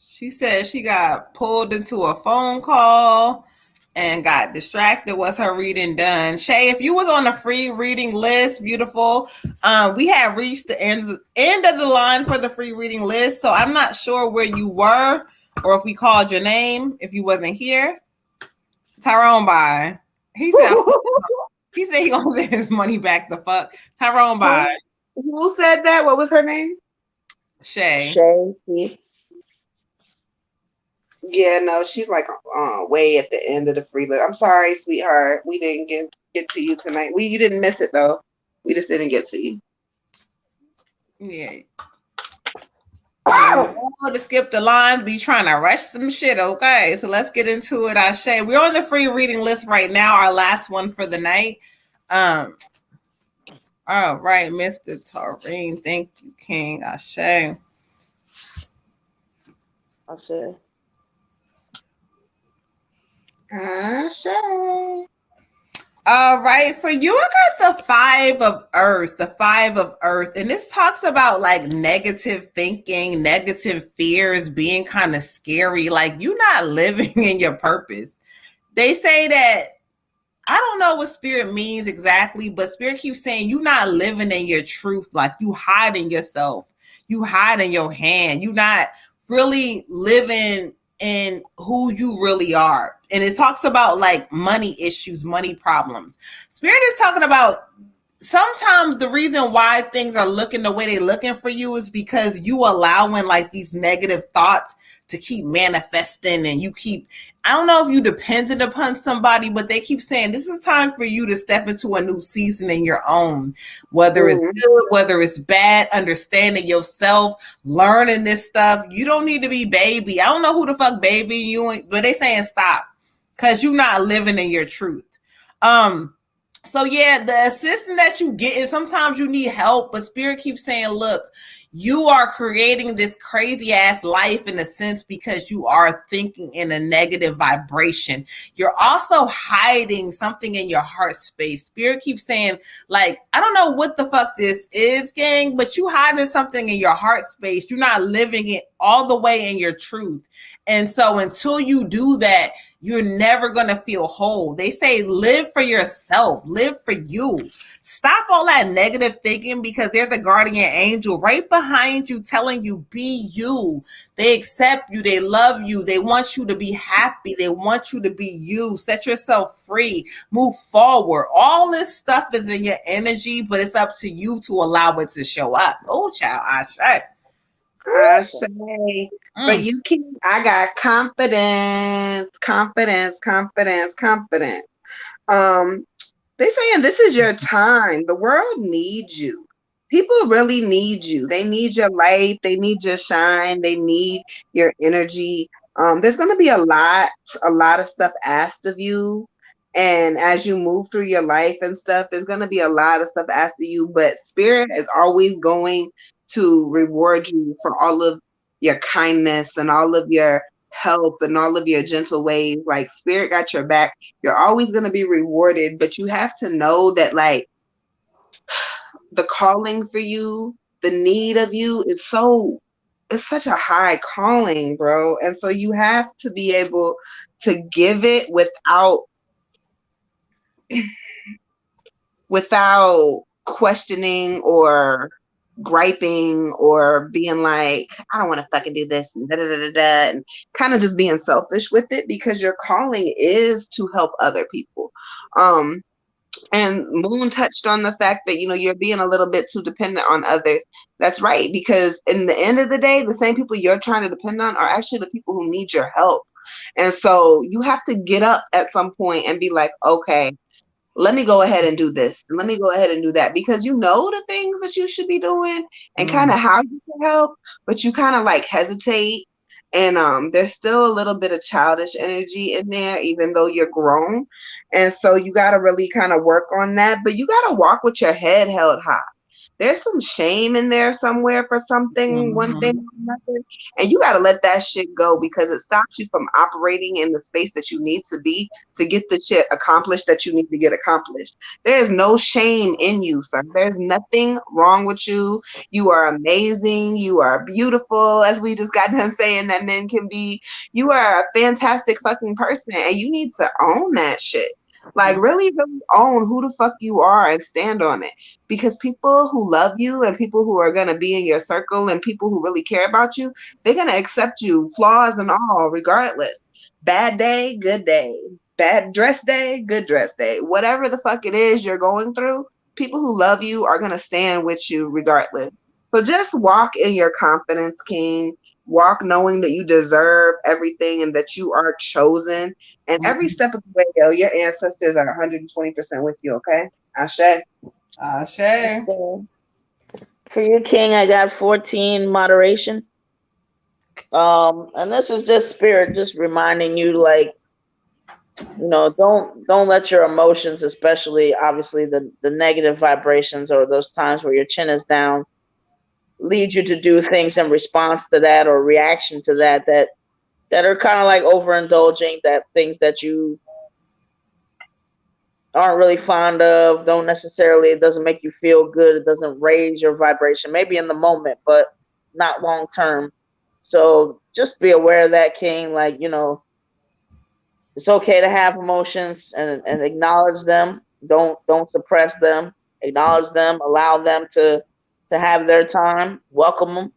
She said she got pulled into a phone call and got distracted. Was her reading done? Shay, if you was on a free reading list, beautiful. We have reached the end of the line for the free reading list. So I'm not sure where you were or if we called your name, if you wasn't here. Tyrone, bye. He said he gonna send his money back the fuck. Tyrone, bye. Who said that? What was her name? Shay. Shay. Yeah, no, she's like way at the end of the free list. I'm sorry, sweetheart. We didn't get to you tonight. You didn't miss it though. We just didn't get to you. Yeah. Oh, to skip the line, be trying to rush some shit. Okay, so let's get into it. Ashe. We're on the free reading list right now. Our last one for the night. All right, Mr. Taurine. Thank you, King. Ashe. Ashe. Ashe. All right, for you, I got the Five of Earth, and this talks about like negative thinking, negative fears, being kind of scary, like you're not living in your purpose. They say that I don't know what spirit means exactly, but spirit keeps saying you're not living in your truth, like you hiding yourself, you hiding your hand, you're not really living in who you really are. And it talks about like money issues, money problems. Spirit is talking about sometimes the reason why things are looking the way they're looking for you is because you allowing like these negative thoughts to keep manifesting, and you keep, I don't know if you dependent upon somebody, but they keep saying this is time for you to step into a new season in your own, whether it's good, whether it's bad, understanding yourself, learning this stuff. You don't need to be baby. I don't know who the fuck baby you, but they saying stop because you're not living in your truth. So yeah, the assistance that you get, and sometimes you need help, but spirit keeps saying, look, you are creating this crazy ass life in a sense because you are thinking in a negative vibration. You're also hiding something in your heart space. Spirit keeps saying, like, I don't know what the fuck this is, gang, but you hiding something in your heart space. You're not living it all the way in your truth. And so until you do that, you're never going to feel whole. They say live for yourself, live for you. Stop all that negative thinking, because there's a guardian angel right behind you telling you be you. They accept you. They love you. They want you to be happy. They want you to be you. Set yourself free. Move forward. All this stuff is in your energy, but it's up to you to allow it to show up. Oh, child, I say, for you, King, I got confidence. They saying this is your time. The world needs you. People really need you. They need your light. They need your shine. They need your energy. There's going to be a lot of stuff asked of you. And as you move through your life and stuff, there's going to be a lot of stuff asked of you. But Spirit is always going to reward you for all of your kindness and all of your help and all of your gentle ways. Like Spirit got your back. You're always going to be rewarded, but you have to know that like the calling for you, the need of you is it's such a high calling, bro. And so you have to be able to give it without questioning or griping or being like, I don't want to fucking do this and da da da da da, and kind of just being selfish with it, because your calling is to help other people. And Moon touched on the fact that, you're being a little bit too dependent on others. That's right, because in the end of the day, the same people you're trying to depend on are actually the people who need your help. And so you have to get up at some point and be like, okay, let me go ahead and do this. Let me go ahead and do that, because you know the things that you should be doing and kind of how you can help, but you kind of like hesitate. And there's still a little bit of childish energy in there, even though you're grown. And so you got to really kind of work on that, but you got to walk with your head held high. There's some shame in there somewhere for something, one thing or another. And you got to let that shit go, because it stops you from operating in the space that you need to be to get the shit accomplished that you need to get accomplished. There is no shame in you, sir. There's nothing wrong with you. You are amazing. You are beautiful, as we just got done saying that men can be. You are a fantastic fucking person, and you need to own that shit. Like really, really own who the fuck you are and stand on it. Because people who love you and people who are going to be in your circle and people who really care about you, they're going to accept you, flaws and all, regardless. Bad day, good day. Bad dress day, good dress day. Whatever the fuck it is you're going through, people who love you are going to stand with you regardless. So just walk in your confidence, King. Walk knowing that you deserve everything and that you are chosen. And every step of the way, yo, your ancestors are 120% with you, okay? Ashe. Ashe. For you, King, I got 14 moderation. And this is just spirit, just reminding you, like, don't let your emotions, especially obviously the negative vibrations or those times where your chin is down, lead you to do things in response to that or reaction to that are kind of like overindulging, that things that you aren't really fond of, don't necessarily, it doesn't make you feel good, it doesn't raise your vibration, maybe in the moment, but not long term. So just be aware of that, King. Like, it's okay to have emotions and acknowledge them. Don't suppress them. Acknowledge them. Allow them to have their time. Welcome them.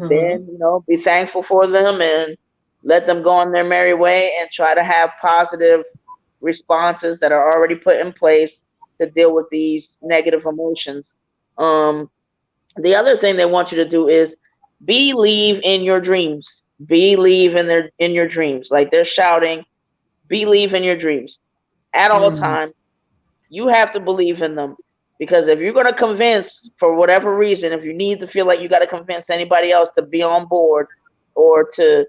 Then be thankful for them and let them go on their merry way, and try to have positive responses that are already put in place to deal with these negative emotions. The other thing they want you to do is believe in your dreams. Believe in your dreams. Like they're shouting, believe in your dreams at all times. You have to believe in them, because if you're going to convince, for whatever reason, if you need to feel like you got to convince anybody else to be on board or to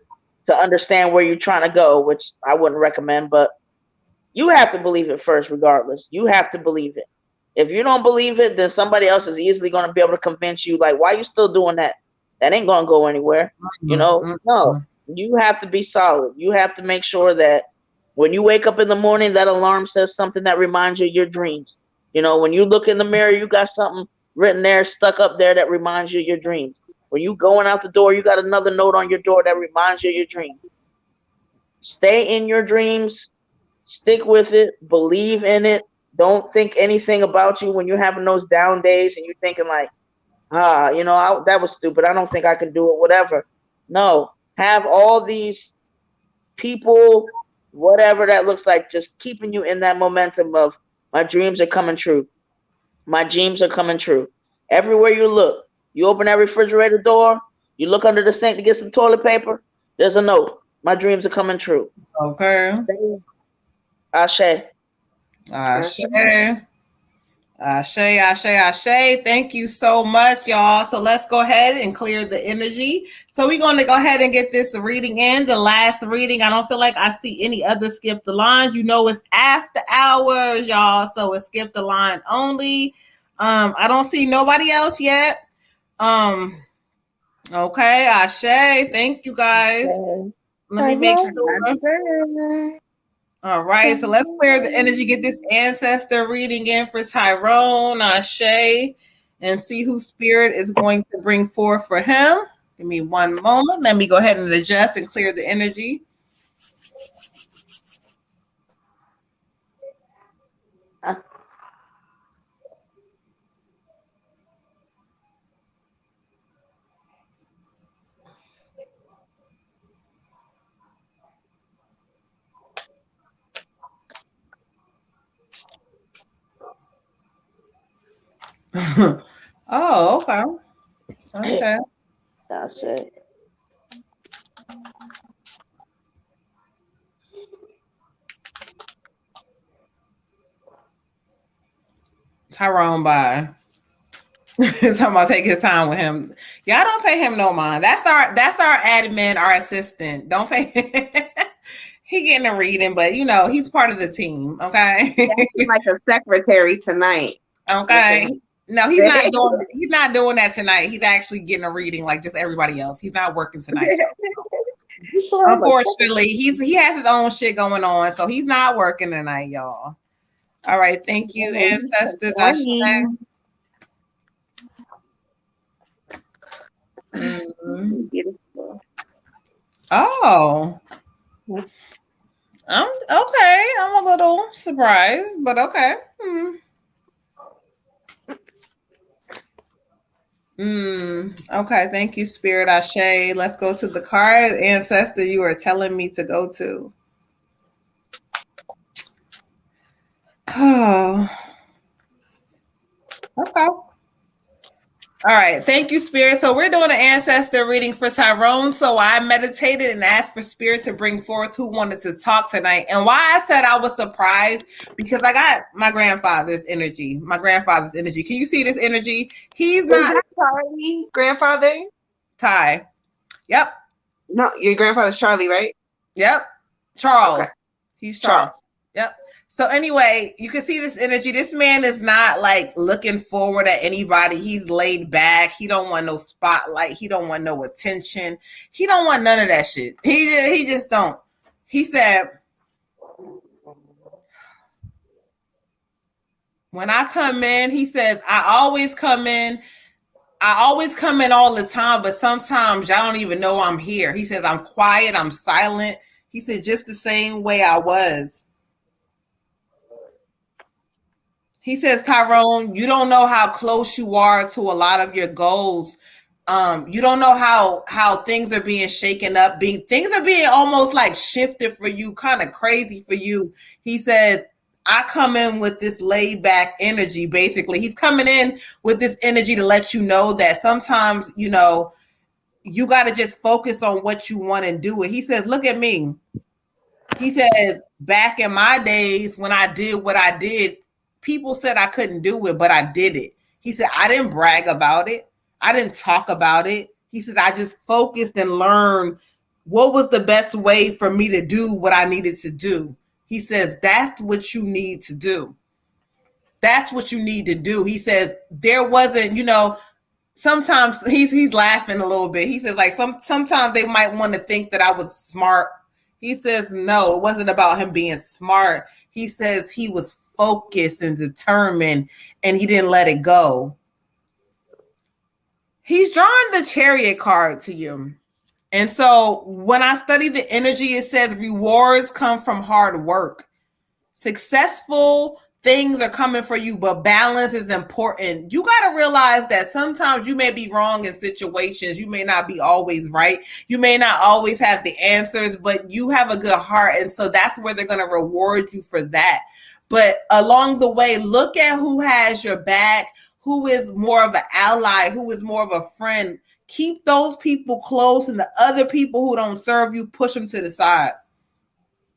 understand where you're trying to go, which I wouldn't recommend, but you have to believe it first, regardless. You have to believe it. If you don't believe it, then somebody else is easily going to be able to convince you, like, why are you still doing that? That ain't going to go anywhere. No, you have to be solid. You have to make sure that when you wake up in the morning, that alarm says something that reminds you of your dreams. When you look in the mirror, you got something written there, stuck up there, that reminds you of your dreams. When you going out the door, you got another note on your door that reminds you of your dreams. Stay in your dreams. Stick with it. Believe in it. Don't think anything about you when you're having those down days and you're thinking like, that was stupid. I don't think I can do it, whatever. No, have all these people, whatever that looks like, just keeping you in that momentum of, my dreams are coming true. My dreams are coming true. Everywhere you look, you open that refrigerator door, you look under the sink to get some toilet paper, there's a note. My dreams are coming true. Okay. Ashe. Ashe. Ashe, Ashe, Ashe. Thank you so much, y'all. So let's go ahead and clear the energy. So we're going to go ahead and get this reading in. The last reading, I don't feel like I see any other skip the line. It's after hours, y'all. So it's skip the line only. I don't see nobody else yet. Okay, Ashe. Thank you, guys. Let me make sure. All right, so let's clear the energy, get this ancestor reading in for Tyrone, Ashe, and see who spirit is going to bring forth for him. Give me one moment. Let me go ahead and adjust and clear the energy. Oh, okay. Okay. That's it. Tyrone, bye. Talking about take his time with him. Y'all don't pay him no mind. That's our admin, our assistant. Don't pay. He getting a reading, but he's part of the team. Okay. He's like a secretary tonight. Okay. No, he's not doing that tonight. He's actually getting a reading like just everybody else. He's not working tonight. Unfortunately, he has his own shit going on, so he's not working tonight, y'all. All right, thank you, ancestors. Oh, I'm okay. I'm a little surprised, but okay. Okay, thank you, Spirit Ashe. Let's go to the card ancestor you are telling me to go to. Oh, okay. All right, thank you, Spirit. So we're doing an ancestor reading for Tyrone. So I meditated and asked for Spirit to bring forth who wanted to talk tonight. And why I said I was surprised, because I got my grandfather's energy. Can you see this energy? He's not sorry, grandfather. Ty. Yep. No, your grandfather's Charlie, right? Yep. Okay. Charles. He's Charles. Charles. Yep. So anyway, you can see this energy. This man is not like looking forward at anybody. He's laid back. He don't want no spotlight. He don't want no attention. He don't want none of that shit. He just don't. He said, when I come in, he says, I always come in all the time, but sometimes y'all don't even know I'm here. He says, I'm quiet, I'm silent. He said, just the same way I was. He says, Tyrone, you don't know how close you are to a lot of your goals. You don't know how things are being shaken up. Things are being almost like shifted for you, kind of crazy for you. He says, I come in with this laid back energy. Basically, he's coming in with this energy to let you know that sometimes, you know, you got to just focus on what you want and do it. He says, look at me. He says, back in my days when I did what I did, people said I couldn't do it, but I did it. He said, I didn't brag about it. I didn't talk about it. He says, I just focused and learned what was the best way for me to do what I needed to do. He says, that's what you need to do. That's what you need to do. He says, there wasn't, you know, sometimes he's laughing a little bit. He says, like, sometimes they might want to think that I was smart. He says, no, it wasn't about him being smart. He says he was focused and determined and he didn't let it go. He's drawing the Chariot card to you. And so when I study the energy, it says rewards come from hard work. Successful things are coming for you, but balance is important. You got to realize that sometimes you may be wrong in situations. You may not be always right. You may not always have the answers, but you have a good heart. And so that's where they're going to reward you for that. But along the way, look at who has your back, who is more of an ally, who is more of a friend. Keep those people close, and the other people who don't serve you, push them to the side.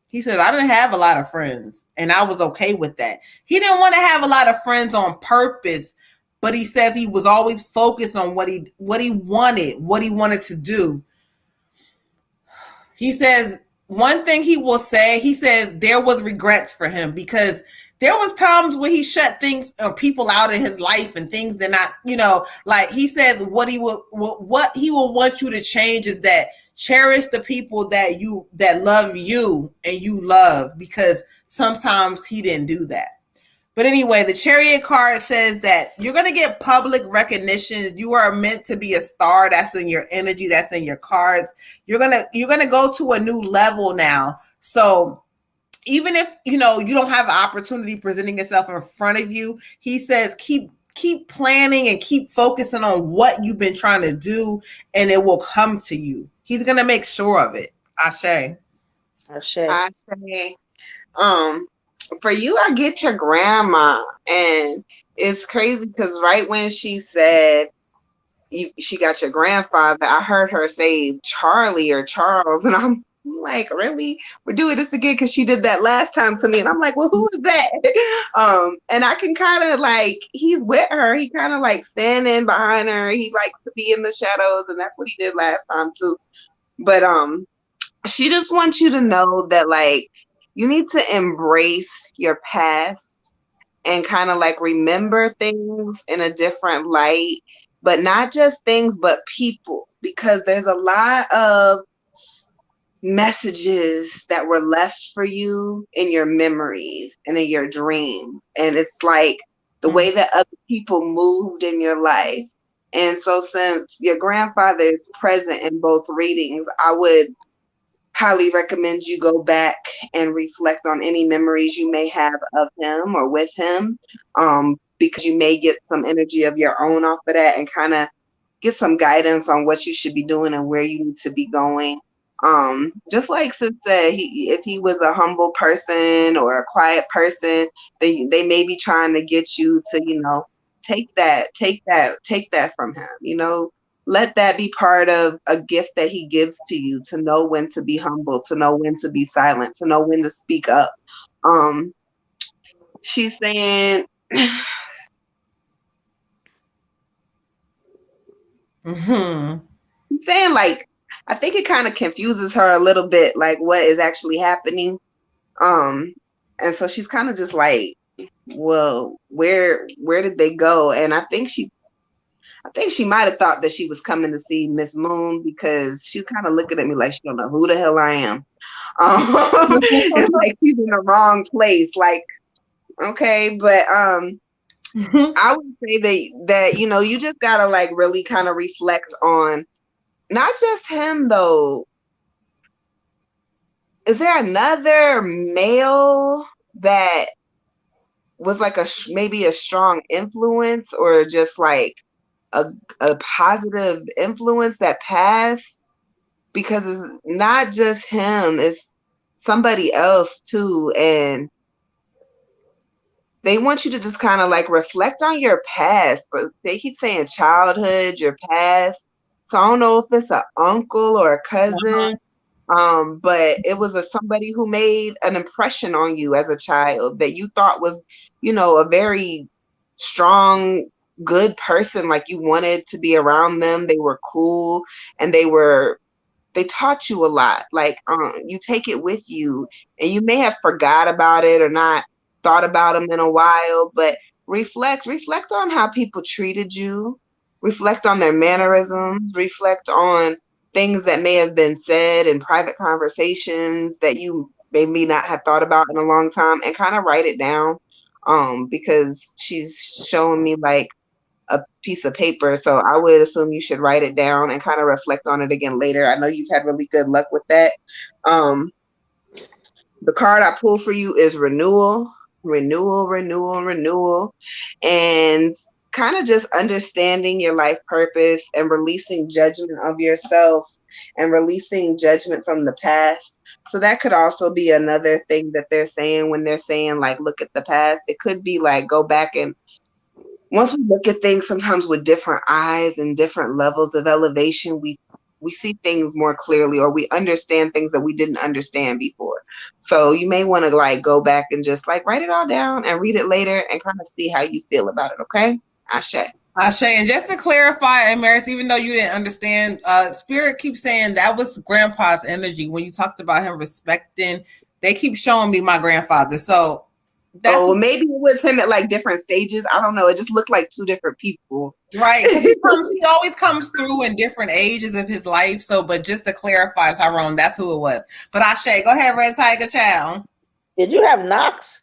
He says, I didn't have a lot of friends, and I was okay with that. He didn't want to have a lot of friends on purpose, but he says he was always focused on what he wanted to do. He says, one thing he will say, he says there was regrets for him because there was times where he shut things or people out in his life and things that not, you know, like he says what he will want you to change is that cherish the people that love you and you love, because sometimes he didn't do that. But anyway, the Chariot card says that you're going to get public recognition. You are meant to be a star. That's in your energy. That's in your cards. You're going to go to a new level now. So even if, you know, you don't have an opportunity presenting itself in front of you, he says, keep planning and keep focusing on what you've been trying to do, and it will come to you. He's going to make sure of it. Ashe. Ashe. For you, I get your grandma, and it's crazy because right when she said she got your grandfather, I heard her say Charlie or Charles, and I'm like, really? We're doing this again because she did that last time to me, and I'm like, well, who is that? And I can kind of like, he's with her. He kind of like standing behind her. He likes to be in the shadows, and that's what he did last time too. But she just wants you to know that like you need to embrace your past and kind of like remember things in a different light, but not just things, but people, because there's a lot of messages that were left for you in your memories and in your dreams. And it's like the way that other people moved in your life. And so since your grandfather is present in both readings, I would highly recommend you go back and reflect on any memories you may have of him or with him, because you may get some energy of your own off of that and kind of get some guidance on what you should be doing and where you need to be going. Just like Sis said, if he was a humble person or a quiet person, they may be trying to get you to, you know, take that from him, you know. Let that be part of a gift that he gives to you, to know when to be humble, to know when to be silent, to know when to speak up. She's saying, Mm-hmm. saying like, I think it kind of confuses her a little bit, like what is actually happening. And so she's kind of just like, well, where did they go? And I think she might have thought that she was coming to see Miss Moon, because she's kind of looking at me like she don't know who the hell I am. It's like she's in the wrong place. Like, okay, but I would say that you just gotta like really kind of reflect on not just him though. Is there another male that was like maybe a strong influence, or just like a positive influence that passed? Because it's not just him, it's somebody else too. And they want you to just kind of like reflect on your past. They keep saying childhood, your past. So I don't know if it's an uncle or a cousin. But it was somebody who made an impression on you as a child that you thought was, a very strong, good person. Like you wanted to be around them. They were cool, and they taught you a lot. Like you take it with you, and you may have forgot about it or not thought about them in a while, but reflect on how people treated you, reflect on their mannerisms, reflect on things that may have been said in private conversations that you maybe not have thought about in a long time, and kind of write it down. Because she's showing me like a piece of paper, so I would assume you should write it down and kind of reflect on it again later. I know you've had really good luck with that. The card I pulled for you is renewal, and kind of just understanding your life purpose and releasing judgment of yourself and releasing judgment from the past. So that could also be another thing that they're saying when they're saying like, look at the past. It could be like, go back, and once we look at things sometimes with different eyes and different levels of elevation, we see things more clearly, or we understand things that we didn't understand before. So you may want to like go back and just like write it all down and read it later and kind of see how you feel about it. Okay. Ashe. And just to clarify, and Maris, even though you didn't understand, Spirit keeps saying that was Grandpa's energy when you talked about him respecting. They keep showing me my grandfather, so well, maybe it was him at like different stages. I don't know. It just looked like two different people, right? Because he always comes through in different ages of his life. So, but just to clarify, Tyrone, that's who it was. But Ashe, go ahead, Red Tiger Child. Did you have Knox?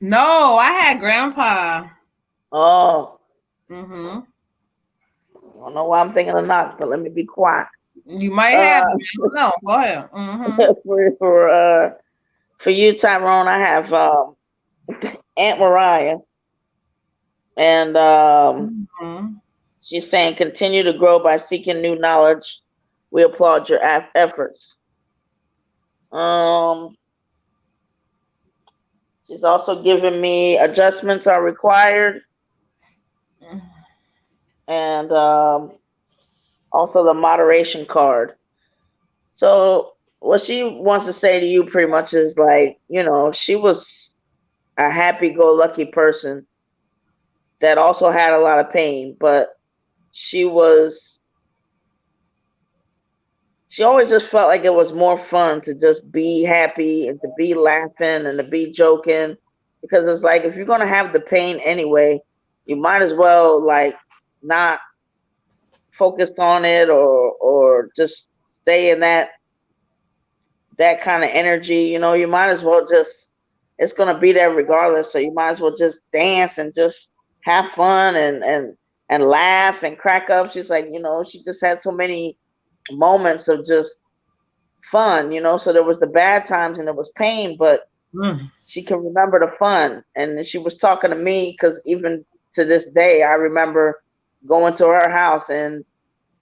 No, I had Grandpa. Oh. Mm-hmm. I don't know why I'm thinking of Knox, but let me be quiet. You might have. No, go ahead. Mm-hmm. For you, Tyrone, I have Aunt Mariah, and she's saying, continue to grow by seeking new knowledge. We applaud your efforts. She's also giving me adjustments are required. And also the moderation card. So what she wants to say to you pretty much is like, she was a happy-go-lucky person that also had a lot of pain, but she always just felt like it was more fun to just be happy and to be laughing and to be joking, because it's like, if you're going to have the pain anyway, you might as well like not focus on it or just stay in that kind of energy. You might as well just, it's going to be there regardless. So you might as well just dance and just have fun and laugh and crack up. She's like, she just had so many moments of just fun, so there was the bad times and there was pain, but she can remember the fun. And she was talking to me, because even to this day, I remember going to her house and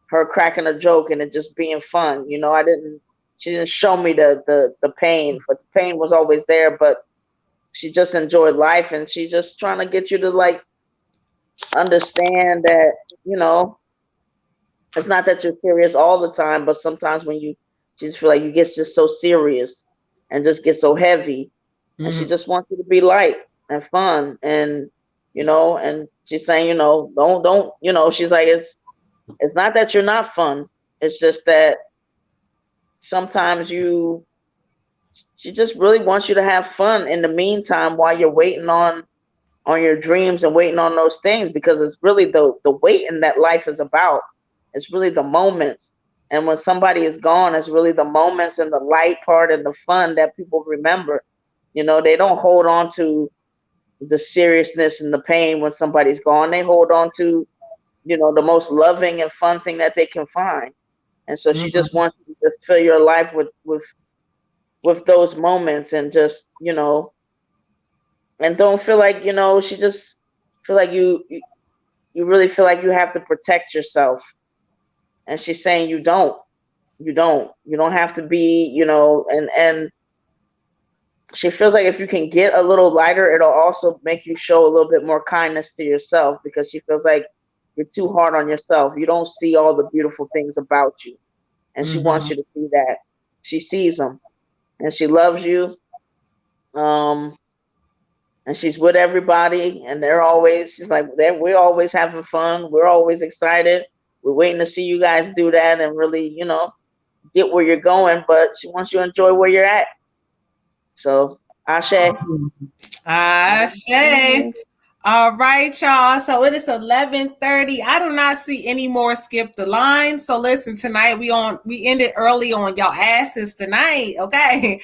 her cracking a joke and it just being fun. She didn't show me the pain, but the pain was always there, but she just enjoyed life, and she's just trying to get you to like understand that, it's not that you're serious all the time, but sometimes when you just feel like you get just so serious and just get so heavy, and she just wants you to be light and fun, and and she's saying, don't, she's like, it's not that you're not fun, It's just that sometimes she just really wants you to have fun in the meantime while you're waiting on your dreams and waiting on those things, because it's really the waiting that life is about. It's really the moments. And when somebody is gone, it's really the moments and the light part and the fun that people remember. You know, they don't hold on to the seriousness and the pain when somebody's gone. They hold on to, you know, the most loving and fun thing that they can find. And so she just wants you to fill your life with those moments, and just, you know, and don't feel like, you know, she just feel like you really feel like you have to protect yourself. And she's saying you don't have to be, you know, and she feels like if you can get a little lighter, it'll also make you show a little bit more kindness to yourself, because she feels like you're too hard on yourself. You don't see all the beautiful things about you. And she wants you to see that. She sees them, and she loves you. And she's with everybody, and she's like, we're always having fun. We're always excited. We're waiting to see you guys do that and really, you know, get where you're going. But she wants you to enjoy where you're at. So, Ashe. Ashe. All right, y'all. So it is 11:30. I do not see any more skip the line. So listen, tonight we ended early on y'all asses tonight. Okay.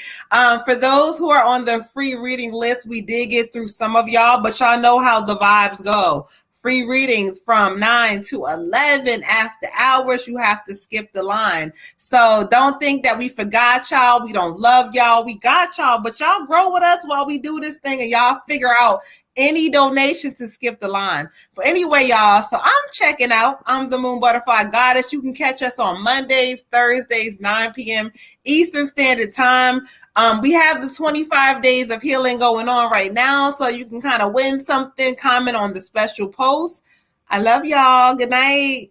For those who are on the free reading list, we did get through some of y'all, but y'all know how the vibes go. Free readings from 9 to 11 after hours. You have to skip the line. So don't think that we forgot y'all. We don't love y'all. We got y'all, but y'all grow with us while we do this thing, and y'all figure out any donation to skip the line. But anyway, y'all, so I'm checking out. I'm the Moon Butterfly Goddess. You can catch us on Mondays, Thursdays, 9 p.m. Eastern Standard Time. We have the 25 days of healing going on right now, so you can kind of win something. Comment on the special post. I love y'all. Good night.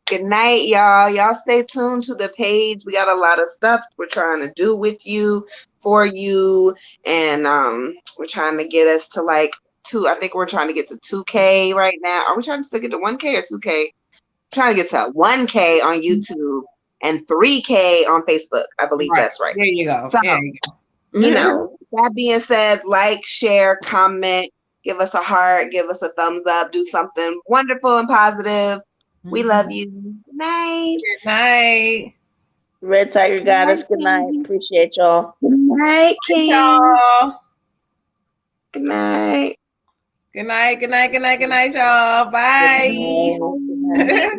Good night, y'all. Y'all stay tuned to the page. We got a lot of stuff we're trying to do with you, for you, and we're trying to get us to like I think we're trying to get to 2K right now. Are we trying to still get to 1K or 2K? Trying to get to 1K on YouTube and 3K on Facebook. I believe that's right. There you go. So, there you go. You know, that being said, like, share, comment, give us a heart, give us a thumbs up, do something wonderful and positive. We love you. Good night. Good night. Red Tiger Goddess, good night. Appreciate y'all. Good night, King. Y'all. Good night. Good night, y'all. Bye. Good night.